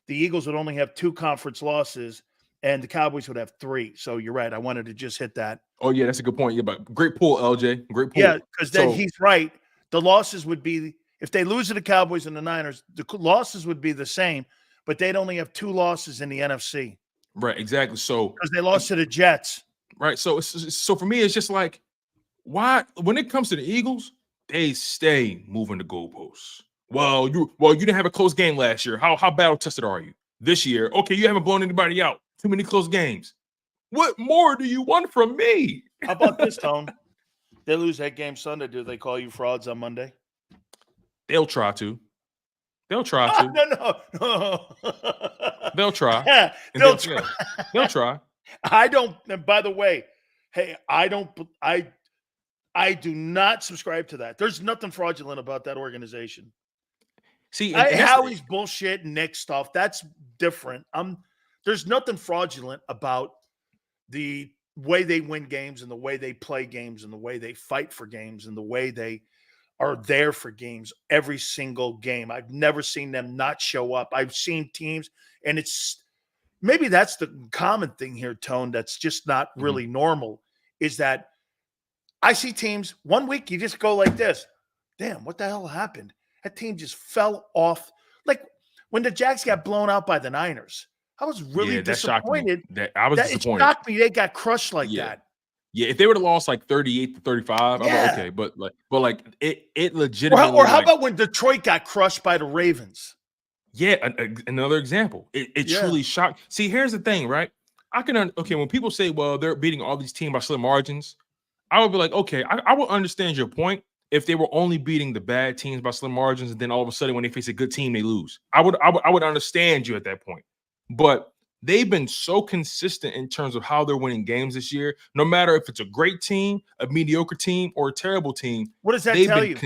the Eagles would only have 2 conference losses, and the Cowboys would have 3. So you're right. I wanted to just hit that. Oh, yeah, that's a good point. Yeah, but great pull, LJ. Great pull. Yeah, because then he's right. The losses would be, if they lose to the Cowboys and the Niners, the losses would be the same, but they'd only have 2 losses in the NFC. Right, exactly. So because they lost to the Jets. Right. So for me, it's just like, why when it comes to the Eagles, they stay moving the goalposts. Well, you didn't have a close game last year. How battle tested are you this year? Okay, you haven't blown anybody out. Too many close games. What more do you want from me? How about this, Tone? They lose that game Sunday. Do they call you frauds on Monday? They'll try to. No. They'll try. Yeah, they'll try. They'll try. I don't. And by the way, hey, I do not subscribe to that. There's nothing fraudulent about that organization. See, Howie's bullshit and Nick stuff, that's different. There's nothing fraudulent about the way they win games and the way they play games and the way they fight for games and the way they are there for games every single game. I've never seen them not show up. I've seen teams, and it's maybe that's the common thing here, Tone, that's just not really normal, is that I see teams 1 week, you just go like this. Damn, what the hell happened? That team just fell off. Like when the Jags got blown out by the Niners, I was really disappointed. I was disappointed. It shocked me they got crushed like that. Yeah, if they would have lost like 38-35, I'm like, okay, but it legitimately. Or how about when Detroit got crushed by the Ravens? Yeah, another example. It truly shocked. See, here's the thing, right? When people say, well, they're beating all these teams by slim margins, I would be like, okay, I would understand your point if they were only beating the bad teams by slim margins, and then all of a sudden when they face a good team, they lose. I would understand you at that point. But they've been so consistent in terms of how they're winning games this year. No matter if it's a great team, a mediocre team, or a terrible team. What does that tell you?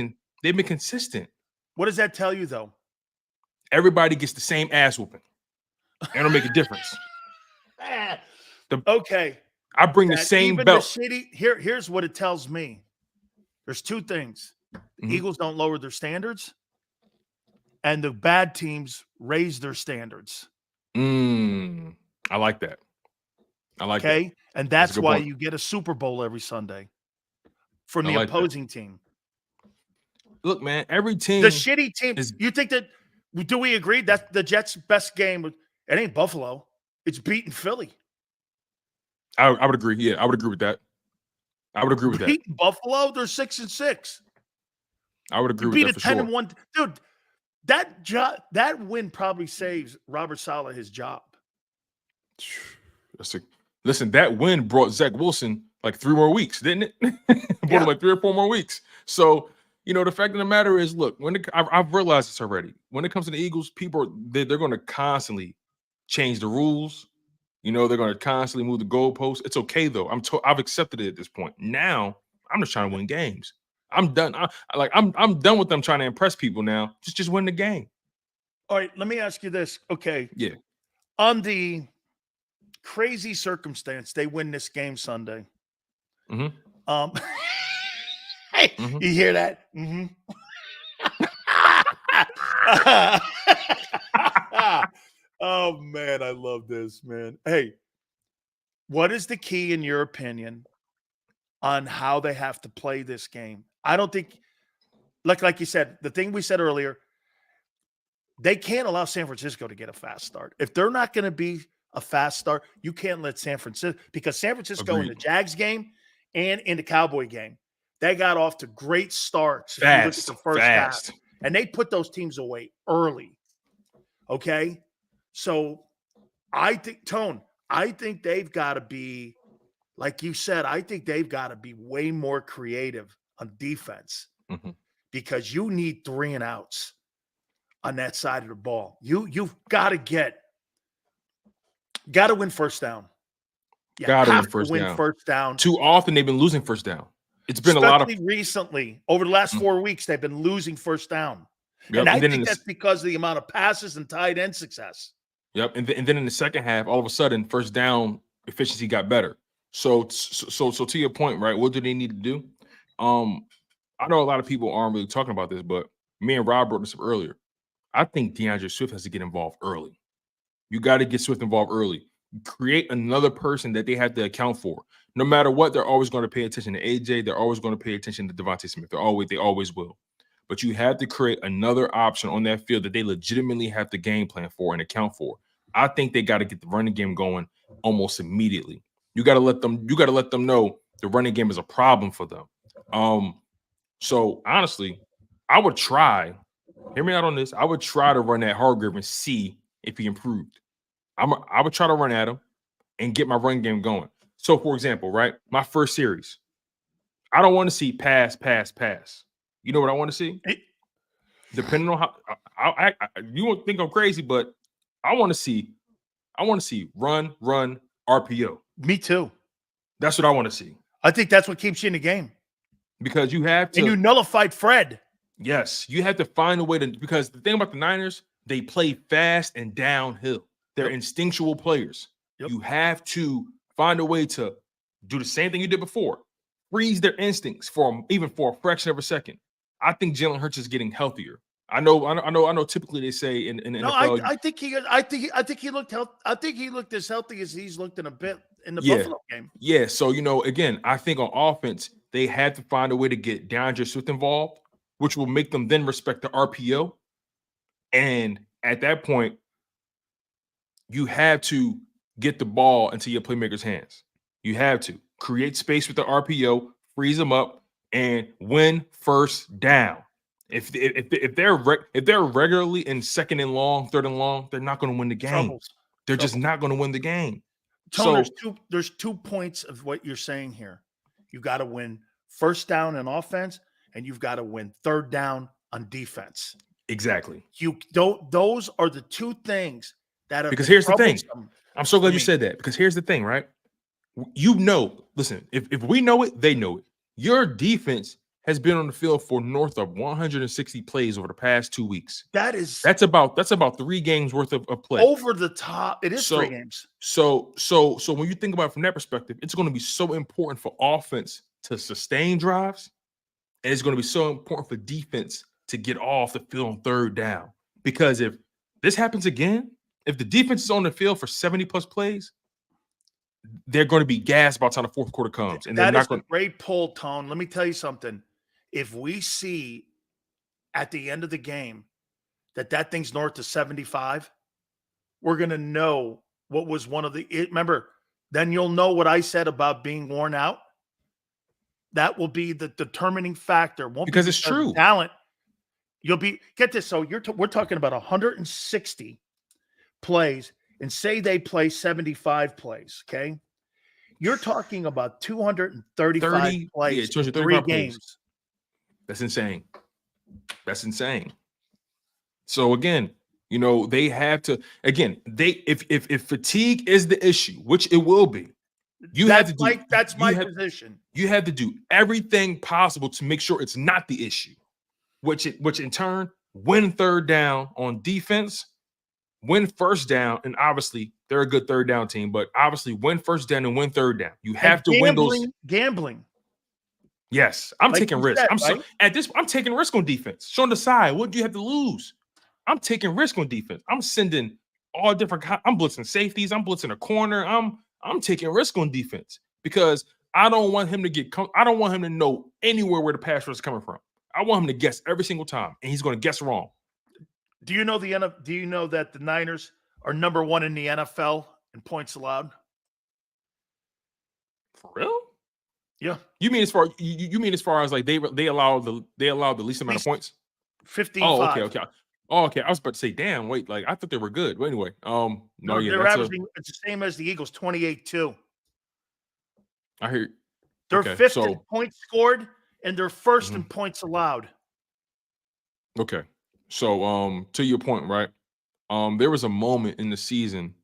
They've been consistent. What does that tell you, though? Everybody gets the same ass whooping. It'll make a difference. Okay. I bring the same belt. Here's what it tells me. There's two things. The Eagles don't lower their standards, and the bad teams raise their standards. I like that. Okay. And that's why you get a Super Bowl every Sunday from the opposing team. Look, man, every team. The shitty team. You think that, do we agree that the Jets' best game, it ain't Buffalo. It's beating Philly. I would agree. Yeah, I would agree with that. Beating Buffalo, they're 6-6. I would agree with that for sure. Beat a 10-1. Dude, that win probably saves Robert Saleh his job. Listen, that win brought Zach Wilson like 3 more weeks, didn't it? Brought him like 3 or 4 more weeks. So, the fact of the matter is, look, I've realized this already. When it comes to the Eagles, they're going to constantly change the rules. They're going to constantly move the goalposts. It's okay though. I've accepted it at this point. Now I'm just trying to win games. I'm done. I'm done with them trying to impress people now. Just win the game. All right, let me ask you this. Okay. Yeah. On the crazy circumstance, they win this game Sunday. Hey, you hear that? Oh, man, I love this, man. Hey, what is the key, in your opinion, on how they have to play this game? I don't think, like you said, the thing we said earlier, they can't allow San Francisco to get a fast start. If they're not going to be a fast start, you can't let San Francisco, because San Francisco in the Jags game and in the Cowboy game, they got off to great starts. Fast, the first half, and they put those teams away early. Okay? So I think, Tone, they've got to be, like you said, I think they've got to be way more creative on defense, because you need 3 and outs on that side of the ball. You've got to win first down. Got to win first down. Too often they've been losing first down. It's been especially recently, over the last 4 weeks, they've been losing first down. Yep. And I think that's because of the amount of passes and tight end success. Yep. And then in the second half, all of a sudden, first down efficiency got better. So to your point, right? What do they need to do? I know a lot of people aren't really talking about this, but me and Rob brought this up earlier. I think DeAndre Swift has to get involved early. You got to get Swift involved early. Create another person that they have to account for. No matter what, they're always going to pay attention to AJ. They're always going to pay attention to Devontae Smith. They always will. But you have to create another option on that field that they legitimately have to game plan for and account for. I think they got to get the running game going almost immediately. You got to let them know the running game is a problem for them. So honestly, I would try. Hear me out on this. I would try to run at Hargrave and see if he improved. I would try to run at him and get my run game going. So, for example, right, my first series, I don't want to see pass. You know what I want to see? Depending on how you won't think I'm crazy, but I want to see run, RPO. Me too. That's what I want to see. I think that's what keeps you in the game. Because you have to. And you nullified Fred. Yes, you have to find a way to, because the thing about the Niners, they play fast and downhill. They're instinctual players. Yep. You have to find a way to do the same thing you did before. Freeze their instincts even for a fraction of a second. I think Jalen Hurts is getting healthier. I know. Typically, they say in the No, NFL. I think he looked I think he looked as healthy as he's looked in a bit in the Yeah. Buffalo game. Yeah. So again, I think on offense they had to find a way to get DeAndre Swift involved, which will make them then respect the RPO. And at that point, you have to get the ball into your playmakers' hands. You have to create space with the RPO, freeze them up, and win first down. If they're regularly in second and long, third and long, they're not going to win the game. They're just not going to win the game. Tone, So there's 2 points of what you're saying here. You got to win first down in offense, and you've got to win third down on defense. exactly. Those are the 2 things that are Because here's the thing. troublesome. I'm so glad you said that, because here's the thing, right? Listen, if we know it, they know it. Your defense has been on the field for north of 160 plays over the past 2 weeks. That's about 3 games worth of play. Over the top. It is 3 games. So when you think about it from that perspective, it's going to be so important for offense to sustain drives, and it's going to be so important for defense to get off the field on third down. Because if this happens again, if the defense is on the field for 70 plus plays, they're going to be gassed by the time the fourth quarter comes. And that is a great pull, Tone. Let me tell you something. If we see at the end of the game that thing's north of 75, we're going to know what was one of the – remember, then you'll know what I said about being worn out. That will be the determining factor. Because it's true. Talent. You'll be – get this. So we're talking about 160 plays, and say they play 75 plays, okay? You're talking about 235 plays, 235 3 games. Plays. That's insane. That's insane. So again, they have to if fatigue is the issue, which it will be, that's my position. You have to do everything possible to make sure it's not the issue, which in turn win third down on defense, win first down, and obviously they're a good third down team, but obviously win first down and win third down. You have to win those. Gambling. Yes, I'm taking risks. I'm taking risk on defense. Showing the side, what do you have to lose? I'm taking risk on defense. I'm sending all different. I'm blitzing safeties. I'm blitzing a corner. I'm taking risk on defense because I don't want him to I don't want him to know anywhere where the pass rush is coming from. I want him to guess every single time, and he's going to guess wrong. Do you know that the Niners are number 1 in the NFL in points allowed? For real? Yeah. You mean as far as like they allow the least amount of points? 15. Okay. Oh, okay. I was about to say, damn, wait, like I thought they were good. But anyway, no, they're averaging it's the same as the Eagles, 28-2. I hear. They're fifth in points scored, and they're first in points allowed. Okay. So to your point, right? There was a moment in the season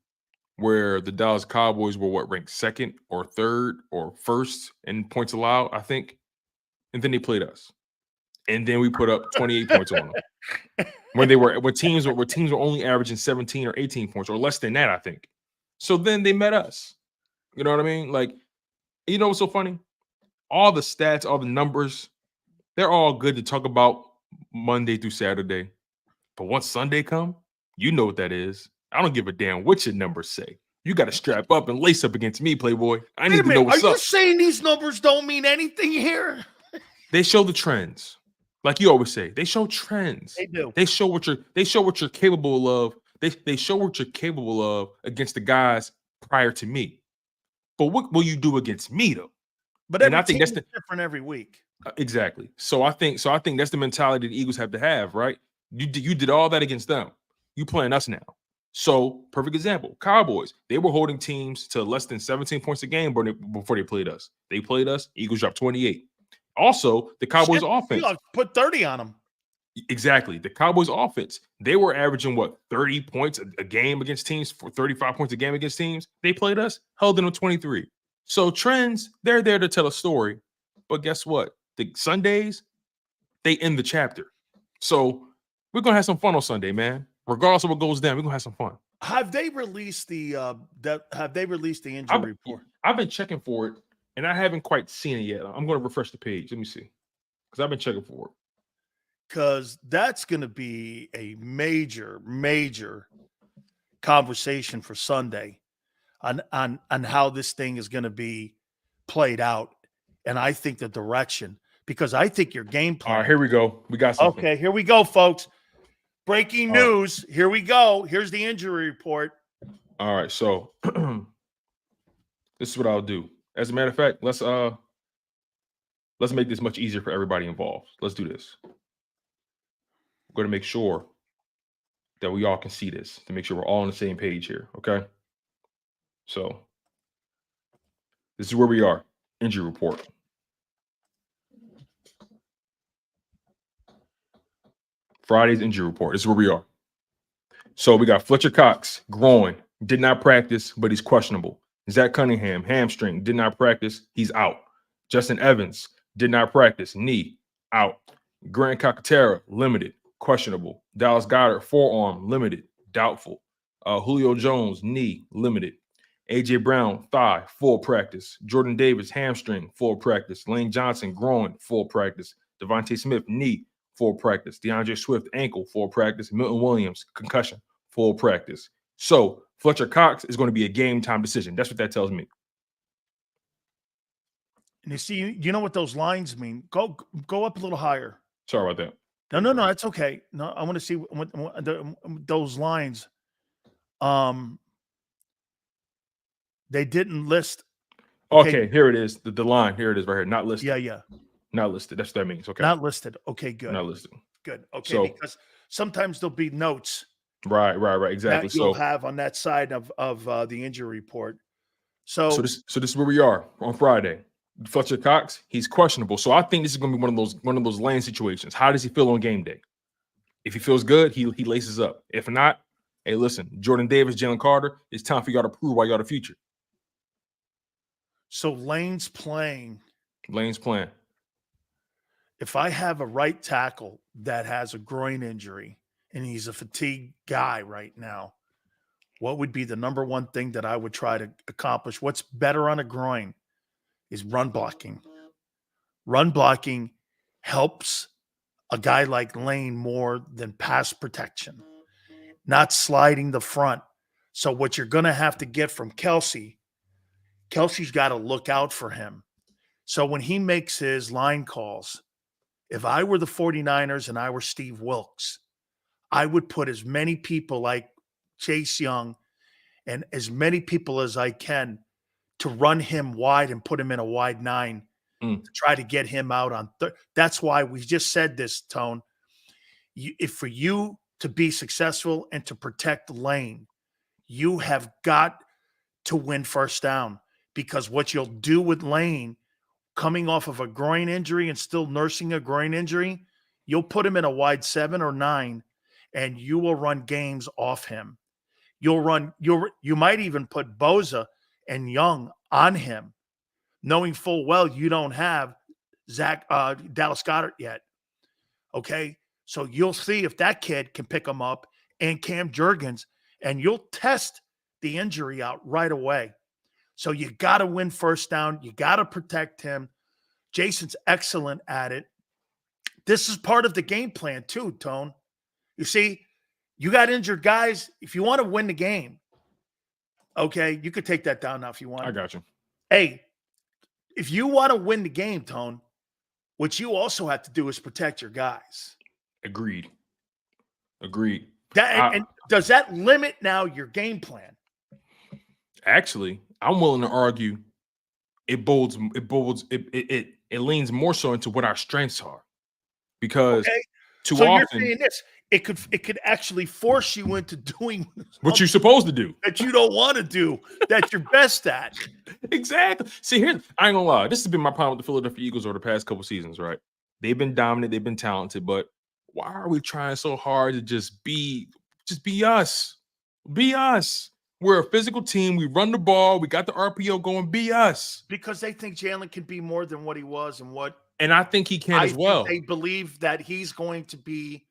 where the Dallas Cowboys were ranked second or third or first in points allowed, I think. And then they played us. And then we put up 28 points on them. When teams were only averaging 17 or 18 points or less than that, I think. So then they met us. You know what I mean? Like, you know what's so funny? All the stats, all the numbers, they're all good to talk about Monday through Saturday. But once Sunday come, you know what that is. I don't give a damn what your numbers say. You got to strap up and lace up against me, Playboy. I need to know what's up. Are you saying these numbers don't mean anything here? They show the trends. Like you always say, they show trends. They do. They show what you're capable of. They show what you're capable of against the guys prior to me. But what will you do against me though? But I think that's different every week. Exactly. So I think that's the mentality the Eagles have to have, right? You did all that against them. You playing us now. So perfect example, Cowboys. They were holding teams to less than 17 points a game before they played us. They played us. Eagles dropped 28. Also, the Cowboys offense put 30 on them. Exactly. The Cowboys offense, they were averaging 30 points a game against teams, for 35 points a game against teams. They played us, held them to 23. So trends, they're there to tell a story. But guess what? The Sundays, they end the chapter. So we're gonna have some fun on Sunday, man. Regardless of what goes down, we're gonna have some fun. Have they released the injury report? I've been checking for it, and I haven't quite seen it yet. I'm gonna refresh the page. Let me see, because I've been checking for it. because that's going to be a major, major conversation for Sunday on how this thing is going to be played out. And I think the direction, because I think your game plan. All right, here we go. We got something. Okay, here we go, folks. Breaking All right. news. Here we go. Here's the injury report. All right, so this is what I'll do. As a matter of fact, let's make this much easier for everybody involved. Let's do this. We're going to make sure that we all can see this to make sure we're all on the same page here, okay? So this is where we are. Injury report. Friday's injury report. This is where we are. So we got Fletcher Cox, groin, did not practice, but he's questionable. Zach Cunningham, hamstring, did not practice, he's out. Justin Evans, did not practice, knee, out. Grant Calcaterra, limited, questionable. Dallas Goedert, forearm, limited, doubtful. Julio Jones, knee, limited. A.J. Brown, thigh, full practice. Jordan Davis, hamstring, full practice. Lane Johnson, groin, full practice. Devontae Smith, knee, full practice. DeAndre Swift, ankle, full practice. Milton Williams, concussion, full practice. So Fletcher Cox is going to be a game time decision. That's what that tells me. And you see, you know what those lines mean. Go up a little higher. Sorry about that. No, that's okay. No, I want to see what those lines. They didn't list. Okay, here it is. The line. Here it is right here. Not listed. Yeah. Not listed. That's what that means. Okay. Not listed. Okay, good. Not listed. Good. Okay, So, because sometimes there'll be notes Right. Exactly. that you'll have on that side of the injury report. So this is where we are on Friday. Fletcher Cox, he's questionable. So I think this is going to be one of those lane situations. How does he feel on game day? If he feels good, he laces up. If not, hey, listen, Jordan Davis, Jalen Carter, it's time for y'all to prove why y'all the future. So Lane's playing. If I have a right tackle that has a groin injury and he's a fatigued guy right now, what would be the number one thing that I would try to accomplish? What's better on a groin is run blocking. Run blocking helps a guy like Lane more than pass protection, not sliding the front. So what you're going to have to get from Kelsey's got to look out for him. So when he makes his line calls, if I were the 49ers and I were Steve Wilkes, I would put as many people like Chase Young and as many people as I can to run him wide and put him in a wide 9 to try to get him out on That's why we just said this, Tone. If for you to be successful and to protect Lane, you have got to win first down, because what you'll do with Lane coming off of a groin injury and still nursing a groin injury, you'll put him in a wide 7 or 9 and you will run games off him. You might even put Boza and Young on him, knowing full well you don't have Dallas Goedert yet. Okay, so you'll see if that kid can pick him up, and Cam Jurgens, and you'll test the injury out right away. So you got to win first down. You got to protect him. Jason's excellent at it. This is part of the game plan too, Tone. You see, you got injured guys. If you want to win the game, okay, you could take that down now if you want. I got you. Hey, if you want to win the game, Tone, what you also have to do is protect your guys. Agreed. And does that limit now your game plan? Actually, I'm willing to argue it leans more so into what our strengths are, because too so often you're saying this, it could actually force you into doing what you're supposed to do that you don't want to do, that you're best at. Exactly. See, here, I ain't gonna lie, this has been my problem with the Philadelphia Eagles over the past couple seasons, right? They've been dominant, they've been talented, but why are we trying so hard to just be us? Be us. We're a physical team. We run the ball. We got the RPO going. Be us. Because they think Jalen can be more than what he was and I think he can as well. They believe that he's going to be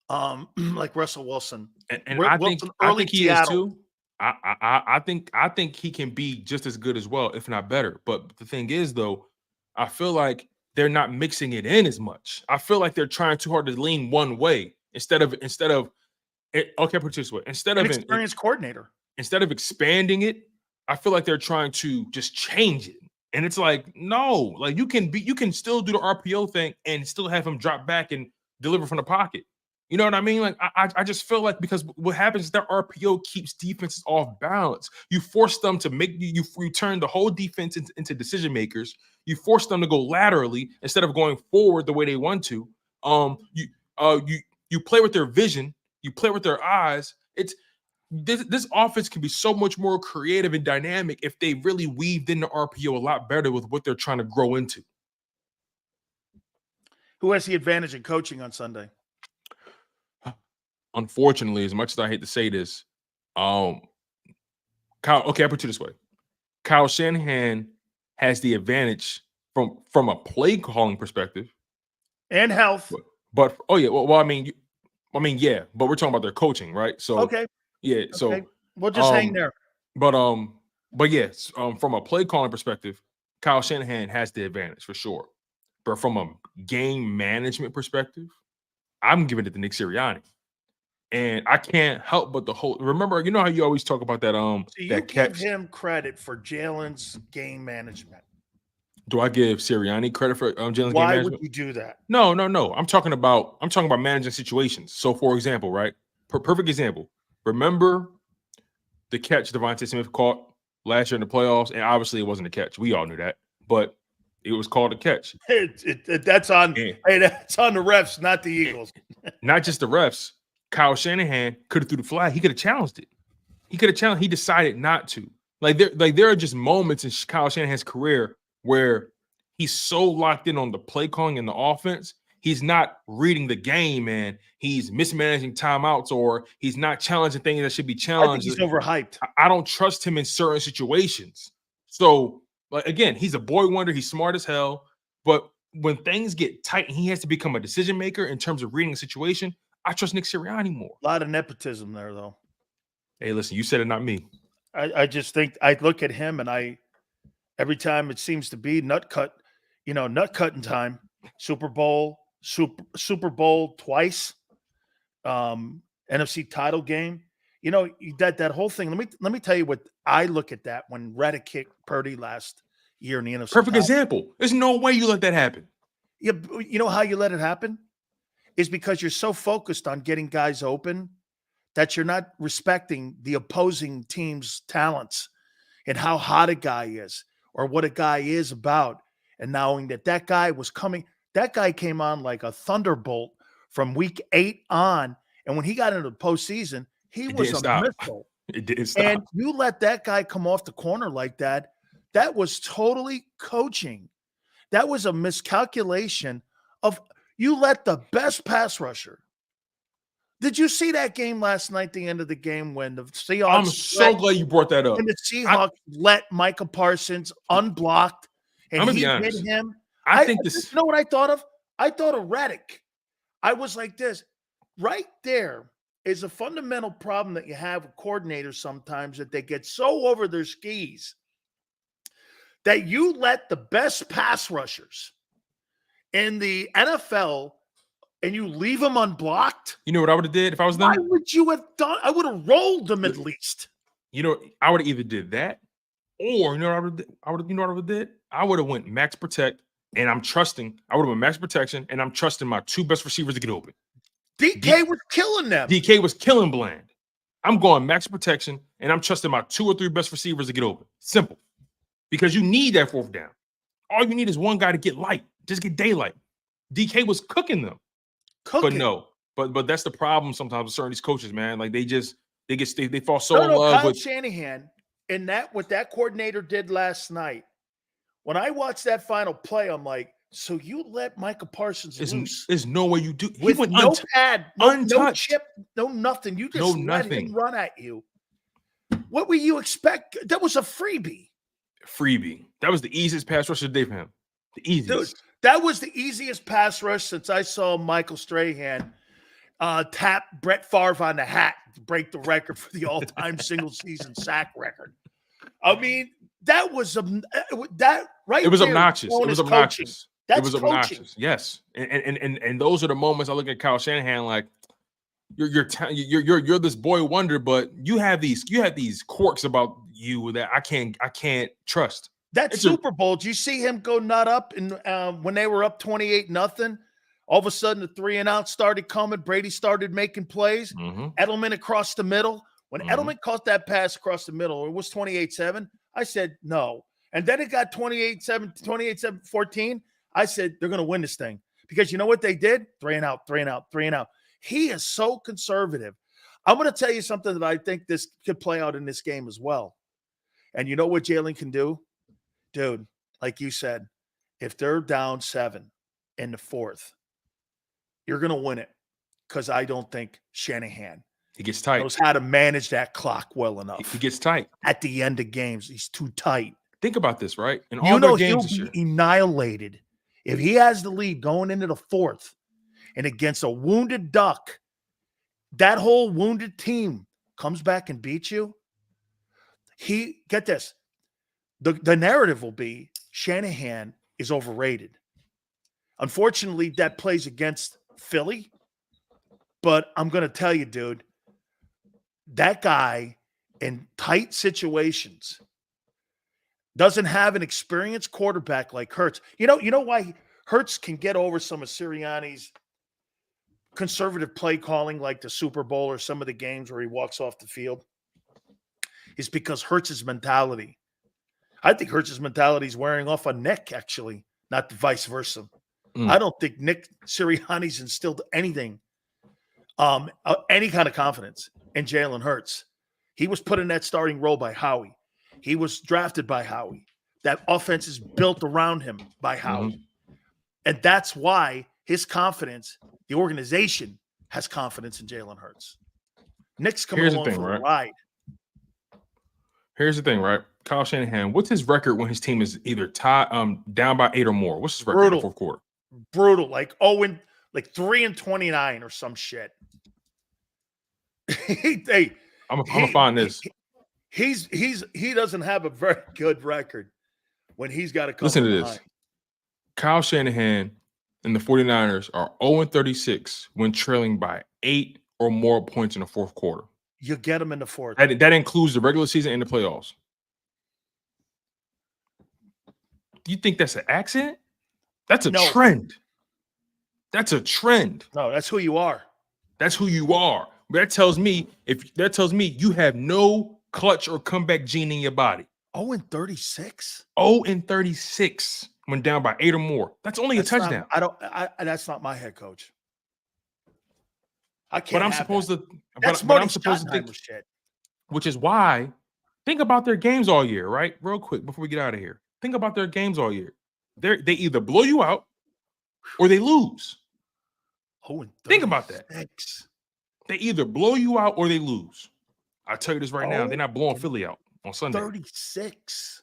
like Russell Wilson. And I think he is too. I think he can be just as good as well, if not better. But the thing is, though, I feel like they're not mixing it in as much. I feel like they're trying too hard to lean one way instead of okay, put it this way. Instead An of experienced coordinator. Instead of expanding it, I feel like they're trying to just change it. And it's like, no, like you can still do the RPO thing and still have him drop back and deliver from the pocket. You know what I mean? Like I just feel like, because what happens is that RPO keeps defenses off balance. You force them to make you turn the whole defense into decision makers. You force them to go laterally instead of going forward the way they want to. You play with their vision. You play with their eyes. This offense can be so much more creative and dynamic if they really weaved in the RPO a lot better with what they're trying to grow into. Who has the advantage in coaching on Sunday? Unfortunately, as much as I hate to say this, Kyle, okay, I'll put it this way. Kyle Shanahan has the advantage from a play calling perspective. And health. But oh yeah, well, I mean, yeah, but we're talking about their coaching, right? So okay. Yeah, so okay. We'll just hang there. But yes, from a play calling perspective, Kyle Shanahan has the advantage for sure. But from a game management perspective, I'm giving it to Nick Sirianni. And I can't help but remember, you know how you always talk about that so you that give catch? him credit for Jalen's game management. Do I give Sirianni credit for Jalen's game Why management? would you do that? No. I'm talking about managing situations. So for example, right? Perfect example. Remember the catch Devontae Smith caught last year in the playoffs? And obviously it wasn't a catch. We all knew that. But it was called a catch. That's on the refs, not the Eagles. Not just the refs. Kyle Shanahan could have threw the flag. He could have challenged it. He decided not to. There are just moments in Kyle Shanahan's career where he's so locked in on the play calling and the offense, he's not reading the game, and he's mismanaging timeouts, or he's not challenging things that should be challenged. I think he's overhyped. I don't trust him in certain situations. So, again, he's a boy wonder. He's smart as hell. But when things get tight and he has to become a decision maker in terms of reading the situation, I trust Nick Sirianni more. A lot of nepotism there, though. Hey, listen, you said it, not me. I just think I look at him and every time it seems to be nut cutting time. Super Bowl twice, NFC title game. You know, that whole thing. Let me tell you what I look at that when Reddick kicked Purdy last year in the NFC. Perfect example. There's no way you let that happen. Yeah, you know how you let it happen? Is because you're so focused on getting guys open that you're not respecting the opposing team's talents and how hot a guy is or what a guy is about. And knowing that guy was coming, that guy came on like a thunderbolt from week 8 on. And when he got into the postseason, he was a missile. It didn't stop. And you let that guy come off the corner like that, that was totally coaching. That was a miscalculation of – you let the best pass rusher. Did you see that game last night, the end of the game, when the Seahawks? I'm so glad you brought that up. And the Seahawks let Micah Parsons unblocked, and I'm gonna he be honest. hit him. I think this. You know what I thought of? I thought of Reddick. I was like this. Right there is a fundamental problem that you have with coordinators sometimes, that they get so over their skis that you let the best pass rushers in the NFL and you leave them unblocked. You know what I would have did if I was them? Why would you have done? I would have rolled them at least. You know, I would have either did that, or you know what I would have. You know what I would have did? I would have went max protect, and I'm trusting. I would have went max protection, and I'm trusting my 2 best receivers to get open. DK was killing them. DK was killing Bland. I'm going max protection, and I'm trusting my 2 or 3 best receivers to get open. Simple, because you need that 4th down. All you need is one guy to get light. Just get daylight. DK was cooking them. But no. But that's the problem sometimes with certain of these coaches, man. Like they fall so in love Kyle with Shanahan and what that coordinator did last night. When I watched that final play, I'm like, so you let Micah Parsons loose? There's no way you do. With no pad, no untouched. chip, no nothing. You just let nothing. him run at you. What would you expect? That was a freebie. That was the easiest pass rush of the day for him. The easiest. Dude, that was the easiest pass rush since I saw Michael Strahan tap Brett Favre on the hat to break the record for the all-time single-season sack record. I mean, that was that right. It was there obnoxious. It was obnoxious. That's it was coaching. obnoxious. Yes, and those are the moments I look at Kyle Shanahan like, you're this boy wonder, but you have these quirks about you that I can't trust. That Super Bowl, did you see him go nut up and when they were up 28-0? All of a sudden, the 3-and-out started coming. Brady started making plays. Edelman across the middle. When Edelman caught that pass across the middle, it was 28-7. I said, no. And then it got 28-7, 14. I said, they're going to win this thing. Because you know what they did? 3-and-out, 3-and-out, 3-and-out. He is so conservative. I'm going to tell you something that I think this could play out in this game as well. And you know what Jalen can do? Dude, like you said, if they're down 7 in the fourth, you're going to win it, because I don't think Shanahan he gets tight. knows how to manage that clock well enough. He gets tight. At the end of games, he's too tight. Think about this, right? In You all know their games he'll this be year, annihilated if he has the lead going into the fourth and against a wounded Duck, that whole wounded team comes back and beats you. Get this, the narrative will be Shanahan is overrated. Unfortunately, that plays against Philly, but I'm going to tell you, dude, that guy in tight situations doesn't have an experienced quarterback like Hurts. You know why Hurts can get over some of Sirianni's conservative play calling, like the Super Bowl or some of the games where he walks off the field? Is because Hurts' mentality. I think Hurts' mentality is wearing off on Nick, actually, not the vice versa. I don't think Nick Sirianni's instilled anything, any kind of confidence in Jalen Hurts. He was put in that starting role by Howie. He was drafted by Howie. That offense is built around him by Howie. And that's why his confidence, the organization has confidence in Jalen Hurts. Nick's coming along for a ride. Here's the thing, right? Kyle Shanahan, what's his record when his team is either tied, down by 8 or more? What's his record in the fourth quarter? Brutal, like 3-29 or some shit. I'm gonna find this. He doesn't have a very good record when he's got to come. Listen to this. Kyle Shanahan and the 49ers are 0-36 when trailing by 8 or more points in the fourth quarter. You get them in the fourth. That includes the regular season and the playoffs. Do you think that's an accident? That's a trend. That's a trend. No, that's who you are. That's who you are. That tells me you have no clutch or comeback gene in your body. 0-36. 0-36 when down by 8 or more. That's only a touchdown. That's not my head coach. I can't. But I'm supposed to. That's but I'm supposed to think. Shit. Which is why, think about their games all year, right? Real quick before we get out of here. Think about their games all year. They either blow you out or they lose. Think about that. They either blow you out or they lose. I'll tell you this right now. They're not blowing Philly out on Sunday. 36.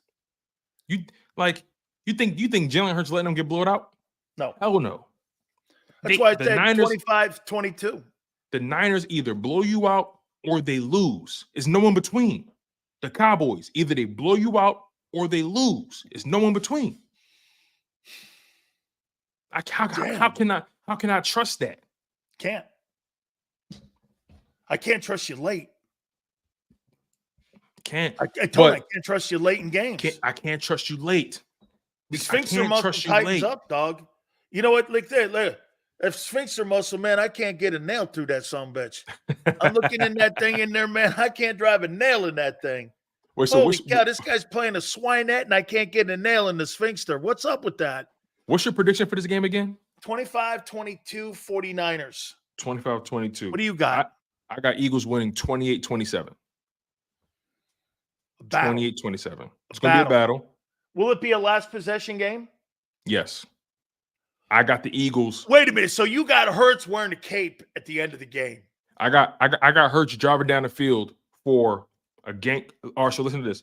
You think Jalen Hurts letting them get blown out? No. Hell no. That's why I said 25-22. The Niners either blow you out or they lose. It's no in between. The Cowboys, either they blow you out or they lose. It's no in between. How can I trust that? Can't. I can't trust you late. Can't. I can't trust you late in games. I can't trust you late. The sphincter muscle tightens up, dog. You know what? Look, if sphincter muscle, man, I can't get a nail through that sumbitch. I'm looking in that thing in there, man. I can't drive a nail in that thing. Wait, holy cow, this guy's playing a swinette and I can't get a nail in the sphincter. What's up with that? What's your prediction for this game again? 25-22 49ers. 25-22. What do you got? I got Eagles winning 28-27. 28-27. It's going to be a battle. Will it be a last possession game? Yes. I got the Eagles. Wait a minute. So you got Hurts wearing a cape at the end of the game. I got Hurts driving down the field for a game. All right, so listen to this.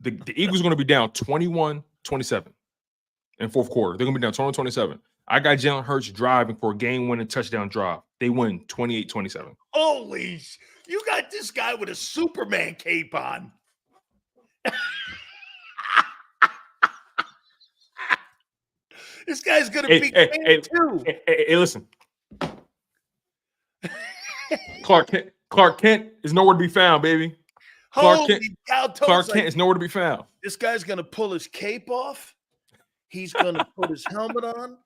The Eagles are going to be down 21-27 in fourth quarter. They're going to be down 21-27. I got Jalen Hurts driving for a game-winning touchdown drive. They win 28-27. Holy, you got this guy with a Superman cape on. This guy's gonna Hey, beat hey, Kane too. Hey, listen. Clark Kent is nowhere to be found, baby. Holy cow! Clark Kent is nowhere to be found. This guy's gonna pull his cape off. He's gonna put his helmet on.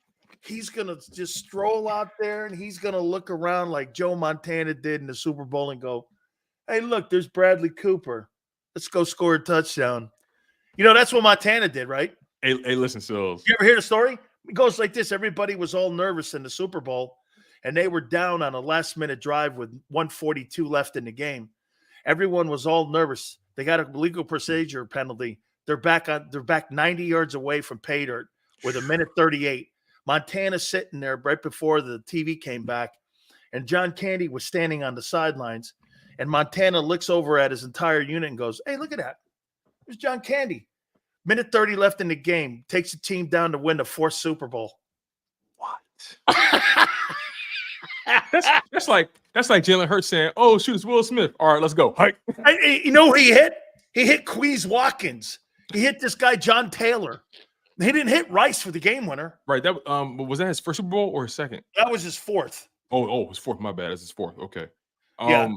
He's gonna just stroll out there, and he's gonna look around like Joe Montana did in the Super Bowl and go, "Hey, look, there's Bradley Cooper. Let's go score a touchdown." You know, that's what Montana did, right? Hey, listen, Sills. You ever hear the story? It goes like this. Everybody was all nervous in the Super Bowl, and they were down on a last-minute drive with 1:42 left in the game. Everyone was all nervous. They got a legal procedure penalty. They're back 90 yards away from pay dirt with 1:38. Montana's sitting there right before the TV came back, and John Candy was standing on the sidelines, and Montana looks over at his entire unit and goes, "Hey, look at that. There's John Candy. 1:30 left in the game. Takes the team down to win the 4th Super Bowl." What? that's like Jalen Hurts saying, "Oh, shoot, it's Will Smith. All right, let's go." Hike. You know who he hit? He hit Queez Watkins. He hit this guy John Taylor. He didn't hit Rice for the game winner. Right. That was that his first Super Bowl or his second? That was his 4th. Oh, his 4th. My bad. That's his 4th. Okay. Yeah.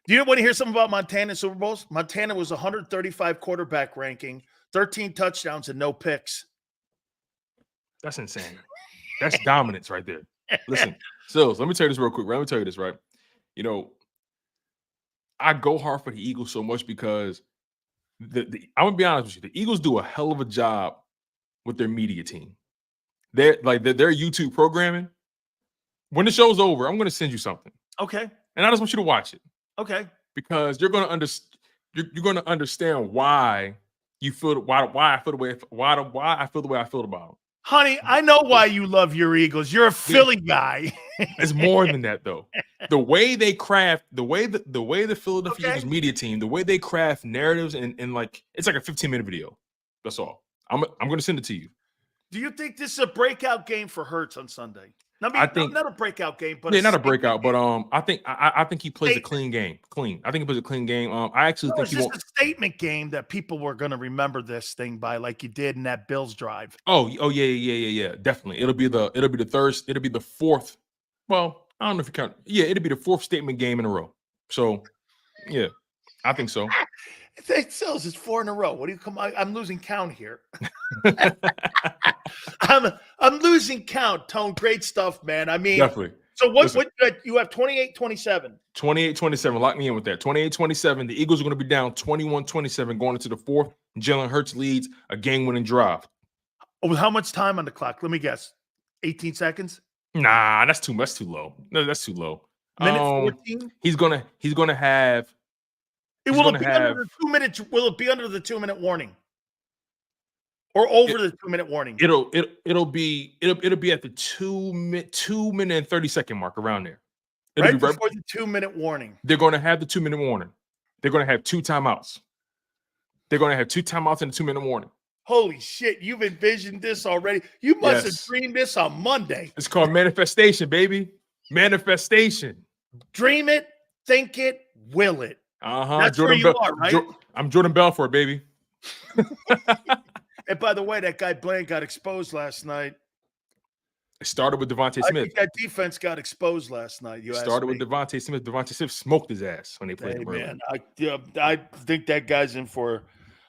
Do you want to hear something about Montana Super Bowls? Montana was 135 quarterback ranking, 13 touchdowns and no picks. That's insane. That's dominance right there. Listen, Sills, let me tell you this real quick. Let me tell you this, right? You know, I go hard for the Eagles so much because I'm gonna be honest with you. The Eagles do a hell of a job with their media team. Their YouTube programming. When the show's over, I'm gonna send you something. Okay. And I just want you to watch it. Okay. Because you're gonna understand why you feel why I feel the way I feel about them. Honey, I know why you love your Eagles. You're a Philly guy. It's more than that, though. The way they craft, the way the Philadelphia Eagles media team, the way they craft narratives and like it's like a 15-minute video. That's all. I'm going to send it to you. Do you think this is a breakout game for Hurts on Sunday? I think not a breakout game, but not a breakout. But I think he plays a clean game. I think he plays a clean game. I actually think he won't. It's a statement game that people were going to remember this thing by, like you did in that Bills drive. Oh yeah. Definitely. It'll be the 4th. Well, I don't know if you count. Yeah, it'll be the 4th statement game in a row. So, yeah, I think so. It sells. It's 4 in a row. What do you come? I'm losing count here. I'm losing count. Tone, great stuff, man. I mean, definitely. So what you have 28-27. 28-27. Lock me in with that. 28-27. The Eagles are going to be down 21-27 going into the 4th. Jalen Hurts leads a game-winning drive. With how much time on the clock? Let me guess. 18 seconds? Nah, that's too low. No, that's too low. Minute 14? He's gonna have. Will it be under the 2 minute? Will it be under the 2 minute warning? Or over the 2 minute warning? It'll be at the 2 minute and 30 second mark around there. Right before the 2 minute warning. They're going to have the 2 minute warning. They're going to have 2 timeouts. They're going to have 2 timeouts and a 2 minute warning. Holy shit! You've envisioned this already. You must have dreamed this on Monday. It's called manifestation, baby. Manifestation. Dream it, think it, will it. That's Jordan where you are, right? I'm Jordan Belfort, baby. And by the way, that guy Blaine got exposed last night. It started with Devontae Smith. I think that defense got exposed last night. It started with Devontae Smith. Devontae Smith smoked his ass when they played him. Man, I think that guy's in for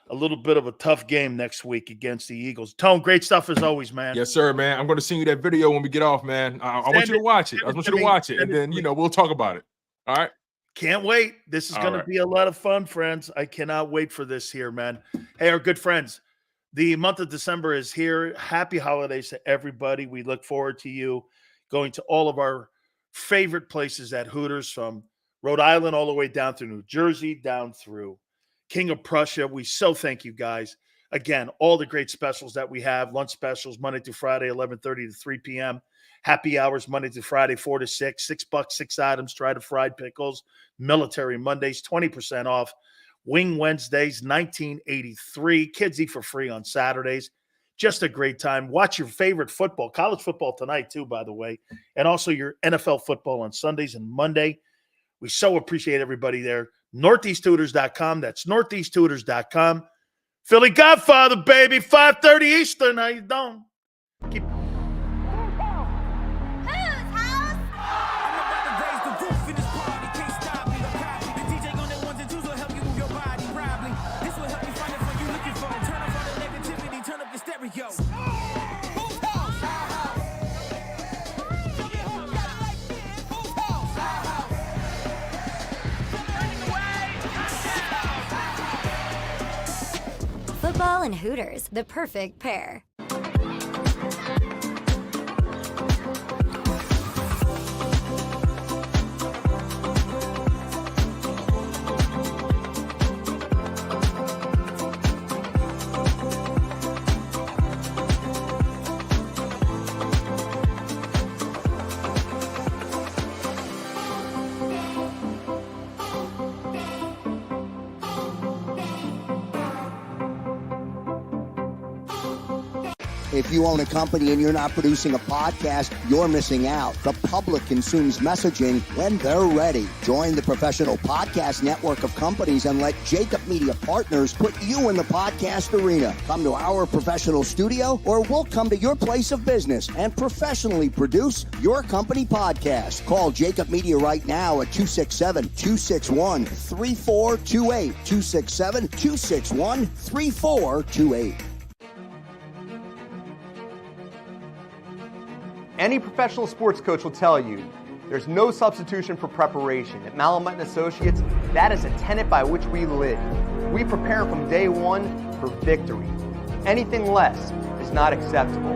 a little bit of a tough game next week against the Eagles. Tone, great stuff as always, man. Yes, sir, man. I'm going to send you that video when we get off, man. I want you to watch it. I want you to watch it, and then we'll talk about it. All right. Can't wait. This is going to be a lot of fun, friends. I cannot wait for this here, man. Hey, our good friends, the month of December is here. Happy holidays to everybody. We look forward to you going to all of our favorite places at Hooters, from Rhode Island all the way down through New Jersey, down through King of Prussia. We so thank you guys. Again, all the great specials that we have, lunch specials Monday through Friday, 11:30 to 3 p.m. Happy hours Monday through Friday, 4 to 6, $6, 6 items. Try to fried pickles. Military Mondays, 20% off. Wing Wednesdays, $19.83. Kids eat for free on Saturdays. Just a great time. Watch your favorite football, college football tonight too, by the way, and also your NFL football on Sundays and Monday. We so appreciate everybody there. NortheastTutors.com. That's NortheastTutors.com. Philly Godfather, baby. 5:30 Eastern. How you doing? Football and Hooters, the perfect pair. If you own a company and you're not producing a podcast, you're missing out. The public consumes messaging when they're ready. Join the professional podcast network of companies and let JAKIB Media Partners put you in the podcast arena. Come to our professional studio or we'll come to your place of business and professionally produce your company podcast. Call JAKIB Media right now at 267-261-3428. 267-261-3428. Any professional sports coach will tell you there's no substitution for preparation. At Malamut & Associates, that is a tenet by which we live. We prepare from day one for victory. Anything less is not acceptable.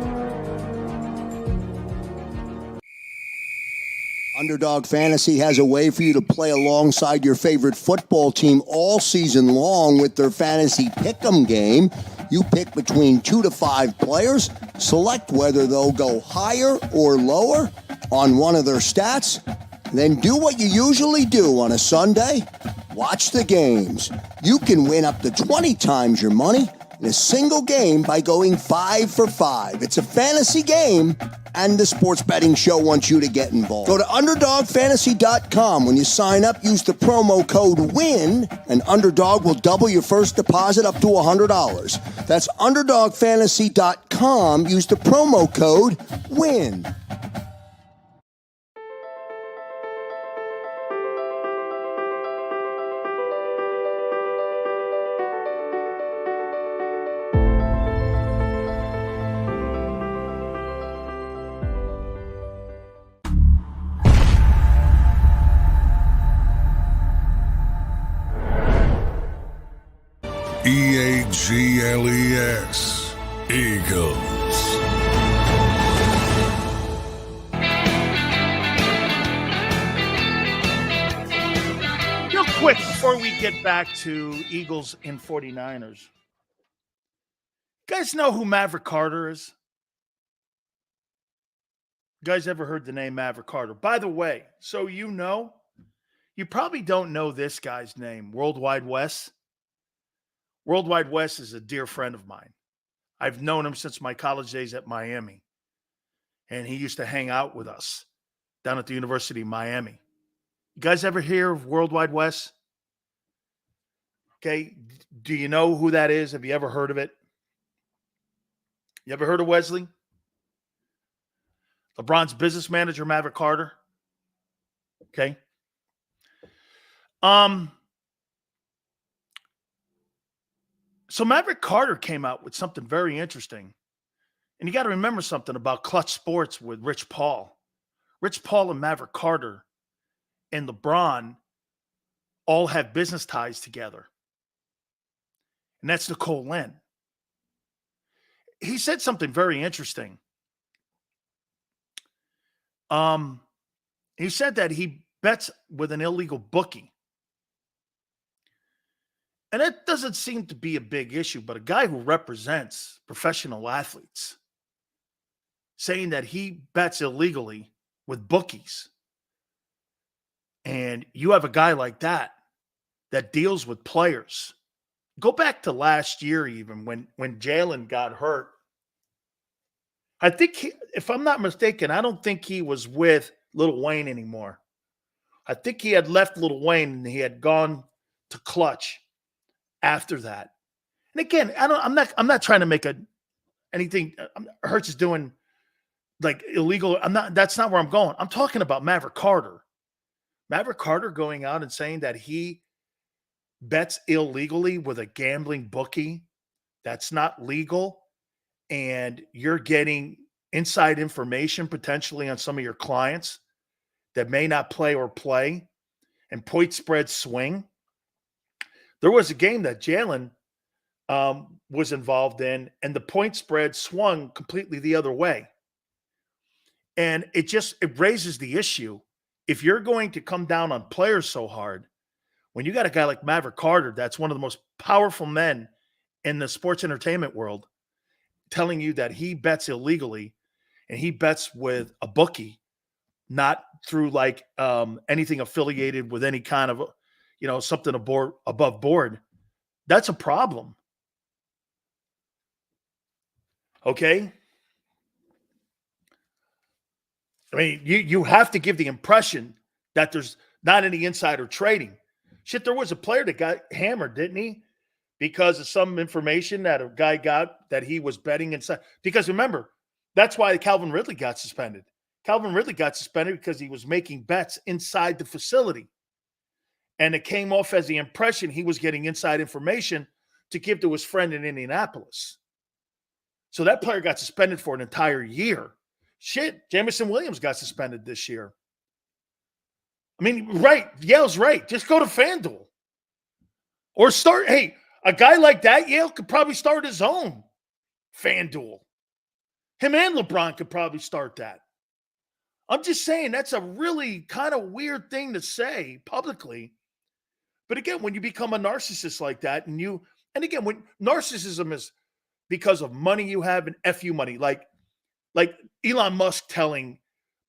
Underdog Fantasy has a way for you to play alongside your favorite football team all season long with their fantasy pick'em game. You pick between 2 to 5 players, select whether they'll go higher or lower on one of their stats, then do what you usually do on a Sunday, watch the games. You can win up to 20 times your money in a single game by going 5 for 5. It's a fantasy game, and the Sports Betting Show wants you to get involved. Go to UnderdogFantasy.com. When you sign up, use the promo code WIN, and Underdog will double your first deposit up to $100. That's UnderdogFantasy.com. Use the promo code WIN. EAGLES, Eagles. Real quick, before we get back to Eagles and 49ers, you guys know who Maverick Carter is? You guys ever heard the name Maverick Carter? By the way, so you probably don't know this guy's name, Worldwide Wes. Worldwide Wes is a dear friend of mine. I've known him since my college days at Miami. And he used to hang out with us down at the University of Miami. You guys ever hear of Worldwide Wes? Okay. Do you know who that is? Have you ever heard of it? You ever heard of Wesley? LeBron's business manager, Maverick Carter. Okay. So Maverick Carter came out with something very interesting. And you got to remember something about Clutch Sports with Rich Paul. Rich Paul and Maverick Carter and LeBron all have business ties together. And that's Nicole Lynn. He said something very interesting. He said that he bets with an illegal bookie. And that doesn't seem to be a big issue, but a guy who represents professional athletes saying that he bets illegally with bookies. And you have a guy like that deals with players. Go back to last year even when Jalen got hurt. I think, if I'm not mistaken, I don't think he was with Lil Wayne anymore. I think he had left Lil Wayne and he had gone to Clutch after that. And again, I'm not trying to make anything Hurts is doing like illegal. That's not where I'm going. I'm talking about Maverick Carter. Maverick Carter going out and saying that he bets illegally with a gambling bookie. That's not legal. And you're getting inside information potentially on some of your clients that may not play or play, and point spreads swing. There was a game that Jalen was involved in, and the point spread swung completely the other way. And it raises the issue. If you're going to come down on players so hard, when you got a guy like Maverick Carter, that's one of the most powerful men in the sports entertainment world, telling you that he bets illegally and he bets with a bookie, not through like anything affiliated with any kind of, something above board, that's a problem. Okay? I mean, you have to give the impression that there's not any insider trading. Shit, there was a player that got hammered, didn't he? Because of some information that a guy got that he was betting inside. Because remember, that's why Calvin Ridley got suspended. Calvin Ridley got suspended because he was making bets inside the facility. And it came off as the impression he was getting inside information to give to his friend in Indianapolis. So that player got suspended for an entire year. Shit, Jamison Williams got suspended this year. I mean, right, Yale's right. Just go to FanDuel. Or start, hey, a guy like that, Yale could probably start his own FanDuel. Him and LeBron could probably start that. I'm just saying that's a really kind of weird thing to say publicly. But again, when you become a narcissist like that, and again, when narcissism is because of money you have and FU money, like Elon Musk telling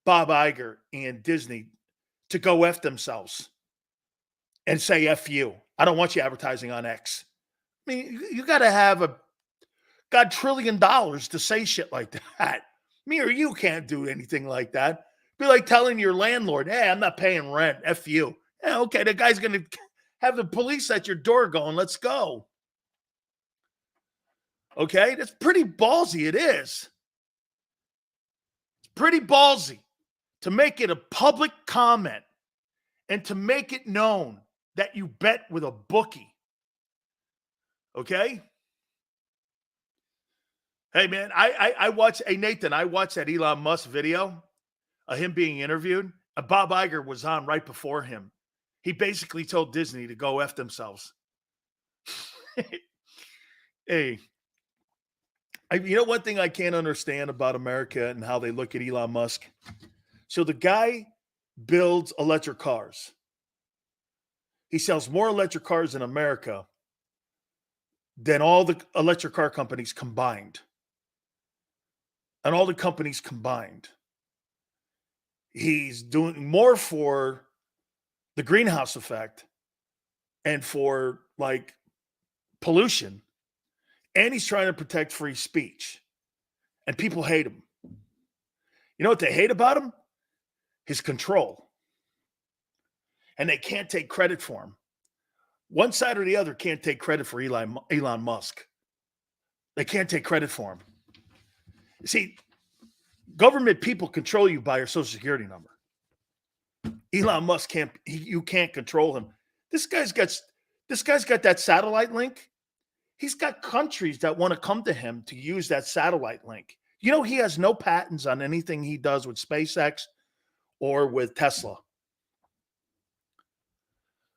Bob Iger and Disney to go F themselves and say F you. I don't want you advertising on X. I mean, you got to have a $1 trillion to say shit like that. Me or you can't do anything like that. Be like telling your landlord, hey, I'm not paying rent. F you. Yeah, okay, the guy's going to have the police at your door going, let's go. Okay, that's pretty ballsy. It is. It's pretty ballsy to make it a public comment and to make it known that you bet with a bookie. Okay? Hey, man, I watched, Nathan, I watched that Elon Musk video of him being interviewed. Bob Iger was on right before him. He basically told Disney to go F themselves. Hey, you know one thing I can't understand about America and how they look at Elon Musk? So the guy builds electric cars. He sells more electric cars in America than all the electric car companies combined. And all the companies combined. He's doing more for the greenhouse effect and for like pollution. And he's trying to protect free speech. And people hate him. You know what they hate about him? His control. And they can't take credit for him. One side or the other can't take credit for Elon Musk. They can't take credit for him. See, government people control you by your social security number. Elon Musk you can't control him. This guy's got that satellite link. He's got countries that want to come to him to use that satellite link. You know, he has no patents on anything he does with SpaceX or with Tesla.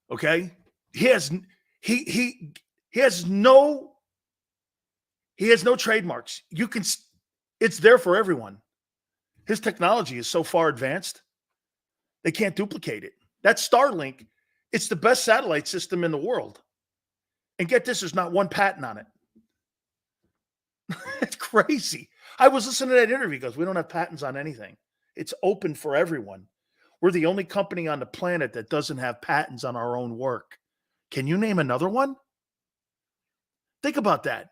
Okay? He has no trademarks. It's there for everyone. His technology is so far advanced, they can't duplicate it. That Starlink, it's the best satellite system in the world. And get this, there's not one patent on it. It's crazy. I was listening to that interview. He goes, we don't have patents on anything. It's open for everyone. We're the only company on the planet that doesn't have patents on our own work. Can you name another one? Think about that.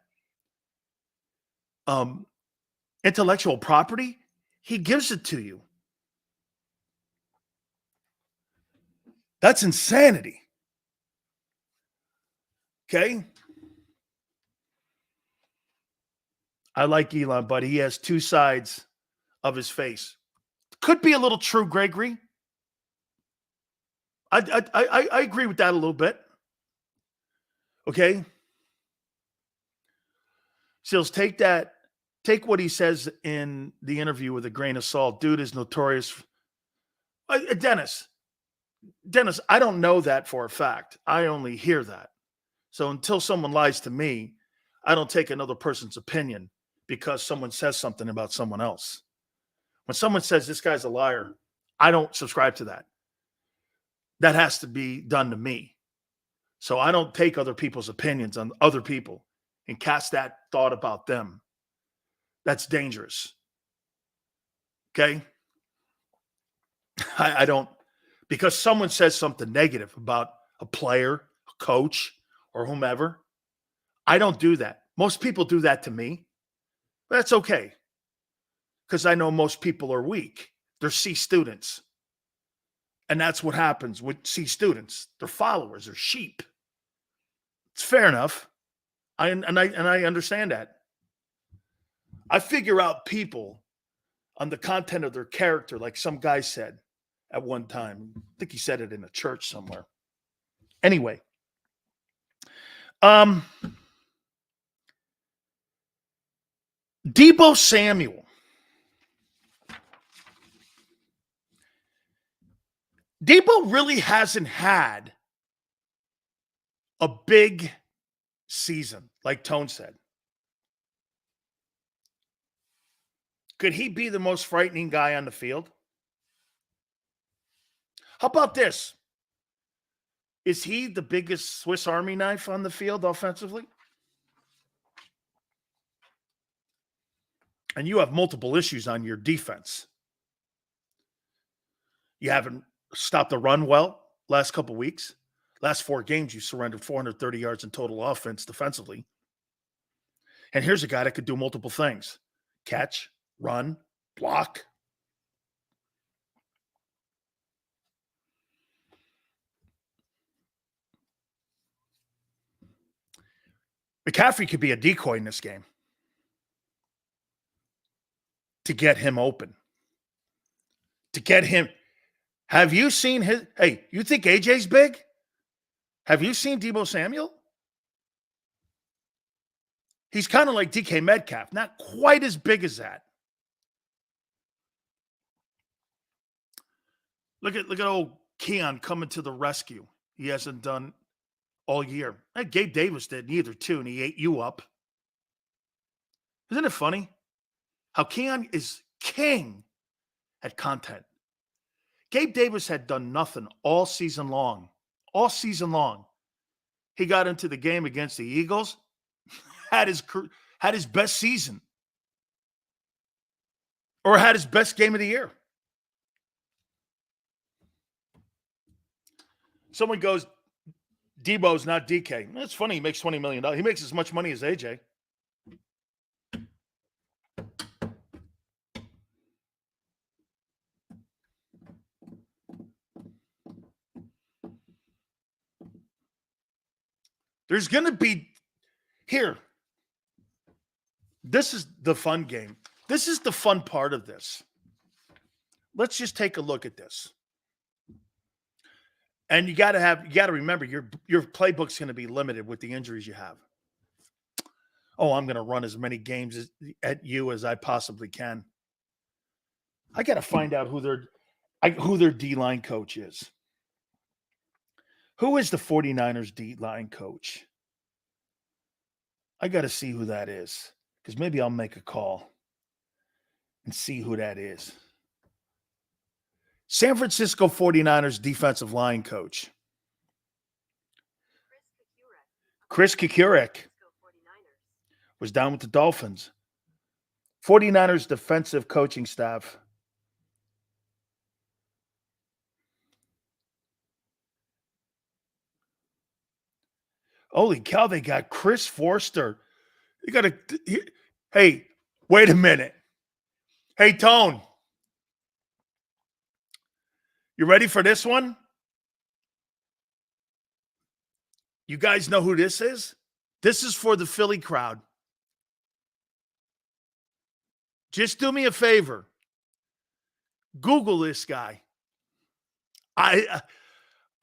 Intellectual property, he gives it to you. That's insanity. Okay? I like Elon, but he has two sides of his face. Could be a little true, Gregory. I agree with that a little bit. Okay? Sills, take what he says in the interview with a grain of salt. Dude is notorious. Dennis, I don't know that for a fact. I only hear that. So until someone lies to me, I don't take another person's opinion because someone says something about someone else. When someone says this guy's a liar, I don't subscribe to that. That has to be done to me. So I don't take other people's opinions on other people and cast that thought about them. That's dangerous. Okay? I don't, because someone says something negative about a player, a coach, or whomever, I don't do that. Most people do that to me. That's okay. Because I know most people are weak. They're C students. And that's what happens with C students. They're followers, they're sheep. It's fair enough. I understand that. I figure out people on the content of their character, like some guy said at one time. I think he said it in a church somewhere. Anyway. Deebo Samuel. Deebo really hasn't had a big season, like Tone said. Could he be the most frightening guy on the field? How about this? Is he the biggest Swiss Army knife on the field offensively? And you have multiple issues on your defense. You haven't stopped the run well last couple weeks. Last 4 games, you surrendered 430 yards in total offense defensively. And here's a guy that could do multiple things. Catch, run, block. McCaffrey could be a decoy in this game to get him open. To get him. Have you seen his? Hey, you think AJ's big? Have you seen Deebo Samuel? He's kind of like DK Metcalf, not quite as big as that. Look at old Keon coming to the rescue. He hasn't done all year. Gabe Davis did neither, too, and he ate you up. Isn't it funny how Keon is king at content? Gabe Davis had done nothing all season long. All season long. He got into the game against the Eagles, had his best season, or had his best game of the year. Someone goes, Deebo's not DK. It's funny, he makes $20 million. He makes as much money as AJ. There's going to be, here, this is the fun game. This is the fun part of this. Let's just take a look at this. And you got to remember your playbook's going to be limited with the injuries you have. Oh, I'm going to run as many games at you as I possibly can. I got to find out who their D-line coach is. Who is the 49ers D-line coach? I got to see who that is, because maybe I'll make a call and see who that is. San Francisco 49ers defensive line coach. Chris Kukurek was down with the Dolphins. 49ers defensive coaching staff. Holy cow, they got Chris Forster. Hey, wait a minute. Hey, Tone. You ready for this one? You guys know who this is? This is for the Philly crowd. Just do me a favor. Google this guy. I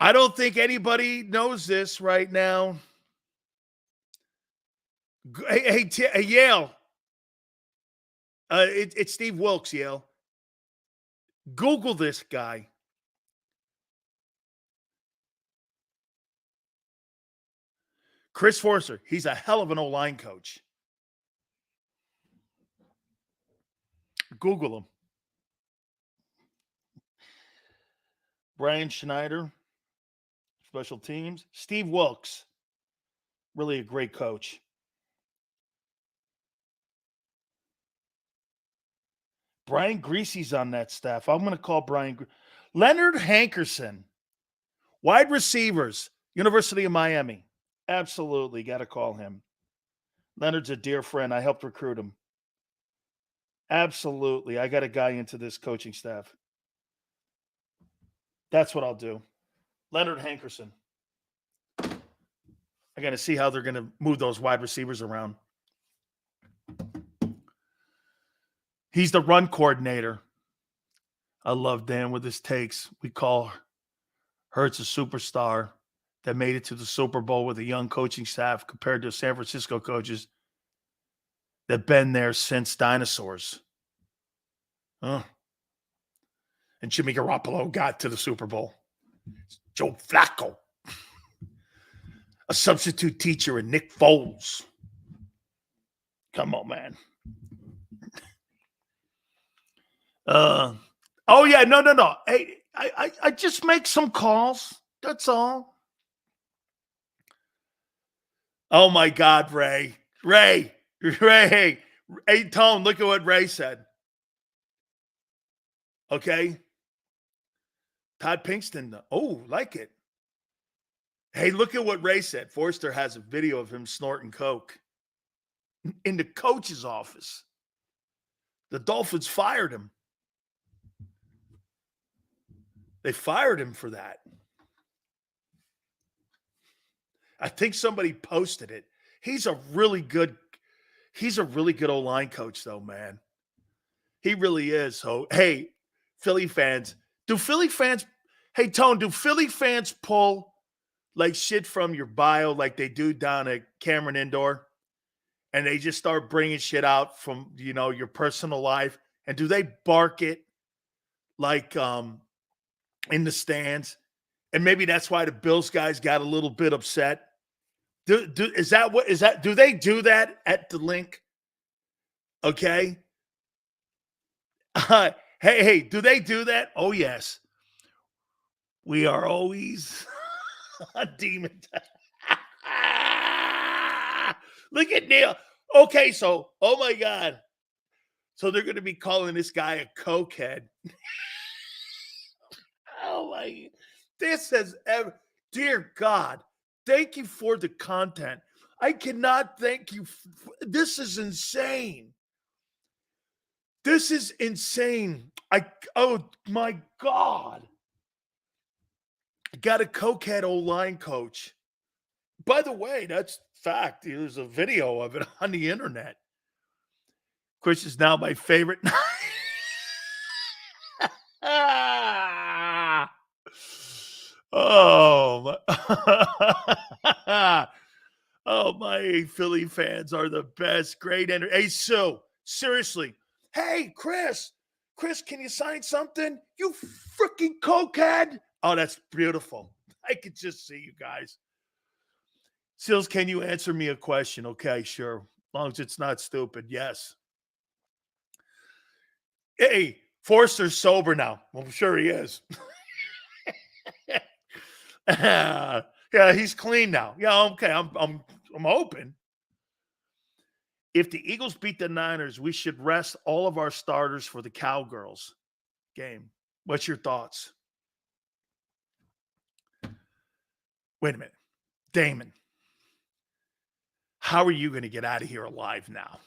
don't think anybody knows this right now. Hey, Yale. It's Steve Wilkes, Yale. Google this guy. Chris Forster, he's a hell of an O-line coach. Google him. Brian Schneider, special teams. Steve Wilkes, really a great coach. Brian Greasy's on that staff. I'm going to call Leonard Hankerson, wide receivers, University of Miami. Absolutely, got to call him. Leonard's a dear friend. I helped recruit him. Absolutely, I got a guy into this coaching staff. That's what I'll do. Leonard Hankerson. I got to see how they're going to move those wide receivers around. He's the run coordinator. I love Dan with his takes. We call Hurts a superstar that made it to the Super Bowl with a young coaching staff compared to San Francisco coaches that been there since dinosaurs. And Jimmy Garoppolo got to the Super Bowl. Joe Flacco. A substitute teacher in Nick Foles. Come on, man. Oh yeah, no. Hey, I just make some calls. That's all. Oh my God, Ray. Hey, Tone, look at what Ray said. Okay. Todd Pinkston. Oh, like it. Hey, look at what Ray said. Forster has a video of him snorting coke in the coach's office. The Dolphins fired him. They fired him for that. I think somebody posted it. He's a really good O-line coach, though, man. He really is. So, hey, Philly fans, hey, Tone, do Philly fans pull like shit from your bio like they do down at Cameron Indoor? And they just start bringing shit out from, your personal life? And do they bark it like in the stands? And maybe that's why the Bills guys got a little bit upset. Do they do that at the link? Okay. Hey, do they do that? Oh, yes. We are always a demon. Look at Neil. Okay, so, oh my God. So they're going to be calling this guy a cokehead. Oh my, this has ever, dear God, thank you for the content. I cannot thank you. This is insane. This is insane. Oh my God. I got a cokehead O-line coach. By the way, that's fact. There's a video of it on the internet. Chris is now my favorite. Oh, my Philly fans are the best. Great. Hey, Sue, seriously. Hey, Chris, can you sign something? You freaking cokehead. Oh, that's beautiful. I could just see you guys. Sills, can you answer me a question? Okay, sure. As long as it's not stupid. Yes. Hey, Forster's sober now. Well, I'm sure he is. Yeah, he's clean now. Yeah, okay. I'm hoping. If the Eagles beat the Niners, we should rest all of our starters for the Cowgirls game. What's your thoughts? Wait a minute. Damon, how are you going to get out of here alive now?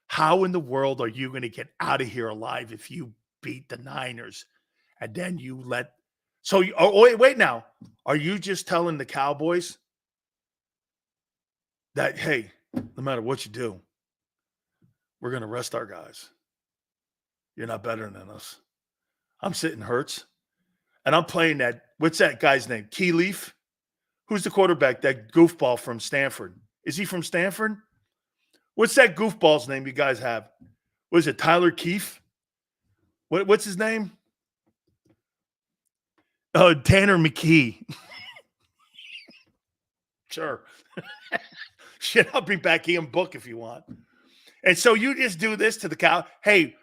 How in the world are you going to get out of here alive if you beat the Niners and then you let – so, wait now. Are you just telling the Cowboys that, hey, no matter what you do, we're going to rest our guys? You're not better than us. I'm sitting Hurts, and I'm playing that – what's that guy's name? Keyleaf? Who's the quarterback? That goofball from Stanford. Is he from Stanford? What's that goofball's name you guys have? What is it, Tyler Keefe? What's his name? Oh, Tanner McKee. Sure. Shit, I'll bring back Ian Book if you want. And so you just do this to the cow. Hey,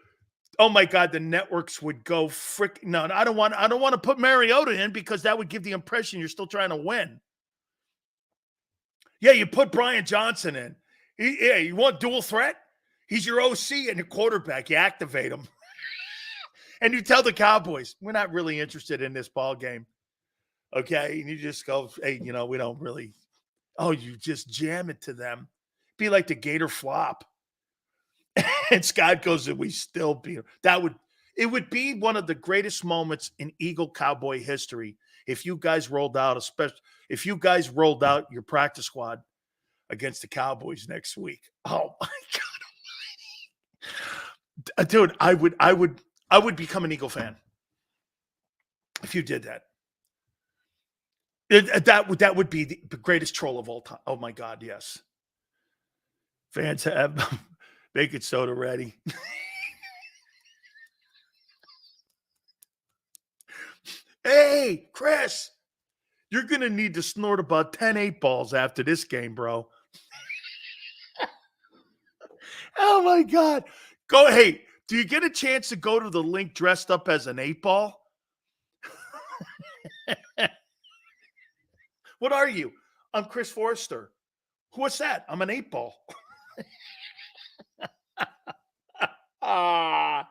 oh my God, the networks would go frick. No, I don't want to put Mariota in because that would give the impression you're still trying to win. Yeah, you put Brian Johnson in. Yeah, you want dual threat? He's your OC and your quarterback. You activate him. And you tell the Cowboys, we're not really interested in this ball game. Okay? And you just go, hey, we don't really. Oh, you just jam it to them. Be like the Gator flop. And Scott goes, and we still beat him. It would be one of the greatest moments in Eagle Cowboy history if you guys rolled out your practice squad against the Cowboys next week. Oh my God. Dude, I would become an Eagle fan if you did that. That would be the greatest troll of all time. Oh my God, yes. Fans have bacon soda ready. Hey, Chris, you're going to need to snort about 10 8-balls after this game, bro. Oh my God. Hey, do you get a chance to go to the link dressed up as an 8-ball? What are you? I'm Chris Forrester. What's that? I'm an 8-ball. Oh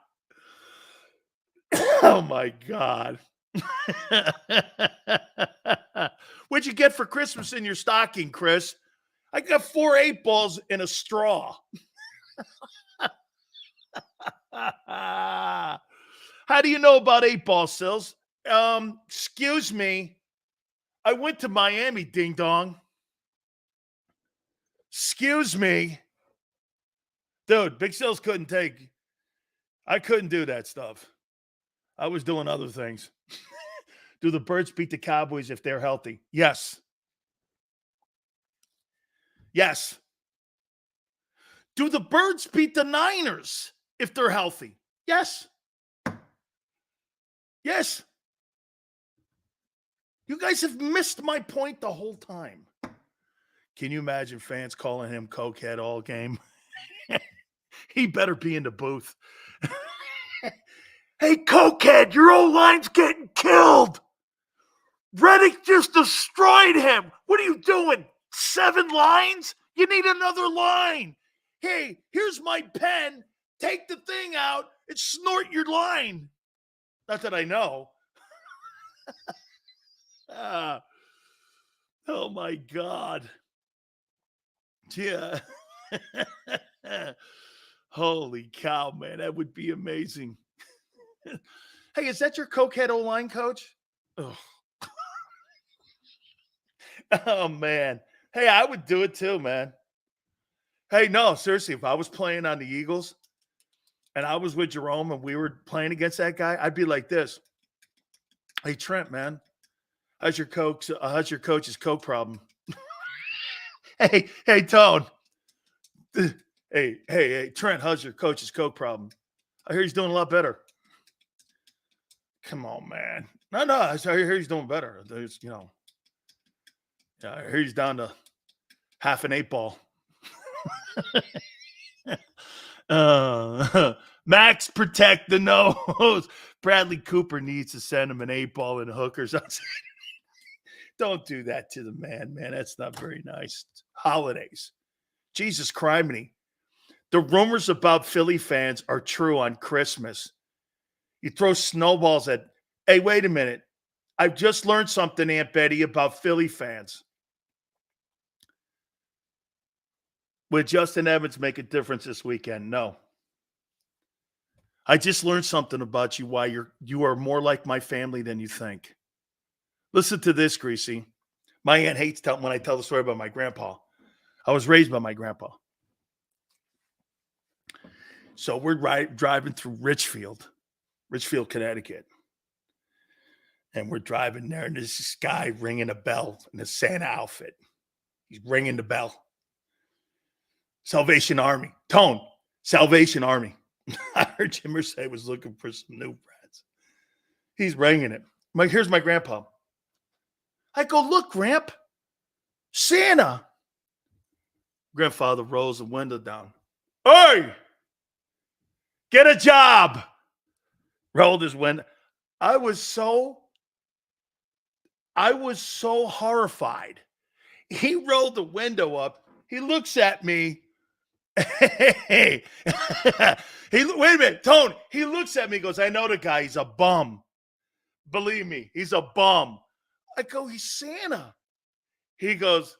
my God. What'd you get for Christmas in your stocking, Chris? I got 4 8-balls in a straw. How do you know about 8-ball, Sills? Excuse me. I went to Miami, ding dong. Excuse me. Dude, Big Sills I couldn't do that stuff. I was doing other things. Do the Birds beat the Cowboys if they're healthy? Yes. Yes. Do the Birds beat the Niners if they're healthy? Yes. Yes. You guys have missed my point the whole time. Can you imagine fans calling him cokehead all game? He better be in the booth. Hey, cokehead, your O-line's getting killed. Reddick just destroyed him. What are you doing? 7 lines? You need another line. Hey, here's my pen. Take the thing out and snort your line. Not that I know. Oh, my God. Yeah. Holy cow, man. That would be amazing. Hey, is that your cokehead O-line coach? Oh. Oh, man. Hey, I would do it too, man. Hey, no, seriously, if I was playing on the Eagles and I was with Jerome and we were playing against that guy, I'd be like this. Hey, Trent, man, how's your coach's coke problem? Hey, Tone. Hey, Trent, how's your coach's coke problem? I hear he's doing a lot better. Come on, man. No, I hear he's doing better. There's, I hear he's down to half an 8-ball. Max, protect the nose. Bradley Cooper needs to send him an 8-ball and hookers. Don't do that to the man. That's not very nice. Holidays. Jesus criminy. The rumors about Philly fans are true on Christmas. You throw snowballs at, hey, wait a minute. I've just learned something, Aunt Betty, about Philly fans. Would Justin Evans make a difference this weekend? No. I just learned something about you, why you are more like my family than you think. Listen to this, Greasy. My aunt hates when I tell the story about my grandpa. I was raised by my grandpa. So we're driving through Richfield, Connecticut. And we're driving there, and there's this guy ringing a bell in a Santa outfit. He's ringing the bell. Salvation Army. Tone, Salvation Army. I heard Jim Irsay was looking for some new friends. He's ringing it. I'm like, here's my grandpa. I go, look, Gramp, Santa. Grandfather rolls the window down. Hey, get a job. Rolled his window. I was so horrified. He rolled the window up. He looks at me. Hey, wait a minute, Tone. He looks at me and goes, I know the guy. He's a bum. Believe me, he's a bum. I go, he's Santa. He goes,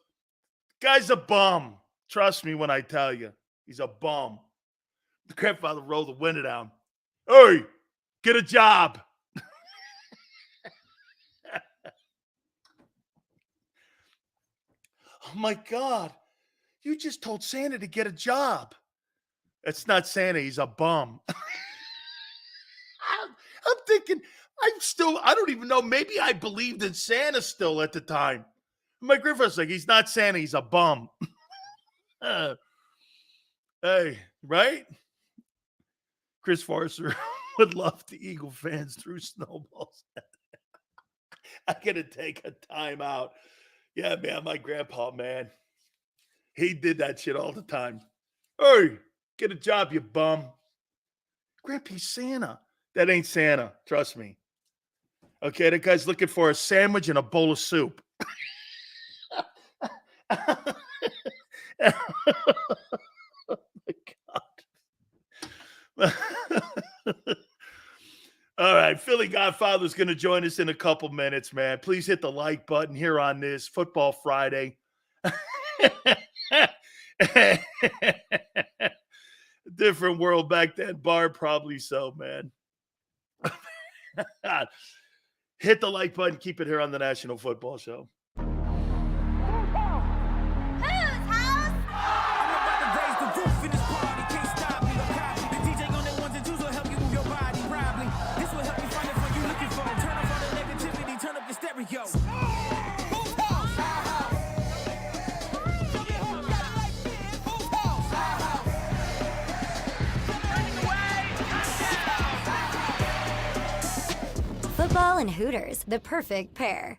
guy's a bum. Trust me when I tell you, he's a bum. The grandfather rolled the window down. Hey, get a job. Oh my God. You just told Santa to get a job. It's not Santa. He's a bum. I'm thinking, I don't even know. Maybe I believed in Santa still at the time. My grandfather's like, he's not Santa. He's a bum. Hey, right? Chris Forrester would love the Eagle fans threw snowballs. I got to take a time out. Yeah, man, my grandpa, man. He did that shit all the time. Hey, get a job, you bum. Grandpa's Santa. That ain't Santa. Trust me. Okay, that guy's looking for a sandwich and a bowl of soup. Oh, my God. All right, Philly Godfather's going to join us in a couple minutes, man. Please hit the like button here on this Football Friday. Different world back then, Barb, probably so, man. Hit the like button. Keep it here on the National Football Show. Football and Hooters, the perfect pair.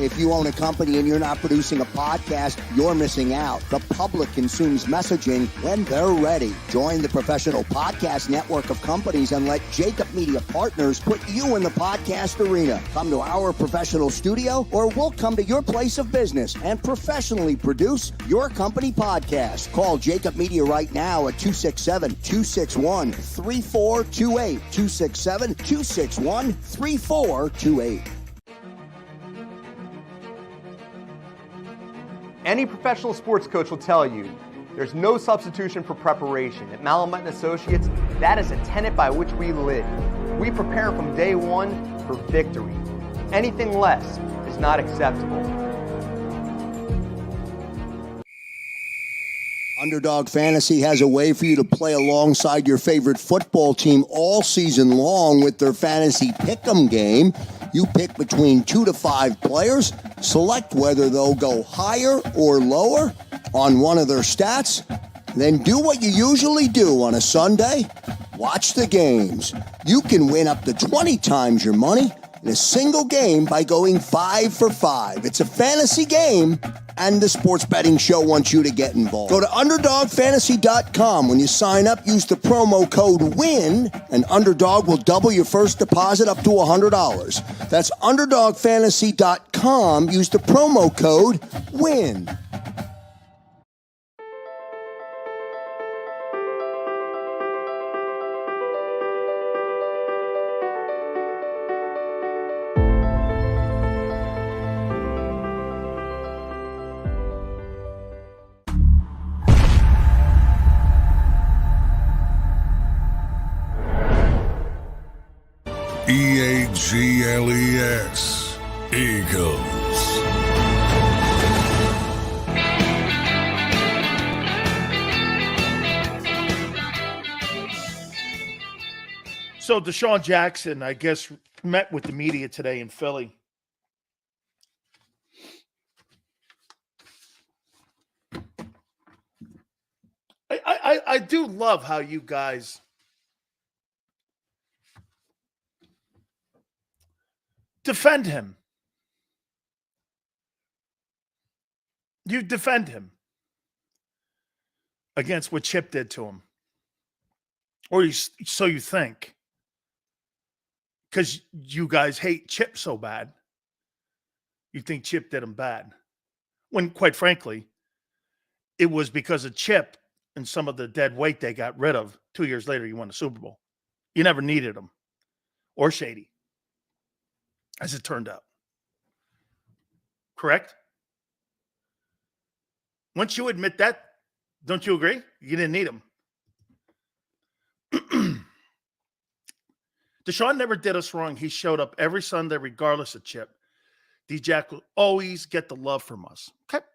If you own a company and you're not producing a podcast, you're missing out. The public consumes messaging when they're ready. Join the professional podcast network of companies and let JAKIB Media Partners put you in the podcast arena. Come to our professional studio or we'll come to your place of business and professionally produce your company podcast. Call JAKIB Media right now at 267-261-3428. 267-261-3428. Any professional sports coach will tell you there's no substitution for preparation. At Malamut & Associates, that is a tenet by which we live. We prepare from day one for victory. Anything less is not acceptable. Underdog Fantasy has a way for you to play alongside your favorite football team all season long with their fantasy pick'em game. You pick between 2 to 5 players, select whether they'll go higher or lower on one of their stats, then do what you usually do on a Sunday, watch the games. You can win up to 20 times your money in a single game by going 5 for 5. It's a fantasy game, and the Sports Betting Show wants you to get involved. Go to UnderdogFantasy.com. When you sign up, use the promo code WIN, and Underdog will double your first deposit up to $100. That's UnderdogFantasy.com. Use the promo code WIN. EAGLES, Eagles. So Deshaun Jackson, I guess, met with the media today in Philly. I do love how you guys defend him. You defend him against what Chip did to him. Or so you think. Because you guys hate Chip so bad. You think Chip did him bad. When, quite frankly, it was because of Chip and some of the dead weight they got rid of. 2 years later, you won the Super Bowl. You never needed him. Or Shady. As it turned out. Correct? Once you admit that, don't you agree? You didn't need him. Deshaun never did us wrong. He showed up every Sunday, regardless of Chip. D-Jack will always get the love from us. Okay.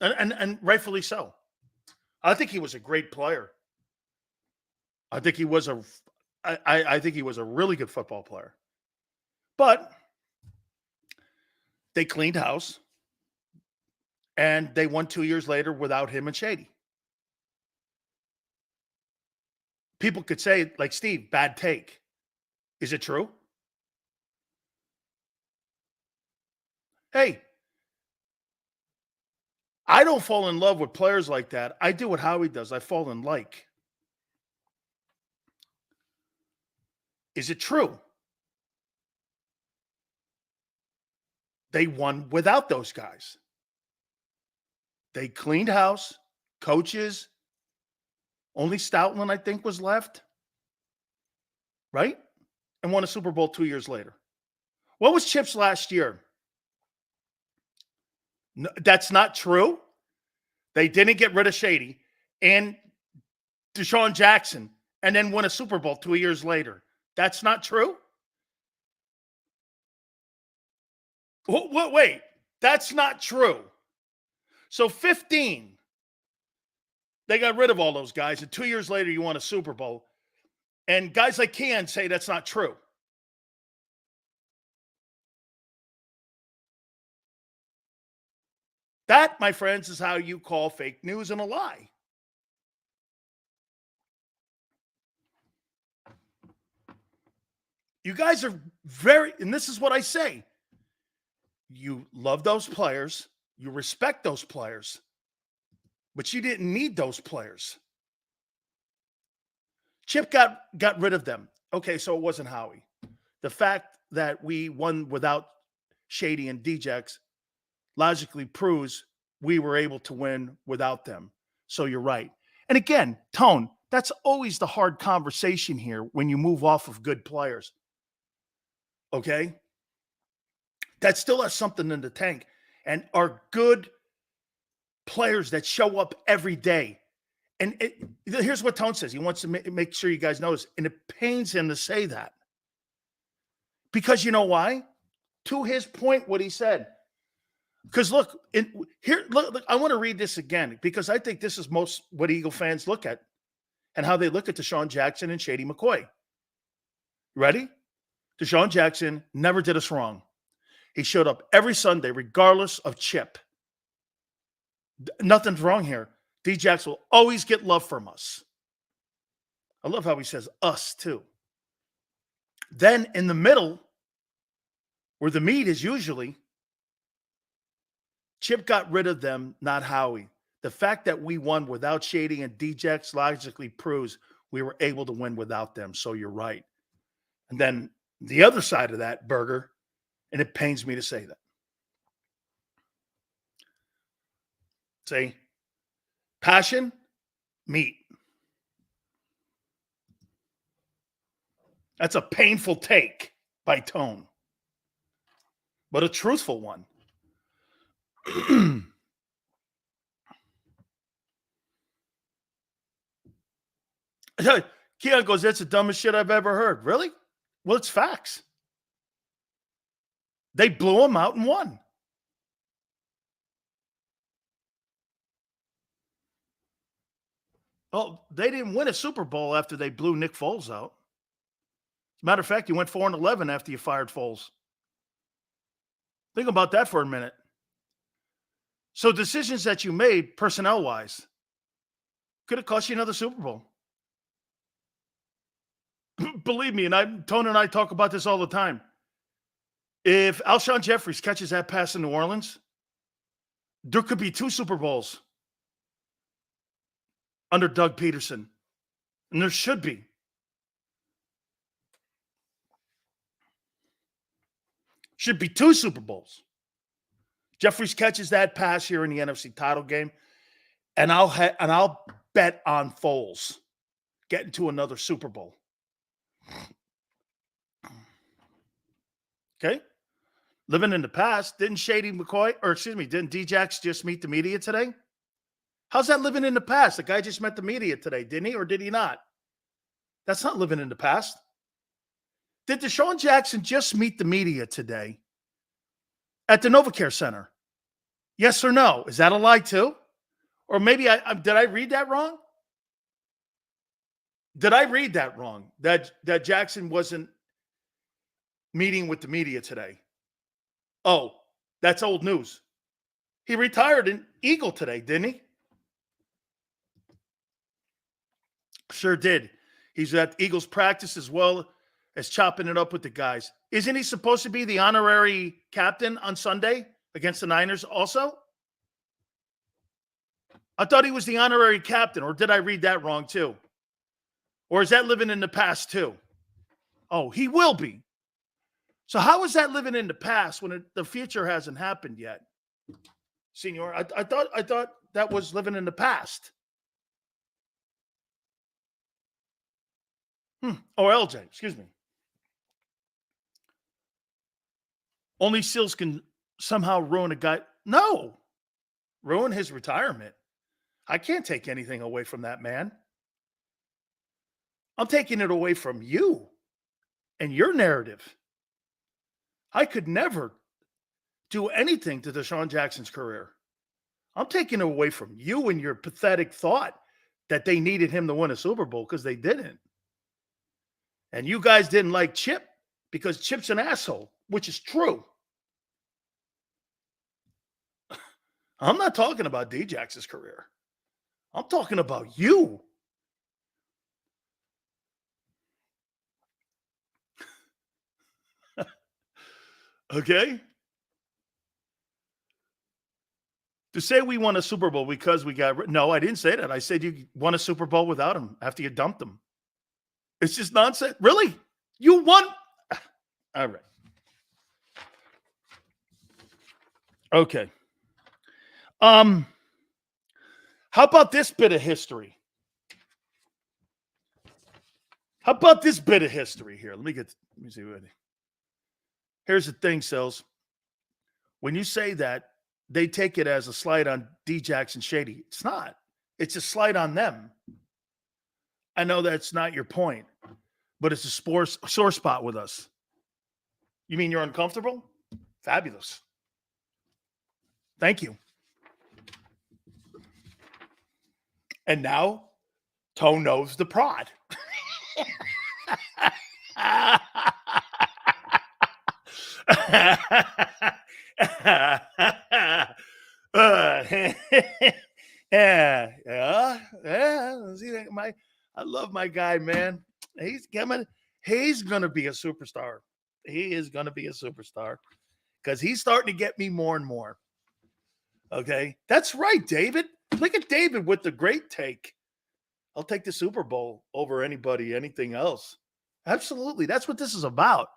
and rightfully so. I think he was a great player. I think he was I think he was a really good football player. But they cleaned house. And they won 2 years later without him and Shady. People could say, like Steve, bad take. Is it true? Hey, I don't fall in love with players like that. I do what Howie does. I fall in like. Is it true? They won without those guys. They cleaned house, coaches. Only Stoutland, I think, was left. Right? And won a Super Bowl 2 years later. What was Chip's last year? No, that's not true. They didn't get rid of Shady and Deshaun Jackson and then won a Super Bowl 2 years later. That's not true? Wait, that's not true. So 15, they got rid of all those guys, and 2 years later, you won a Super Bowl. And guys like Keon say that's not true. That, my friends, is how you call fake news and a lie. You guys are and this is what I say. You love those players. You respect those players, but you didn't need those players. Chip got rid of them. Okay, so it wasn't Howie. The fact that we won without Shady and Djax logically proves we were able to win without them. So you're right. And again, Tone, that's always the hard conversation here when you move off of good players. Okay? That still has something in the tank. And are good players that show up every day. And here's what Tone says. He wants to make sure you guys know this. And it pains him to say that. Because you know why? To his point, what he said. Because look, look, I want to read this again. Because I think this is most what Eagle fans look at. And how they look at Deshaun Jackson and Shady McCoy. Ready? Deshaun Jackson never did us wrong. He showed up every Sunday, regardless of Chip. Nothing's wrong here. Djax will always get love from us. I love how he says us, too. Then in the middle, where the meat is usually, Chip got rid of them, not Howie. The fact that we won without Shady and Djax logically proves we were able to win without them. So you're right. And then the other side of that, Burger, and it pains me to say that. See? Passion, meat. That's a painful take by Tone, but a truthful one. Keon goes, that's the dumbest shit I've ever heard. Really? Well, it's facts. They blew him out and won. Oh, they didn't win a Super Bowl after they blew Nick Foles out. As a matter of fact, you went 4-11 after you fired Foles. Think about that for a minute. So decisions that you made personnel-wise could have cost you another Super Bowl. Believe me, Tony and I talk about this all the time. If Alshon Jeffries catches that pass in New Orleans, there could be 2 Super Bowls under Doug Peterson. And there should be. Should be 2 Super Bowls. Jeffries catches that pass here in the NFC title game, and I'll bet on Foles getting to another Super Bowl. Okay? Living in the past, didn't Djax just meet the media today? How's that living in the past? The guy just met the media today, didn't he, or did he not? That's not living in the past. Did Deshaun Jackson just meet the media today at the NovaCare Center? Yes or no? Is that a lie too? Or maybe did I read that wrong? Did I read that wrong? That Jackson wasn't meeting with the media today? Oh, that's old news. He retired an Eagle today, didn't he? Sure did. He's at Eagles practice as well as chopping it up with the guys. Isn't he supposed to be the honorary captain on Sunday against the Niners also? I thought he was the honorary captain, or did I read that wrong too? Or is that living in the past too? Oh, he will be. So how is that living in the past when the future hasn't happened yet? Senor, I thought that was living in the past. Or LJ, excuse me. Only Sills can somehow ruin a guy. No. Ruin his retirement. I can't take anything away from that man. I'm taking it away from you and your narrative. I could never do anything to Deshaun Jackson's career. I'm taking it away from you and your pathetic thought that they needed him to win a Super Bowl, because they didn't. And you guys didn't like Chip because Chip's an asshole, which is true. I'm not talking about Djax's career. I'm talking about you. Okay? To say we won a Super Bowl because we got... No, I didn't say that. I said you won a Super Bowl without him after you dumped him. It's just nonsense. Really? You won? All right. Okay. How about this bit of history? How about this bit of history here? Let me see what. Here's the thing, Sills. When you say that, they take it as a slight on Djax and Shady. It's not. It's a slight on them. I know that's not your point, but it's a sore spot with us. You mean you're uncomfortable? Fabulous. Thank you. And now, Toe knows the prod. I love my guy, man. He's gonna be a superstar. He is gonna be a superstar because he's starting to get me more and more. Okay, that's right, David. Look at David with the great take. I'll take the Super Bowl over anything else. Absolutely, that's what this is about.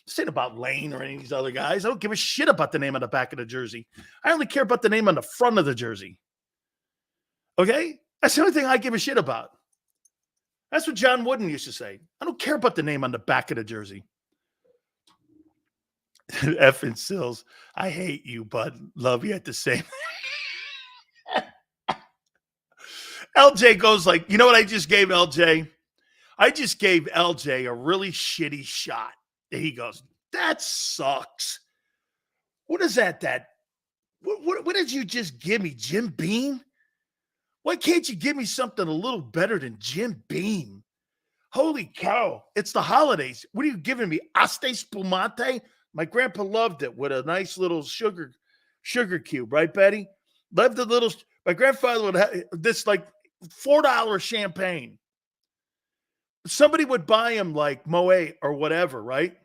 This ain't about Lane or any of these other guys. I don't give a shit about the name on the back of the jersey. I only care about the name on the front of the jersey. Okay? That's the only thing I give a shit about. That's what John Wooden used to say. I don't care about the name on the back of the jersey. Effing Sills. I hate you, bud. Love you at the same. LJ goes like, you know what I just gave LJ? I just gave LJ a really shitty shot. He goes, that sucks. What is that? What did you just give me, Jim Beam? Why can't you give me something a little better than Jim Beam? Holy cow. It's the holidays. What are you giving me? Aste Spumante? My grandpa loved it with a nice little sugar cube, right, Betty? Loved the little. My grandfather would have this like $4 champagne. Somebody would buy him like Moet or whatever, right?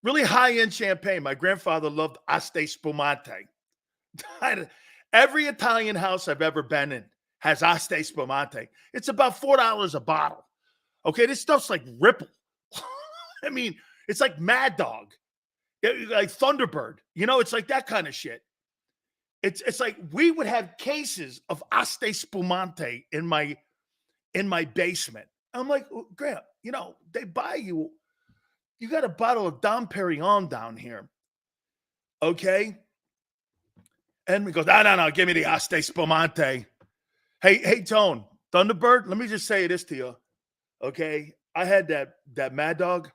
Really high-end champagne. My grandfather loved Aste Spumante. Every Italian house I've ever been in has Aste Spumante. It's about $4 a bottle. Okay, this stuff's like Ripple. I mean, it's like Mad Dog, like Thunderbird. You know, it's like that kind of shit. It's like we would have cases of Aste Spumante in my basement. I'm like, oh, Graham, you know, they buy you got a bottle of Dom Perignon down here. Okay? And we goes, no, give me the Aste Spumante. Hey, Tone, Thunderbird, let me just say this to you. Okay? I had that Mad Dog.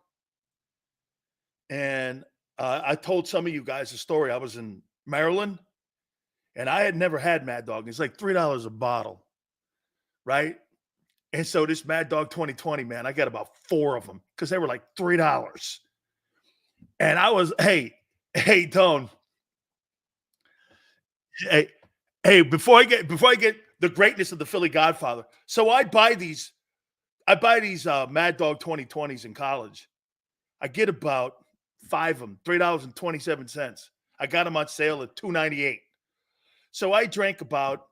And I told some of you guys a story. I was in Maryland, and I had never had Mad Dog. It's like $3 a bottle, right? And so this Mad Dog 2020, man, I got about 4 of them because they were like $3. And I was, hey, Tone. Hey, before I get the greatness of the Philly Godfather. So I buy these Mad Dog 2020s in college. I get about 5 of them, $3.27. I got them on sale at $2.98. So I drank about,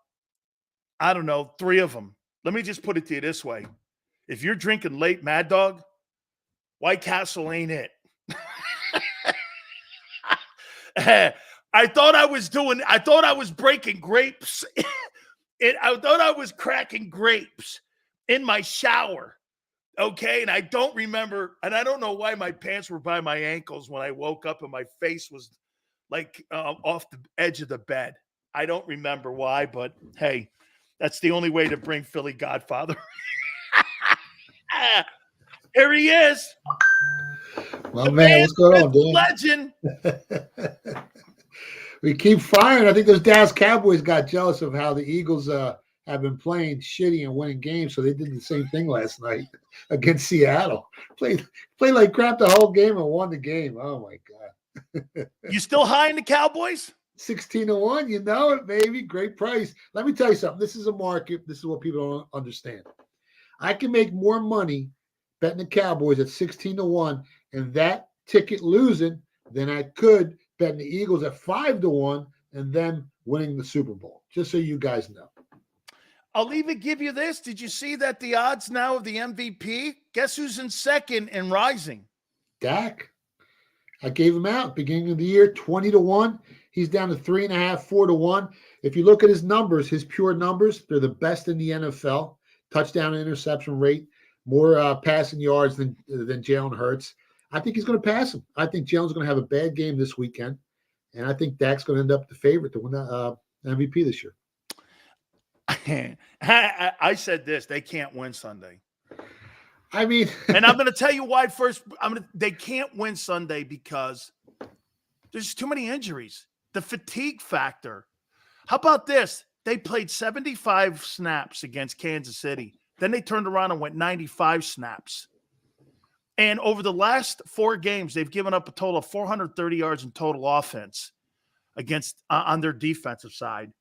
I don't know, 3 of them. Let me just put it to you this way. If you're drinking late Mad Dog, White Castle ain't it. I thought I was breaking grapes. I thought I was cracking grapes in my shower. Okay. And I don't remember, and I don't know why my pants were by my ankles when I woke up and my face was like off the edge of the bed. I don't remember why, but hey, that's the only way to bring Philly Godfather. Here he is. Well, man, what's going on, Dan? Legend. We keep firing. I think those Dallas Cowboys got jealous of how the Eagles have been playing shitty and winning games, so they did the same thing last night against Seattle. Played like crap the whole game and won the game. Oh my God! You still high in the Cowboys? 16-1, you know it, baby. Great price. Let me tell you something. This is a market. This is what people don't understand. I can make more money betting the Cowboys at 16-1 and that ticket losing than I could betting the Eagles at 5-1 and them winning the Super Bowl. Just so you guys know. I'll even give you this. Did you see that the odds now of the MVP? Guess who's in second and rising? Dak. I gave him out beginning of the year, 20-1. He's down to 3.5, 4-1. If you look at his numbers, his pure numbers, they're the best in the NFL. Touchdown and interception rate, more passing yards than Jalen Hurts. I think he's going to pass him. I think Jalen's going to have a bad game this weekend, and I think Dak's going to end up the favorite to win the MVP this year. I said this: they can't win Sunday. I mean, and I'm going to tell you why first. They can't win Sunday because there's too many injuries. The fatigue factor. How about this? They played 75 snaps against Kansas City. Then they turned around and went 95 snaps. And over the last 4 games, they've given up a total of 430 yards in total offense against on their defensive side.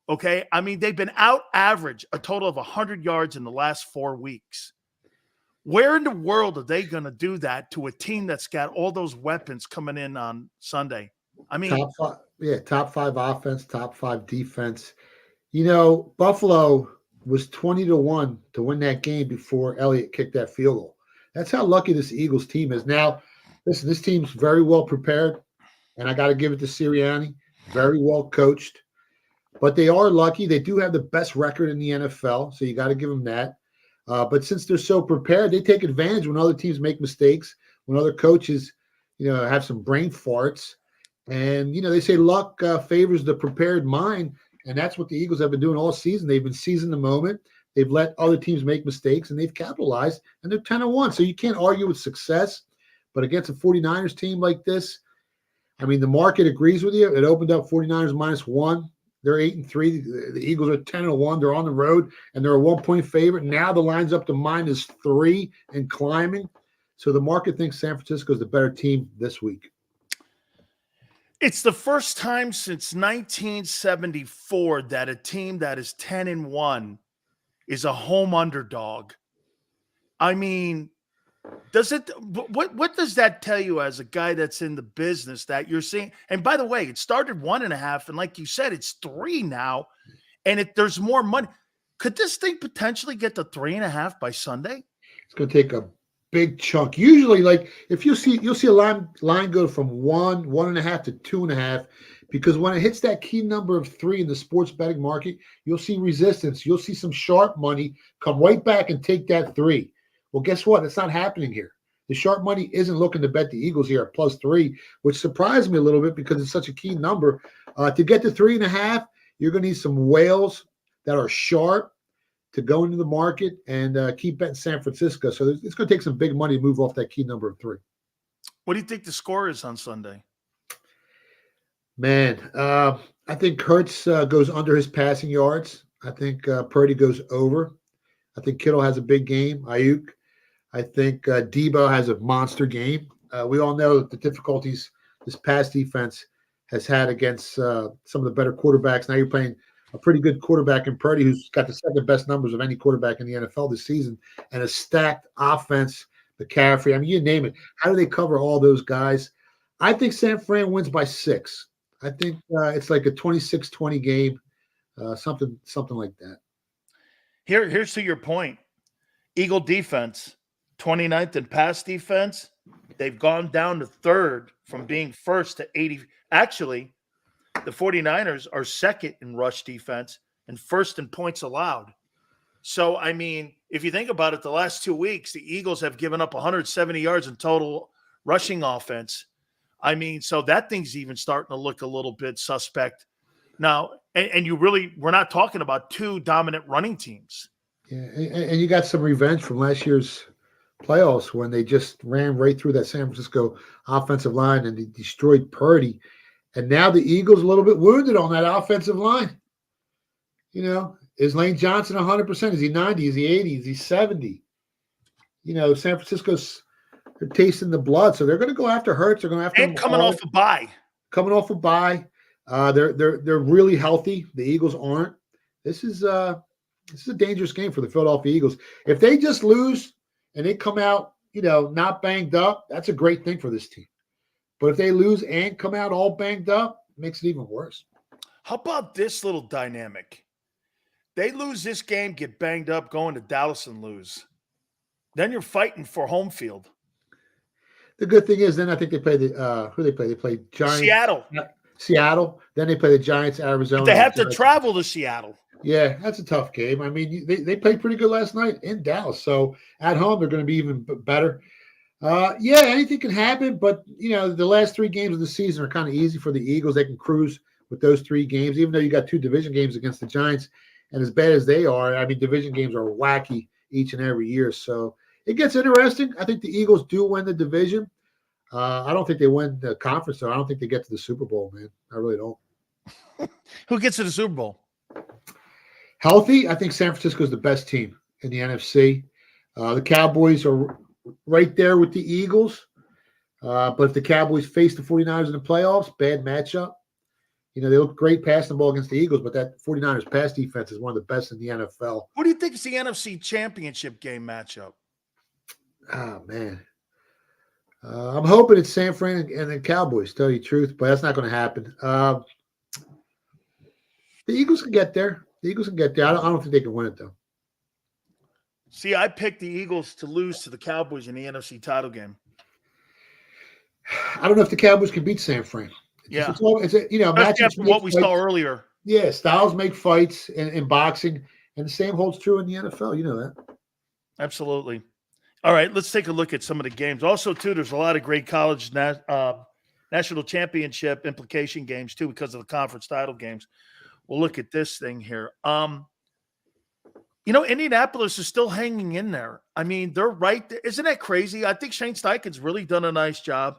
Okay? I mean, they've been out average a total of 100 yards in the last 4 weeks. Where in the world are they going to do that to a team that's got all those weapons coming in on Sunday? I mean, top 5 offense, top 5 defense. You know, Buffalo was 20-1 to win that game before Elliott kicked that field goal. That's how lucky this Eagles team is. Now, listen, this team's very well prepared, and I got to give it to Sirianni. Very well coached. But they are lucky. They do have the best record in the NFL, so you got to give them that. But since they're so prepared, they take advantage when other teams make mistakes, when other coaches, have some brain farts. And, they say luck favors the prepared mind, and that's what the Eagles have been doing all season. They've been seizing the moment. They've let other teams make mistakes, and they've capitalized, and they're 10-1. So you can't argue with success. But against a 49ers team like this, I mean, the market agrees with you. It opened up 49ers -1. They're 8-3. The Eagles are 10-1. They're on the road, and they're a 1-point favorite. Now the line's up to -3 and climbing. So the market thinks San Francisco is the better team this week. It's the first time since 1974 that a team that is 10-1 is a home underdog. I mean, what does that tell you as a guy that's in the business that you're seeing? And by the way, it started 1.5, and like you said, it's 3 now, and there's more money. Could this thing potentially get to 3.5 by Sunday? It's going to take a big chunk. Usually, like if you'll see a line go from 1.5 to 2.5, because when it hits that key number of 3 in the sports betting market, you'll see resistance. You'll see some sharp money come right back and take that 3. Well, guess what? It's not happening here. The sharp money isn't looking to bet the Eagles here at +3, which surprised me a little bit because it's such a key number. To get to 3.5, you're going to need some whales that are sharp to go into the market and keep betting San Francisco. So it's going to take some big money to move off that key number of 3. What do you think the score is on Sunday? Man, I think Hurts goes under his passing yards. I think Purdy goes over. I think Kittle has a big game. Ayuk. I think Debo has a monster game. We all know the difficulties this pass defense has had against some of the better quarterbacks. Now you're playing a pretty good quarterback in Purdy, who's got the second best numbers of any quarterback in the NFL this season, and a stacked offense, McCaffrey. I mean, you name it. How do they cover all those guys? I think San Fran wins by 6. I think it's like a 26-20 game, something like that. Here's to your point. Eagle defense, 29th in pass defense. They've gone down to 3rd from being 1st to 80. Actually, the 49ers are 2nd in rush defense and 1st in points allowed. So, I mean, if you think about it, the last 2 weeks, the Eagles have given up 170 yards in total rushing offense. I mean, so that thing's even starting to look a little bit suspect. Now, and we're not talking about 2 dominant running teams. Yeah, and you got some revenge from last year's playoffs when they just ran right through that San Francisco offensive line and they destroyed Purdy. And now the Eagles a little bit wounded on that offensive line. You know, is Lane Johnson 100%? Is he 90? Is he 80? Is he 70? You know, San Francisco's they're tasting the blood, so they're going to go after Hurts. They're going after and coming off a bye. Coming off a bye. They're really healthy. The Eagles aren't. This is a dangerous game for the Philadelphia Eagles. If they just lose and they come out, you know, not banged up, that's a great thing for this team. But if they lose and come out all banged up, it makes it even worse. How about this little dynamic? They lose this game, get banged up, going to Dallas and lose. Then you're fighting for home field. The good thing is then I think they play who they play? They play Giants. Seattle. Then they play the Giants, Arizona. But they have to travel to Seattle. Yeah, that's a tough game. I mean, they played pretty good last night in Dallas. So at home, they're going to be even better. Yeah, anything can happen. But, you know, the last 3 games of the season are kind of easy for the Eagles. They can cruise with those 3 games, even though you got 2 division games against the Giants. And as bad as they are, I mean, division games are wacky each and every year. So it gets interesting. I think the Eagles do win the division. I don't think they win the conference, though. I don't think they get to the Super Bowl, man. I really don't. Who gets to the Super Bowl? Healthy, I think San Francisco is the best team in the NFC. The Cowboys are right there with the Eagles. But if the Cowboys face the 49ers in the playoffs, bad matchup. You know, they look great passing the ball against the Eagles, but that 49ers pass defense is one of the best in the NFL. What do you think is the NFC Championship game matchup? Oh, man. I'm hoping it's San Fran and the Cowboys, tell you the truth, but that's not going to happen. The Eagles can get there. I don't think they can win it, though. See, I picked the Eagles to lose to the Cowboys in the NFC title game. I don't know if the Cowboys can beat San Fran. Yeah. It's a, you know, after what we saw earlier. Yeah, styles make fights in boxing, and the same holds true in the NFL. You know that. Absolutely. All right, let's take a look at some of the games. Also, too, there's a lot of great college national championship implication games, too, because of the conference title games. We'll look at this thing here. You know, Indianapolis is still hanging in there. I mean, they're right there. Isn't that crazy? I think Shane Steichen's really done a nice job.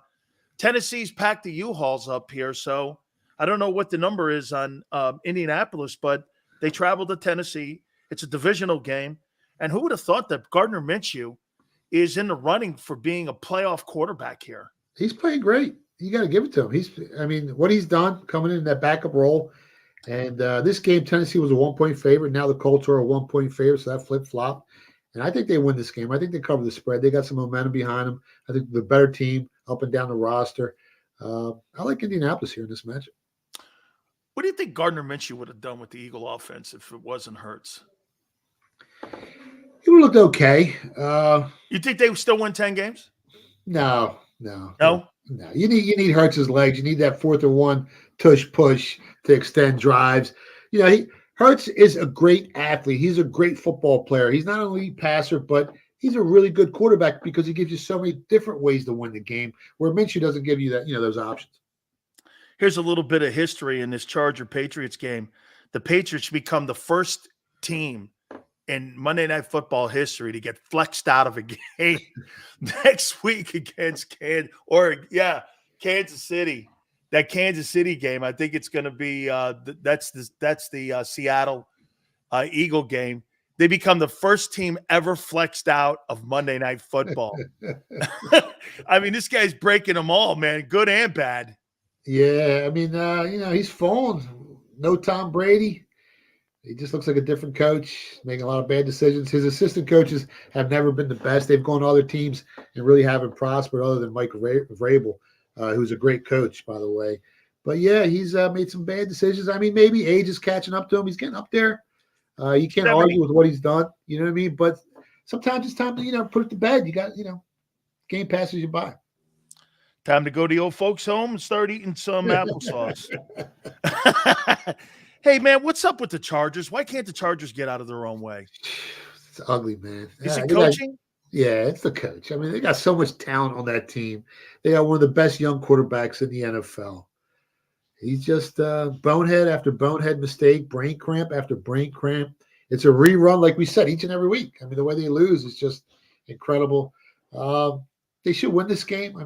Tennessee's packed the U-Hauls up here, so I don't know what the number is on Indianapolis, but they traveled to Tennessee. It's a divisional game. And who would have thought that Gardner Minshew is in the running for being a playoff quarterback here? He's playing great. You got to give it to him. What he's done coming in that backup role. And this game, Tennessee was a 1-point favorite. Now the Colts are a 1-point favorite, so that flip-flop. And I think they win this game. I think they cover the spread. They got some momentum behind them. I think the better team up and down the roster. I like Indianapolis here in this matchup. What do you think Gardner Minshew would have done with the Eagle offense if it wasn't Hurts? He would have looked okay. You think they would still win 10 games? No. No? No. You need Hurts' legs. You need that 4th and 1 tush push to extend drives. Hurts is a great athlete. He's a great football player. He's not only a passer, but he's a really good quarterback because he gives you so many different ways to win the game, where Minshew doesn't give you that, those options. Here's a little bit of history in this Charger-Patriots game. The Patriots become the first team in Monday Night Football history to get flexed out of a game next week against Kansas City. That Kansas City game, I think it's going to be that's the Seattle Eagle game. They become the first team ever flexed out of Monday Night Football. This guy's breaking them all, man, good and bad. Yeah, he's fallen. No Tom Brady. He just looks like a different coach, making a lot of bad decisions. His assistant coaches have never been the best. They've gone to other teams and really haven't prospered other than Mike Vrabel, who's a great coach, by the way. But, yeah, he's made some bad decisions. Maybe age is catching up to him. He's getting up there. You can't argue with what he's done. You know what I mean? But sometimes it's time to, put it to bed. You got, game passes you by. Time to go to the old folks' home and start eating some applesauce. Hey, man, what's up with the Chargers? Why can't the Chargers get out of their own way? It's ugly, man. Is it coaching? It's the coach. They got so much talent on that team. They got one of the best young quarterbacks in the NFL. He's just bonehead after bonehead mistake, brain cramp after brain cramp. It's a rerun, like we said, each and every week. The way they lose is just incredible. They should win this game.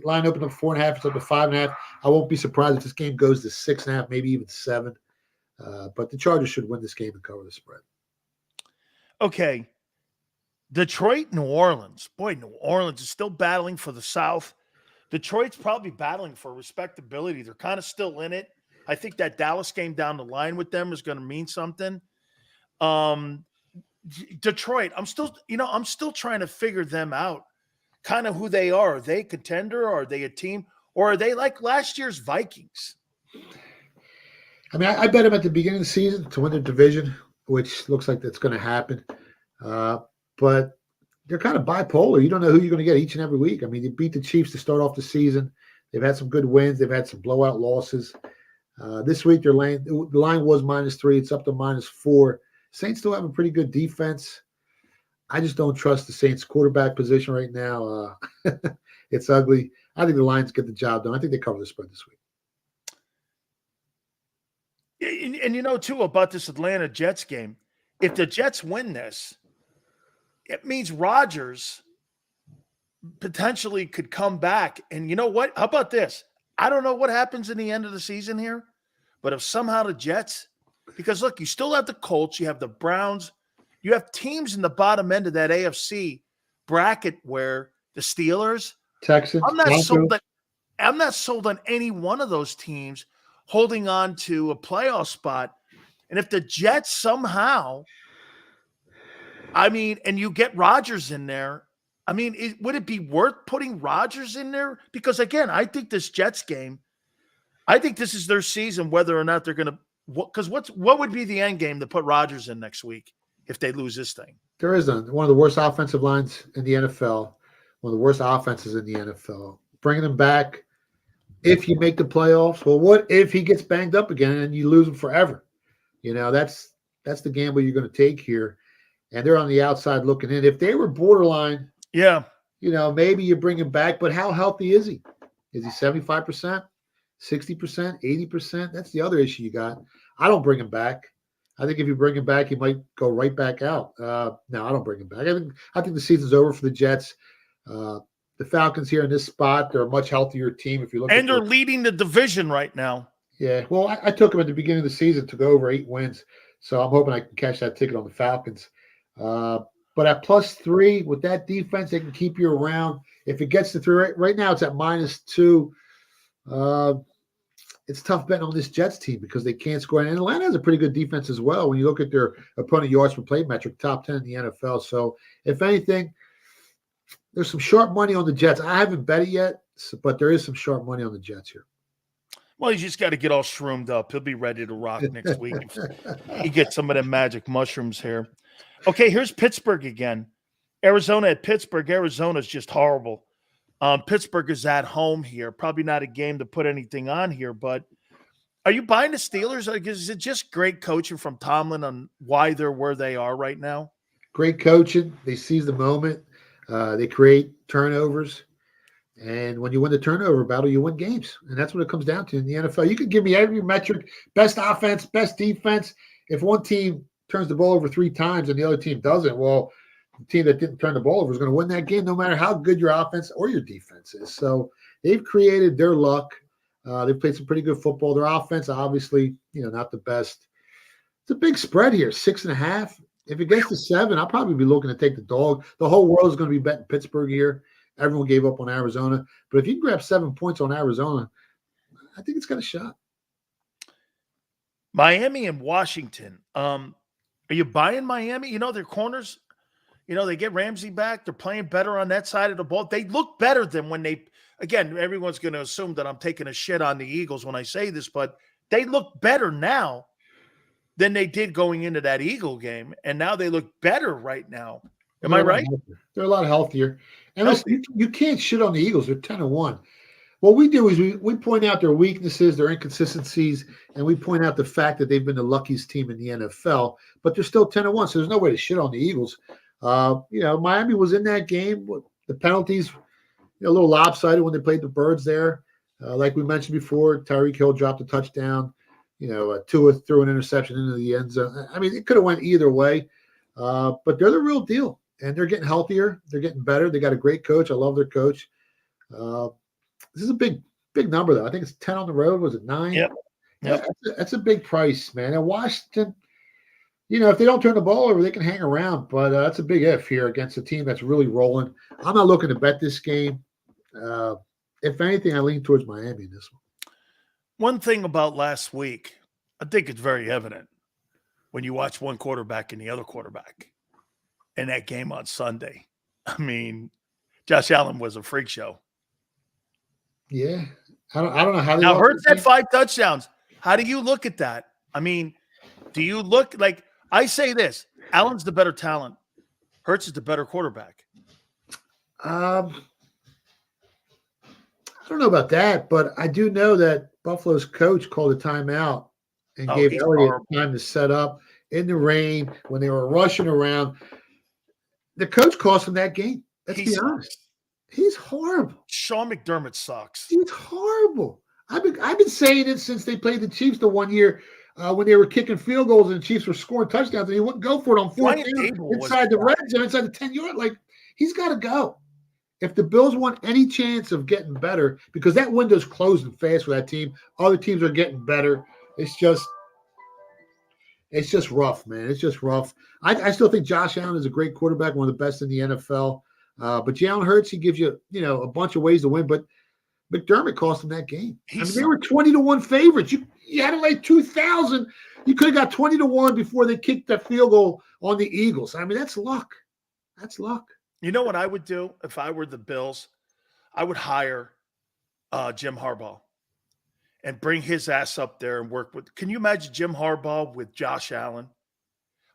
Line opened up 4.5, it's up to 5.5. I won't be surprised if this game goes to 6.5, maybe even 7. But the Chargers should win this game and cover the spread. Okay. Detroit, New Orleans. Boy, New Orleans is still battling for the South. Detroit's probably battling for respectability. They're kind of still in it. I think that Dallas game down the line with them is going to mean something. Detroit, I'm still trying to figure them out. Kind of who they are. Are they a contender? Or are they a team? Or are they like last year's Vikings? I bet them at the beginning of the season to win their division, which looks like that's going to happen. But they're kind of bipolar. You don't know who you're going to get each and every week. They beat the Chiefs to start off the season. They've had some good wins. They've had some blowout losses. This week, the line was -3. It's up to -4. Saints still have a pretty good defense. I just don't trust the Saints quarterback position right now. It's ugly. I think the Lions get the job done. I think they cover the spread this week. And too, about this Atlanta Jets game, if the Jets win this, it means Rodgers potentially could come back. And you know what? How about this? I don't know what happens in the end of the season here, but if somehow the Jets, because look, you still have the Colts, you have the Browns, you have teams in the bottom end of that AFC bracket where the Steelers, Texans, I'm not sold on any one of those teams holding on to a playoff spot. And if the Jets somehow, and you get Rodgers in there, would it be worth putting Rodgers in there? Because again, I think this Jets game, I think this is their season, whether or not they're going to, because what would be the end game to put Rodgers in next week if they lose this thing? There is one of the worst offensive lines in the NFL, one of the worst offenses in the NFL. Bringing him back, if you make the playoffs, well, what if he gets banged up again and you lose him forever? That's the gamble you're going to take here. And they're on the outside looking in. If they were borderline, maybe you bring him back, but how healthy is he? Is he 75%, 60%, 80%? That's the other issue you got. I don't bring him back. I think if you bring him back, he might go right back out. No, I don't bring him back. I think the season's over for the Jets. The Falcons here in this spot, they're a much healthier team. If you look, and they're leading the division right now. Yeah, well, I took him at the beginning of the season to go over 8 wins, so I'm hoping I can catch that ticket on the Falcons. But at +3 with that defense, they can keep you around. If it gets to 3, right now it's at -2. It's tough betting on this Jets team because they can't score. And Atlanta has a pretty good defense as well. When you look at their opponent yards per play metric, top 10 in the NFL. So if anything, there's some sharp money on the Jets. I haven't bet it yet, but there is some sharp money on the Jets here. Well, you just got to get all shroomed up. He'll be ready to rock next week. He gets some of them magic mushrooms here. Okay, here's Pittsburgh again. Arizona at Pittsburgh. Arizona's just horrible. Pittsburgh is at home here. Probably not a game to put anything on here, but are you buying the Steelers? Is it just great coaching from Tomlin on why they're where they are right now? Great coaching. They seize the moment. They create turnovers. And when you win the turnover battle, you win games. And that's what it comes down to in the NFL. You can give me every metric, best offense, best defense. If one team turns the ball over 3 times and the other team doesn't, well, the team that didn't turn the ball over is going to win that game no matter how good your offense or your defense is. So they've created their luck. They've played some pretty good football. Their offense, obviously, not the best. It's a big spread here, 6.5. If it gets to 7, I'll probably be looking to take the dog. The whole world is going to be betting Pittsburgh here. Everyone gave up on Arizona. But if you can grab 7 points on Arizona, I think it's got a shot. Miami and Washington. Are you buying Miami? Their corners, they get Ramsey back. They're playing better on that side of the ball. They look better than when again, everyone's going to assume that I'm taking a shit on the Eagles when I say this, but they look better now than they did going into that Eagle game. And now they look better right now. Am I right? They're a lot healthier. And listen, you can't shit on the Eagles. They're 10-1. What we do is we point out their weaknesses, their inconsistencies, and we point out the fact that they've been the luckiest team in the NFL, but they're still 10-1, so there's no way to shit on the Eagles. Miami was in that game. The penalties, a little lopsided when they played the Birds there. Like we mentioned before, Tyreek Hill dropped a touchdown. Tua threw an interception into the end zone. I mean, it could have went either way, but they're the real deal, and they're getting healthier. They're getting better. They got a great coach. I love their coach. This is a big number, though. I think it's 10 on the road. Was it 9? Yep. That's a big price, man. And Washington, if they don't turn the ball over, they can hang around. But that's a big if here against a team that's really rolling. I'm not looking to bet this game. If anything, I lean towards Miami in this one. One thing about last week, I think it's very evident when you watch one quarterback and the other quarterback in that game on Sunday. I mean, Josh Allen was a freak show. Yeah. I don't know how they now Hurts had 5 touchdowns. How do you look at that? I mean, do you look like I say this? Allen's the better talent. Hurts is the better quarterback. I don't know about that, but I do know that Buffalo's coach called a timeout and gave Elliott time to set up in the rain when they were rushing around. The coach cost him that game. Let's be honest. He's horrible. Sean McDermott sucks. He's horrible. I've been saying it since they played the Chiefs the one year when they were kicking field goals and the Chiefs were scoring touchdowns and he wouldn't go for it on 4th down inside the red zone, inside the 10-yard. Like, he's got to go. If the Bills want any chance of getting better, because that window's closing fast for that team, other teams are getting better. It's just rough, man. It's just rough. I still think Josh Allen is a great quarterback, one of the best in the NFL. But Jalen Hurts, he gives you, a bunch of ways to win. But McDermott cost him that game. They were 20-1 favorites. You had to lay 2,000. You could have got 20-1 before they kicked that field goal on the Eagles. I mean, that's luck. That's luck. You know what I would do if I were the Bills? I would hire Jim Harbaugh and bring his ass up there and work with. Can you imagine Jim Harbaugh with Josh Allen?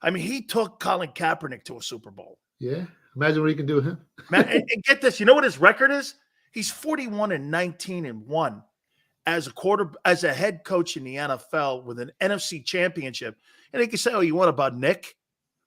I mean, he took Colin Kaepernick to a Super Bowl. Yeah. Imagine what he can do with him. Man, and get this. You know what his record is? He's 41-19-1 as a head coach in the NFL with an NFC championship. And they can say, oh, you want about Nick?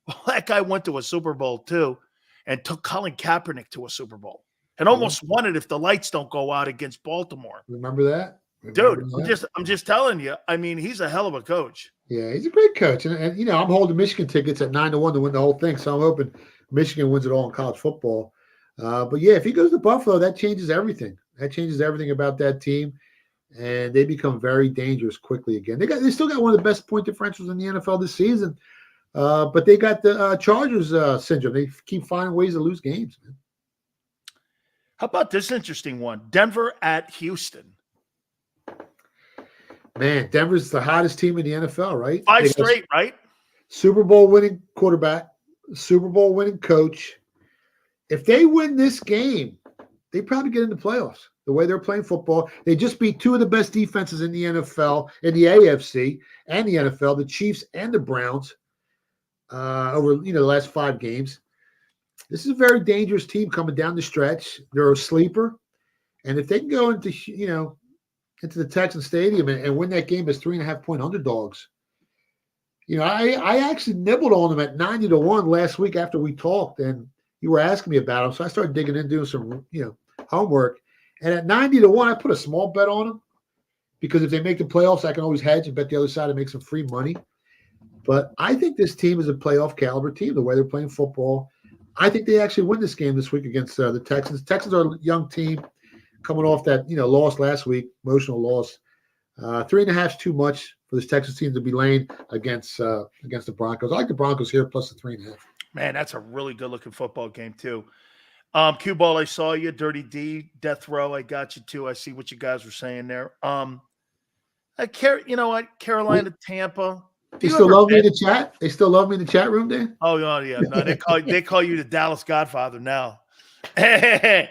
Well, that guy went to a Super Bowl too and took Colin Kaepernick to a Super Bowl and almost won it if the lights don't go out against Baltimore. Remember that? I'm just telling you. I mean, he's a hell of a coach. Yeah, he's a great coach. And I'm holding Michigan tickets at 9-1 to win the whole thing. So I'm hoping Michigan wins it all in college football. But yeah, if he goes to Buffalo, that changes everything. That changes everything about that team. and they become very dangerous quickly again. They still got one of the best point differentials in the NFL this season, but they got the Chargers syndrome. They keep finding ways to lose games, man. How about this interesting one? Denver at Houston. Man, Denver's the hottest team in the NFL, right? 5 straight, right? Super Bowl winning quarterback, Super Bowl winning coach. If they win this game, they probably get into playoffs. The way they're playing football, they just beat 2 of the best defenses in the NFL, in the AFC and the NFL, the Chiefs and the Browns, over the last 5 games. This is a very dangerous team coming down the stretch. They're a sleeper, and if they can go into the Texans Stadium and win that game as 3.5-point underdogs, I actually nibbled on them at 90-1 last week after we talked, and you were asking me about them, so I started digging in, doing some homework. And at 90-1, I put a small bet on them because if they make the playoffs, I can always hedge and bet the other side and make some free money. But I think this team is a playoff caliber team, the way they're playing football. I think they actually win this game this week against the Texans. Texans are a young team coming off that loss last week, emotional loss. 3.5 is too much for this Texas team to be laying against the Broncos. I like the Broncos here plus the 3.5. Man, that's a really good-looking football game, too. Cue Ball, I saw you. Dirty D, Death Row, I got you, too. I see what you guys were saying there. You know what? Carolina, Tampa. They still love me in the chat? They still love me in the chat room, Dan? Oh, yeah. No, they call you the Dallas Godfather now. The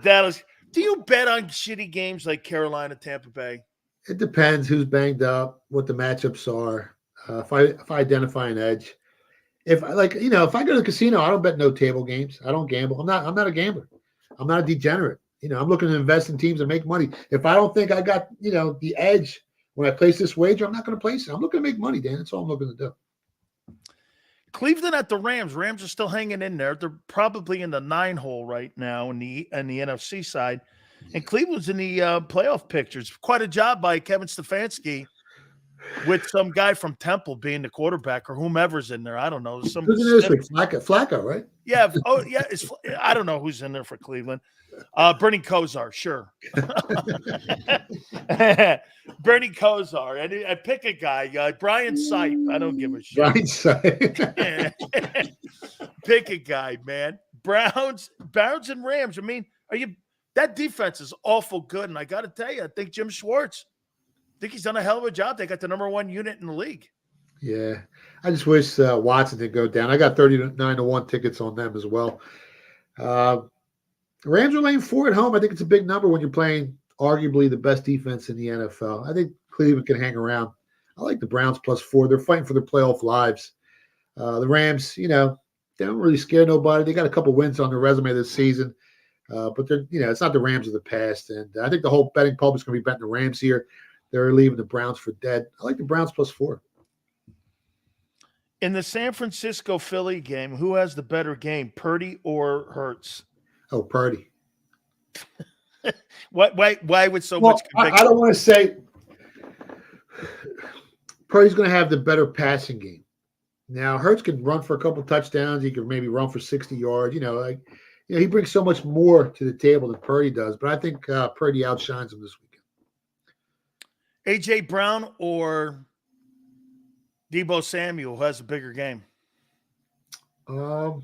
Dallas. Do you bet on shitty games like Carolina, Tampa Bay? It depends who's banged up, what the matchups are. If I identify an edge. If I go to the casino, I don't bet no table games. I don't gamble. I'm not a gambler. I'm not a degenerate. I'm looking to invest in teams and make money. If I don't think I got, the edge when I place this wager, I'm not going to place it. I'm looking to make money, Dan. That's all I'm looking to do. Cleveland at the Rams. Rams are still hanging in there. They're probably in the 9 hole right now in the NFC side. And Cleveland's in the playoff pictures. Quite a job by Kevin Stefanski with some guy from Temple being the quarterback or whomever's in there. I don't know. Who's in this week? Flacco, right? Yeah. Oh, yeah. I don't know who's in there for Cleveland. Bernie Kosar, sure. Bernie Kosar. And I pick a guy. Brian Sipe. I don't give a shit. Brian Sipe. Pick a guy, man. Browns and Rams. I mean, that defense is awful good. And I got to tell you, I think Jim Schwartz, he's done a hell of a job. They got the number 1 unit in the league. Yeah. I just wish Watson didn't go down. I got 39-1 tickets on them as well. Rams are laying 4 at home. I think it's a big number when you're playing arguably the best defense in the NFL. I think Cleveland can hang around. I like the Browns plus 4. They're fighting for their playoff lives. The Rams, they don't really scare nobody. They got a couple wins on their resume this season. But they're, it's not the Rams of the past. And I think the whole betting public's going to be betting the Rams here. They're leaving the Browns for dead. I like the Browns plus 4. In the San Francisco-Philly game, who has the better game, Purdy or Hurts? Oh, Purdy. Why with so much conviction? I don't want to say Purdy's going to have the better passing game. Now, Hurts can run for a couple touchdowns. He can maybe run for 60 yards. He brings so much more to the table than Purdy does. But I think Purdy outshines him this weekend. A.J. Brown or Deebo Samuel, who has a bigger game? Man,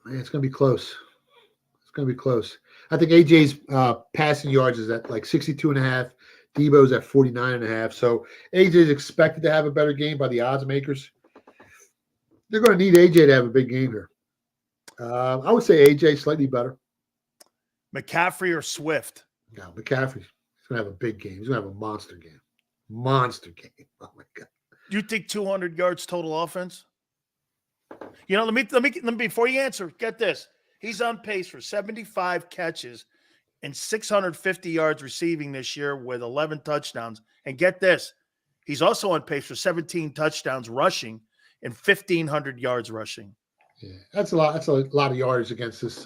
it's going to be close. It's going to be close. I think A.J.'s passing yards is at like 62.5. Deebo's at 49.5. So A.J. is expected to have a better game by the odds makers. They're going to need A.J. to have a big game here. I would say A.J. slightly better. McCaffrey or Swift? No, McCaffrey's going to have a big game. He's going to have a monster game. Monster game. Oh, my God. Do you think 200 yards total offense? Let me before you answer, get this. He's on pace for 75 catches and 650 yards receiving this year with 11 touchdowns. And get this, he's also on pace for 17 touchdowns rushing and 1,500 yards rushing. Yeah, that's a lot. That's a lot of yards against this.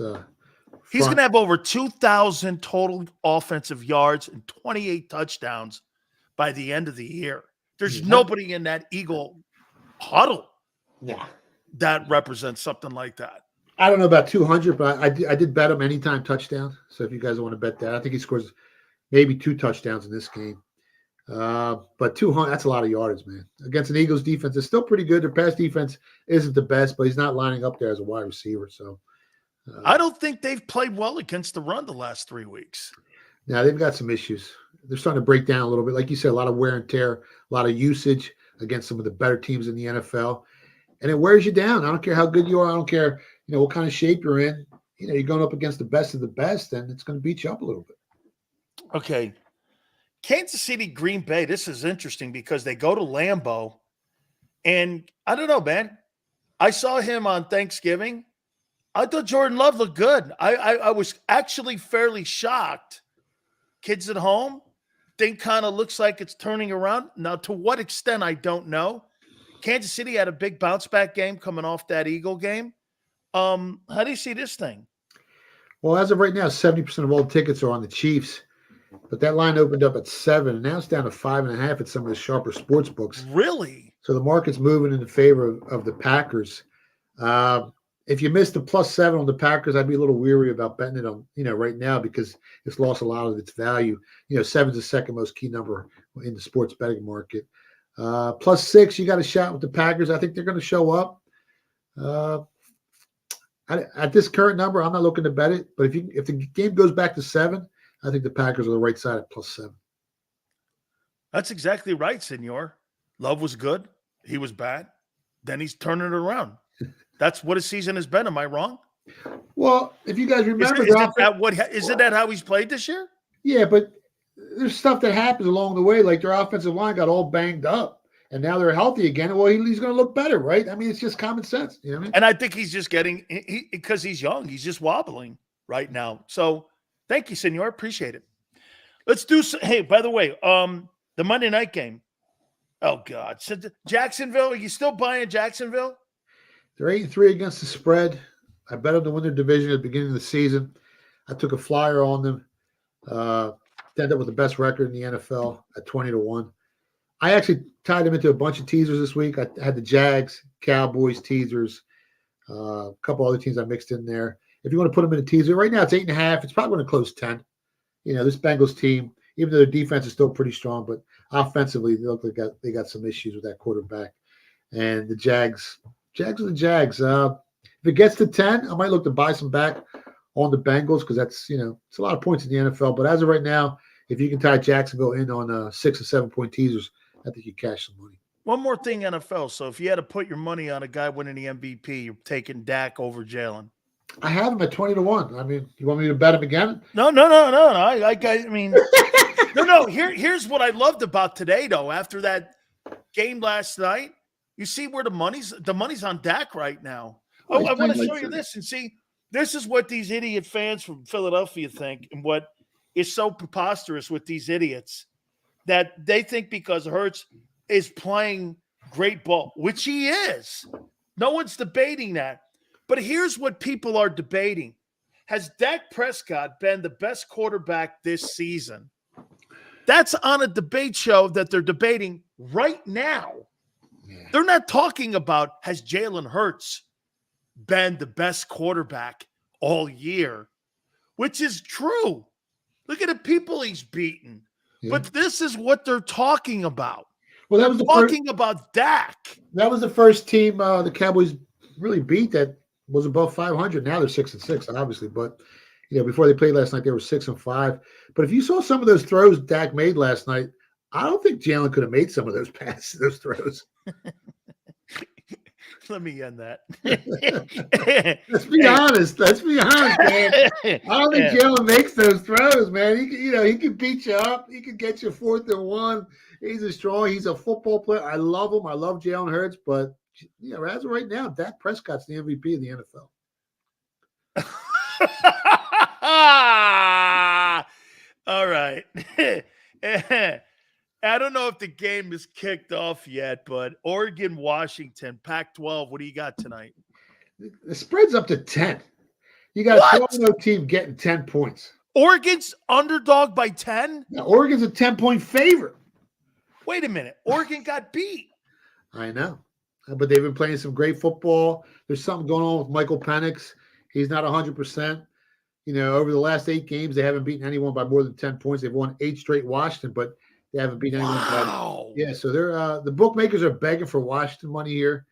He's going to have over 2,000 total offensive yards and 28 touchdowns by the end of the year. There's nobody in that Eagle huddle that represents something like that. I don't know about 200, but I did bet him anytime touchdown. So if you guys want to bet that, I think he scores maybe 2 touchdowns in this game. But 200, that's a lot of yardage, man. Against an Eagles defense, it's still pretty good. Their pass defense isn't the best, but he's not lining up there as a wide receiver. So I don't think they've played well against the run the last 3 weeks. now they've got some issues. They're starting to break down a little bit. Like you said, a lot of wear and tear, a lot of usage against some of the better teams in the NFL. And it wears you down. I don't care how good you are. I don't care, what kind of shape you're in. You're going up against the best of the best, and it's going to beat you up a little bit. Okay. Kansas City, Green Bay, this is interesting because they go to Lambeau, and I don't know, man. I saw him on Thanksgiving. I thought Jordan Love looked good. I was actually fairly shocked. Kids at home, thing kind of looks like it's turning around. Now, to what extent, I don't know. Kansas City had a big bounce-back game coming off that Eagle game. How do you see this thing? Well, as of right now, 70% of all tickets are on the Chiefs. But that line opened up at 7, and now it's down to 5.5 at some of the sharper sports books. Really? So the market's moving in favor of the Packers. If you missed the +7 on the Packers, I'd be a little weary about betting it on, right now because it's lost a lot of its value. 7's the second most key number in the sports betting market. +6, you got a shot with the Packers. I think they're going to show up. At this current number, I'm not looking to bet it. But if the game goes back to 7, I think the Packers are the right side at +7. That's exactly right, senor. Love was good. He was bad. Then he's turning it around. That's what his season has been. Am I wrong? Well, if you guys remember, isn't that how he's played this year? Yeah, but there's stuff that happens along the way. Like their offensive line got all banged up, and now they're healthy again. Well, he's going to look better, right? I mean, it's just common sense. You know what I mean? And I think he's just getting because he's young. He's just wobbling right now. So thank you, senor. Appreciate it. Let's do. Hey, by the way, the Monday night game. Oh God, Jacksonville. Are you still buying Jacksonville? They're 8-3 against the spread. I bet them to win their division at the beginning of the season. I took a flyer on them. Ended up with the best record in the NFL at 20-1. I actually tied them into a bunch of teasers this week. I had the Jags, Cowboys teasers, a couple other teams I mixed in there. If you want to put them in a teaser, right now it's 8.5. It's probably going to close 10. This Bengals team, even though their defense is still pretty strong, but offensively they look like they got some issues with that quarterback. And the Jags are the Jags. If it gets to 10, I might look to buy some back on the Bengals because that's, it's a lot of points in the NFL. But as of right now, if you can tie Jacksonville in on 6 or 7 point teasers, I think you cash some money. One more thing, NFL. So if you had to put your money on a guy winning the MVP, you're taking Dak over Jalen. I have him at 20-1. I mean, you want me to bet him again? No. I mean, no. Here's what I loved about today, though. After that game last night, you see where the money's on Dak right now. Oh, I want to show you this and see. This is what these idiot fans from Philadelphia think, and what is so preposterous with these idiots that they think because Hurts is playing great ball, which he is. No one's debating that. But here's what people are debating. Has Dak Prescott been the best quarterback this season? That's on a debate show that they're debating right now. Yeah. They're not talking about has Jalen Hurts been the best quarterback all year, which is true. Look at the people he's beaten. Yeah. But this is what they're talking about. Well, that was talking about Dak. That was the first team the Cowboys really beat that was above 500. Now they're 6-6, obviously. But before they played last night, they were 6-5. But if you saw some of those throws Dak made last night, I don't think Jalen could have made some of those passes, those throws. Let me end that. Let's be honest, man. I don't think Jalen makes those throws, man. He can beat you up. He can get you 4th and 1. He's a football player. I love him. I love Jalen Hurts, but as of right now, Dak Prescott's the MVP of the NFL. All right. I don't know if the game is kicked off yet, but Oregon, Washington, Pac-12. What do you got tonight? The spread's up to 10. You got a 12-0 team getting 10 points. Oregon's underdog by 10? Now, Oregon's a 10-point favorite. Wait a minute. Oregon got beat. I know. But they've been playing some great football. There's something going on with Michael Penix. He's not 100%. Over the last 8 games, they haven't beaten anyone by more than 10 points. They've won 8 straight Washington, but they haven't beaten anyone by. Wow. Yeah, so they're the bookmakers are begging for Washington money here.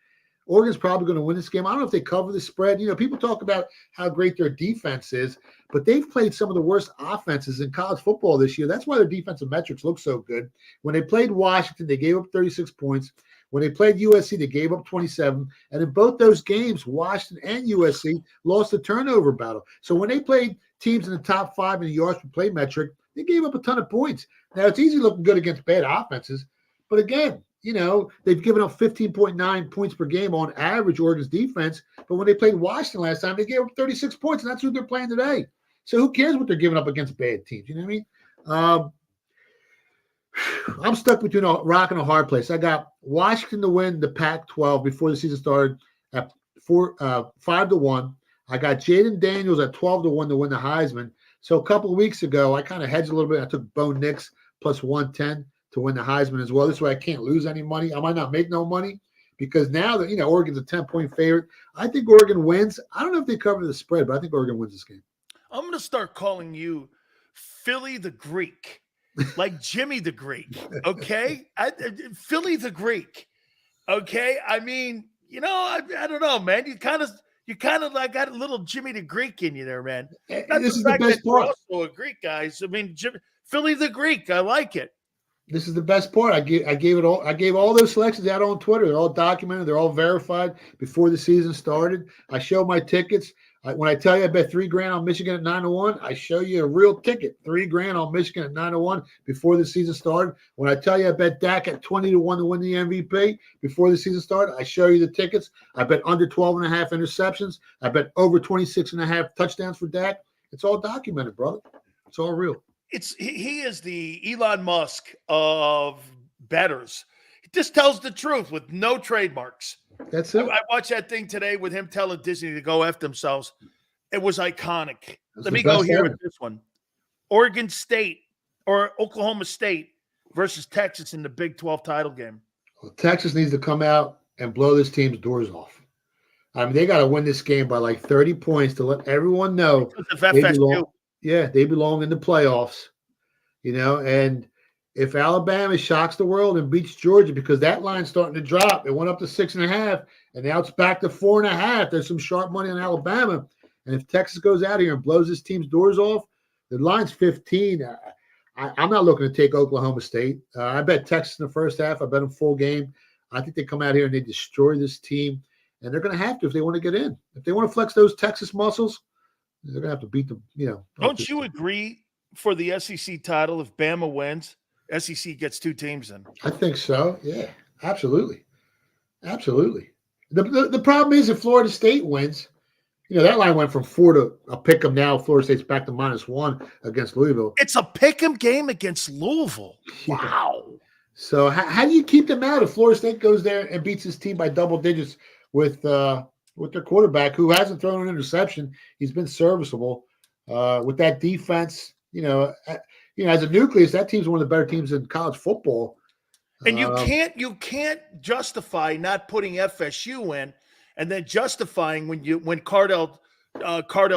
Oregon's probably going to win this game. I don't know if they cover the spread. People talk about how great their defense is, but they've played some of the worst offenses in college football this year. That's why their defensive metrics look so good. When they played Washington, they gave up 36 points. When they played USC, they gave up 27. And in both those games, Washington and USC lost the turnover battle. So when they played teams in the top 5 in the yards per play metric, they gave up a ton of points. Now, it's easy looking good against bad offenses. But again, they've given up 15.9 points per game on average, Oregon's defense. But when they played Washington last time, they gave up 36 points, and that's who they're playing today. So who cares what they're giving up against bad teams? You know what I mean? I'm stuck between a rock and a hard place. I got Washington to win the Pac-12 before the season started at 5-1. I got Jaden Daniels at 12-1 to win the Heisman. So a couple of weeks ago, I kind of hedged a little bit. I took Bo Nix plus 110 to win the Heisman as well. This way I can't lose any money. I might not make no money because now that, Oregon's a 10-point favorite. I think Oregon wins. I don't know if they cover the spread, but I think Oregon wins this game. I'm going to start calling you Philly the Greek, like Jimmy the Greek, okay? Philly the Greek, okay? I mean, I don't know, man. You kind of like got a little Jimmy the Greek in you there, man. This is the best part. Also a Greek guy. I mean, Philly the Greek. I like it. This is the best part. I gave all those selections out on Twitter. They're all documented. They're all verified before the season started. I show my tickets. When I tell you I bet $3,000 on Michigan at 9-1, I show you a real ticket. $3,000 on Michigan at 9-1 before the season started. When I tell you I bet Dak at 20-1 to win the MVP before the season started, I show you the tickets. I bet under 12.5 interceptions. I bet over 26.5 touchdowns for Dak. It's all documented, brother. It's all real. He is the Elon Musk of bettors. He just tells the truth with no trademarks. That's it. I watched that thing today with him telling Disney to go F themselves. It was iconic. Let me go here with this one. Oregon State or Oklahoma State versus Texas in the Big 12 title game. Well, Texas needs to come out and blow this team's doors off. I mean, they got to win this game by like 30 points to let everyone know they belong in the playoffs. And if Alabama shocks the world and beats Georgia, because that line's starting to drop, it went up to 6.5, and now it's back to 4.5. There's some sharp money on Alabama. And if Texas goes out here and blows this team's doors off, the line's 15. I'm not looking to take Oklahoma State. I bet Texas in the first half. I bet them full game. I think they come out here and they destroy this team. And they're going to have to if they want to get in. If they want to flex those Texas muscles, they're going to have to beat them. Don't you agree for the SEC title if Bama wins? SEC gets 2 teams in. I think so. Yeah, absolutely. Absolutely. The problem is if Florida State wins, that line went from 4 to a pick 'em now. Florida State's back to -1 against Louisville. It's a pick 'em game against Louisville. Wow. Yeah. So how do you keep them out if Florida State goes there and beats his team by double digits with their quarterback who hasn't thrown an interception? He's been serviceable with that defense. As a nucleus, that team's one of the better teams in college football. And you can't justify not putting FSU in, and then justifying when Cardell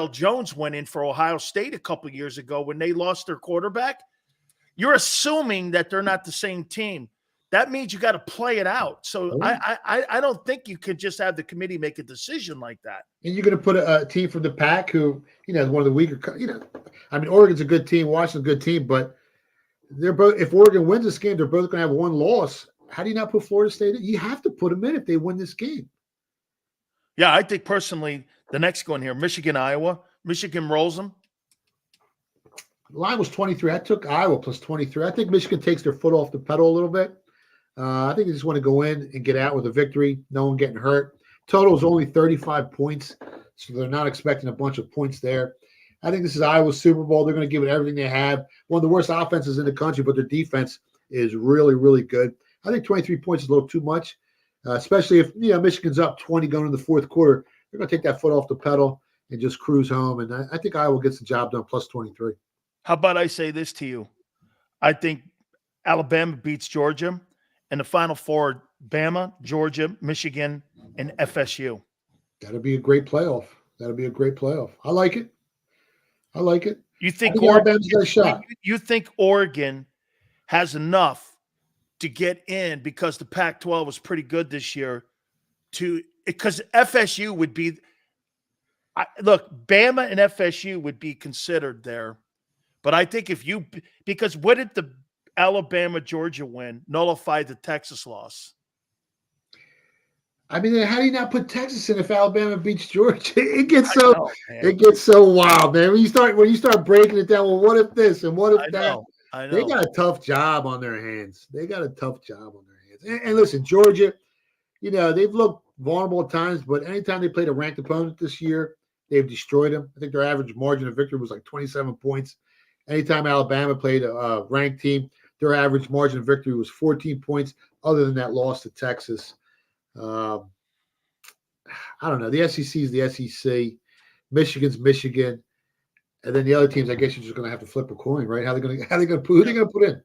Jones went in for Ohio State a couple of years ago when they lost their quarterback. You're assuming that they're not the same team. That means you got to play it out. So I don't think you could just have the committee make a decision like that. And you're going to put a team from the Pac who, is one of the weaker, Oregon's a good team, Washington's a good team, but they're both, if Oregon wins this game, they're both going to have one loss. How do you not put Florida State in? You have to put them in if they win this game. Yeah, I think personally, the next one here, Michigan, Iowa. Michigan rolls them. The line was 23. I took Iowa plus 23. I think Michigan takes their foot off the pedal a little bit. I think they just want to go in and get out with a victory, no one getting hurt. Total is only 35 points, so they're not expecting a bunch of points there. I think this is Iowa's Super Bowl. They're going to give it everything they have. One of the worst offenses in the country, but their defense is really, really good. I think 23 points is a little too much, especially if Michigan's up 20 going into the fourth quarter. They're going to take that foot off the pedal and just cruise home. And I think Iowa gets the job done plus 23. How about I say this to you? I think Alabama beats Georgia. And the Final Four, Bama, Georgia, Michigan, and FSU. That'll be a great playoff. I like it. I like it. You think Alabama's got a shot? You think Oregon has enough to get in because the Pac-12 was pretty good this year? Because FSU would be look, Bama and FSU would be considered there. But I think because what did the Alabama-Georgia win nullify the Texas loss? I mean, how do you not put Texas in if Alabama beats Georgia? It gets so wild, man. When you start breaking it down, well, what if this and what if that? I know. They got a tough job on their hands. And listen, Georgia, they've looked vulnerable at times, but anytime they played a ranked opponent this year, they've destroyed them. I think their average margin of victory was like 27 points. Anytime Alabama played a ranked team, their average margin of victory was 14 points, other than that loss to Texas. I don't know. The SEC is the SEC. Michigan's Michigan. And then the other teams, I guess you're just going to have to flip a coin, right? Who are they going to put in?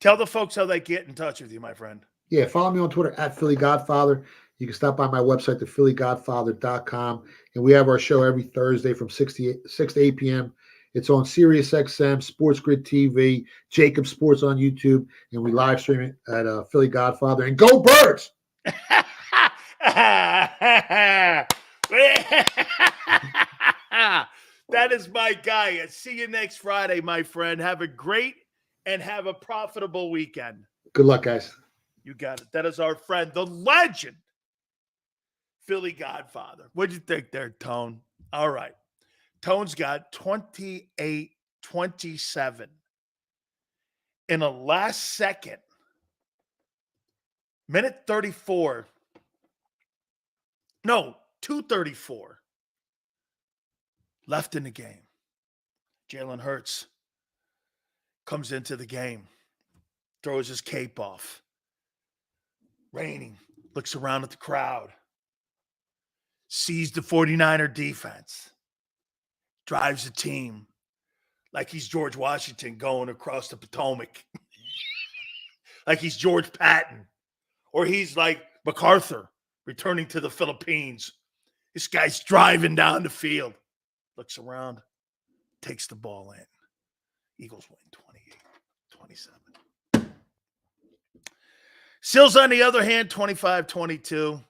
Tell the folks how they get in touch with you, my friend. Yeah, follow me on Twitter at Philly Godfather. You can stop by my website, thephillygodfather.com. And we have our show every Thursday from 6 to 8 p.m. It's on SiriusXM, Sports Grid TV, JAKIB Sports on YouTube, and we live stream it at Philly Godfather. And go Birds! That is my guy. See you next Friday, my friend. Have a great and have a profitable weekend. Good luck, guys. You got it. That is our friend, the legend, Philly Godfather. What'd you think there, Tone? All right. Tone's got 28-27 in a last second, minute 34. No, 2:34 left in the game. Jalen Hurts comes into the game, throws his cape off. Raining, looks around at the crowd, sees the 49er defense, drives the team like he's George Washington going across the Potomac, like he's George Patton, or he's like MacArthur returning to the Philippines. This guy's driving down the field, looks around, takes the ball in. Eagles win 28-27. Sills, on the other hand, 25-22.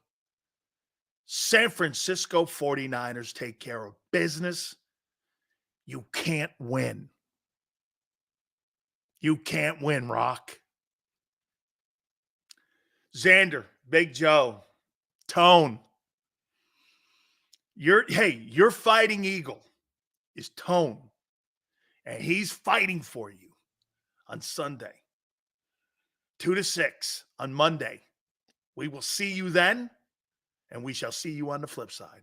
San Francisco 49ers take care of business. You can't win. You can't win, Rock. Xander, Big Joe, Tone. Your fighting eagle is Tone. And he's fighting for you on Sunday. 2 to 6 on Monday. We will see you then, and we shall see you on the flip side.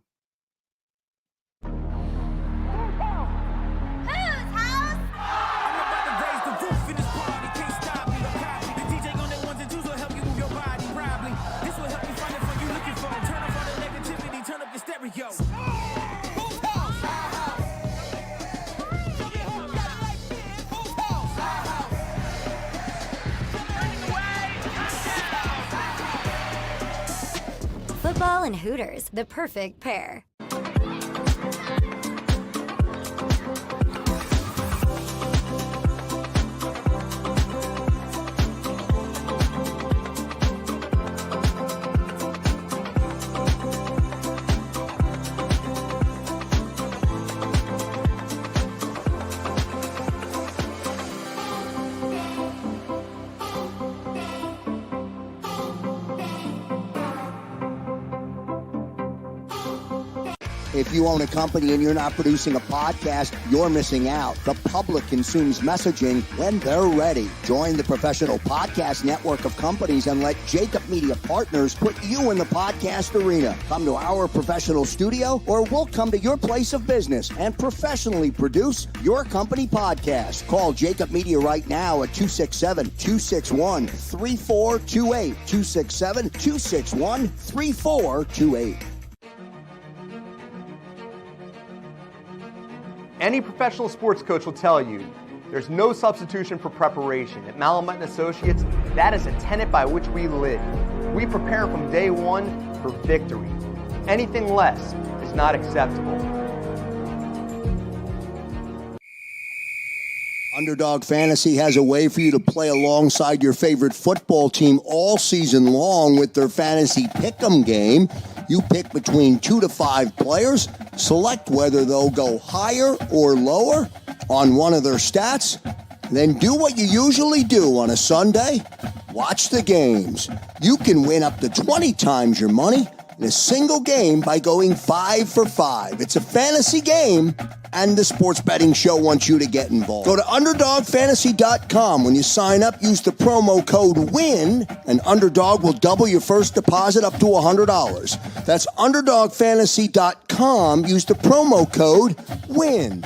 Football and Hooters, the perfect pair. If you own a company and you're not producing a podcast, you're missing out. The public consumes messaging when they're ready. Join the professional podcast network of companies and let JAKIB Media Partners put you in the podcast arena. Come to our professional studio, or we'll come to your place of business and professionally produce your company podcast. Call JAKIB Media right now at 267-261-3428. 267-261-3428. Any professional sports coach will tell you there's no substitution for preparation. At Malamut & Associates, that is a tenet by which we live. We prepare from day one for victory. Anything less is not acceptable. Underdog Fantasy has a way for you to play alongside your favorite football team all season long with their fantasy pick'em game. You pick between 2 to 5 players, select whether they'll go higher or lower on one of their stats, then do what you usually do on a Sunday. Watch the games. You can win up to 20 times your money in a single game by going 5 for 5. It's a fantasy game, and the Sports Betting Show wants you to get involved. Go to UnderdogFantasy.com. When you sign up, use the promo code WIN, and Underdog will double your first deposit up to $100. That's UnderdogFantasy.com. Use the promo code WIN.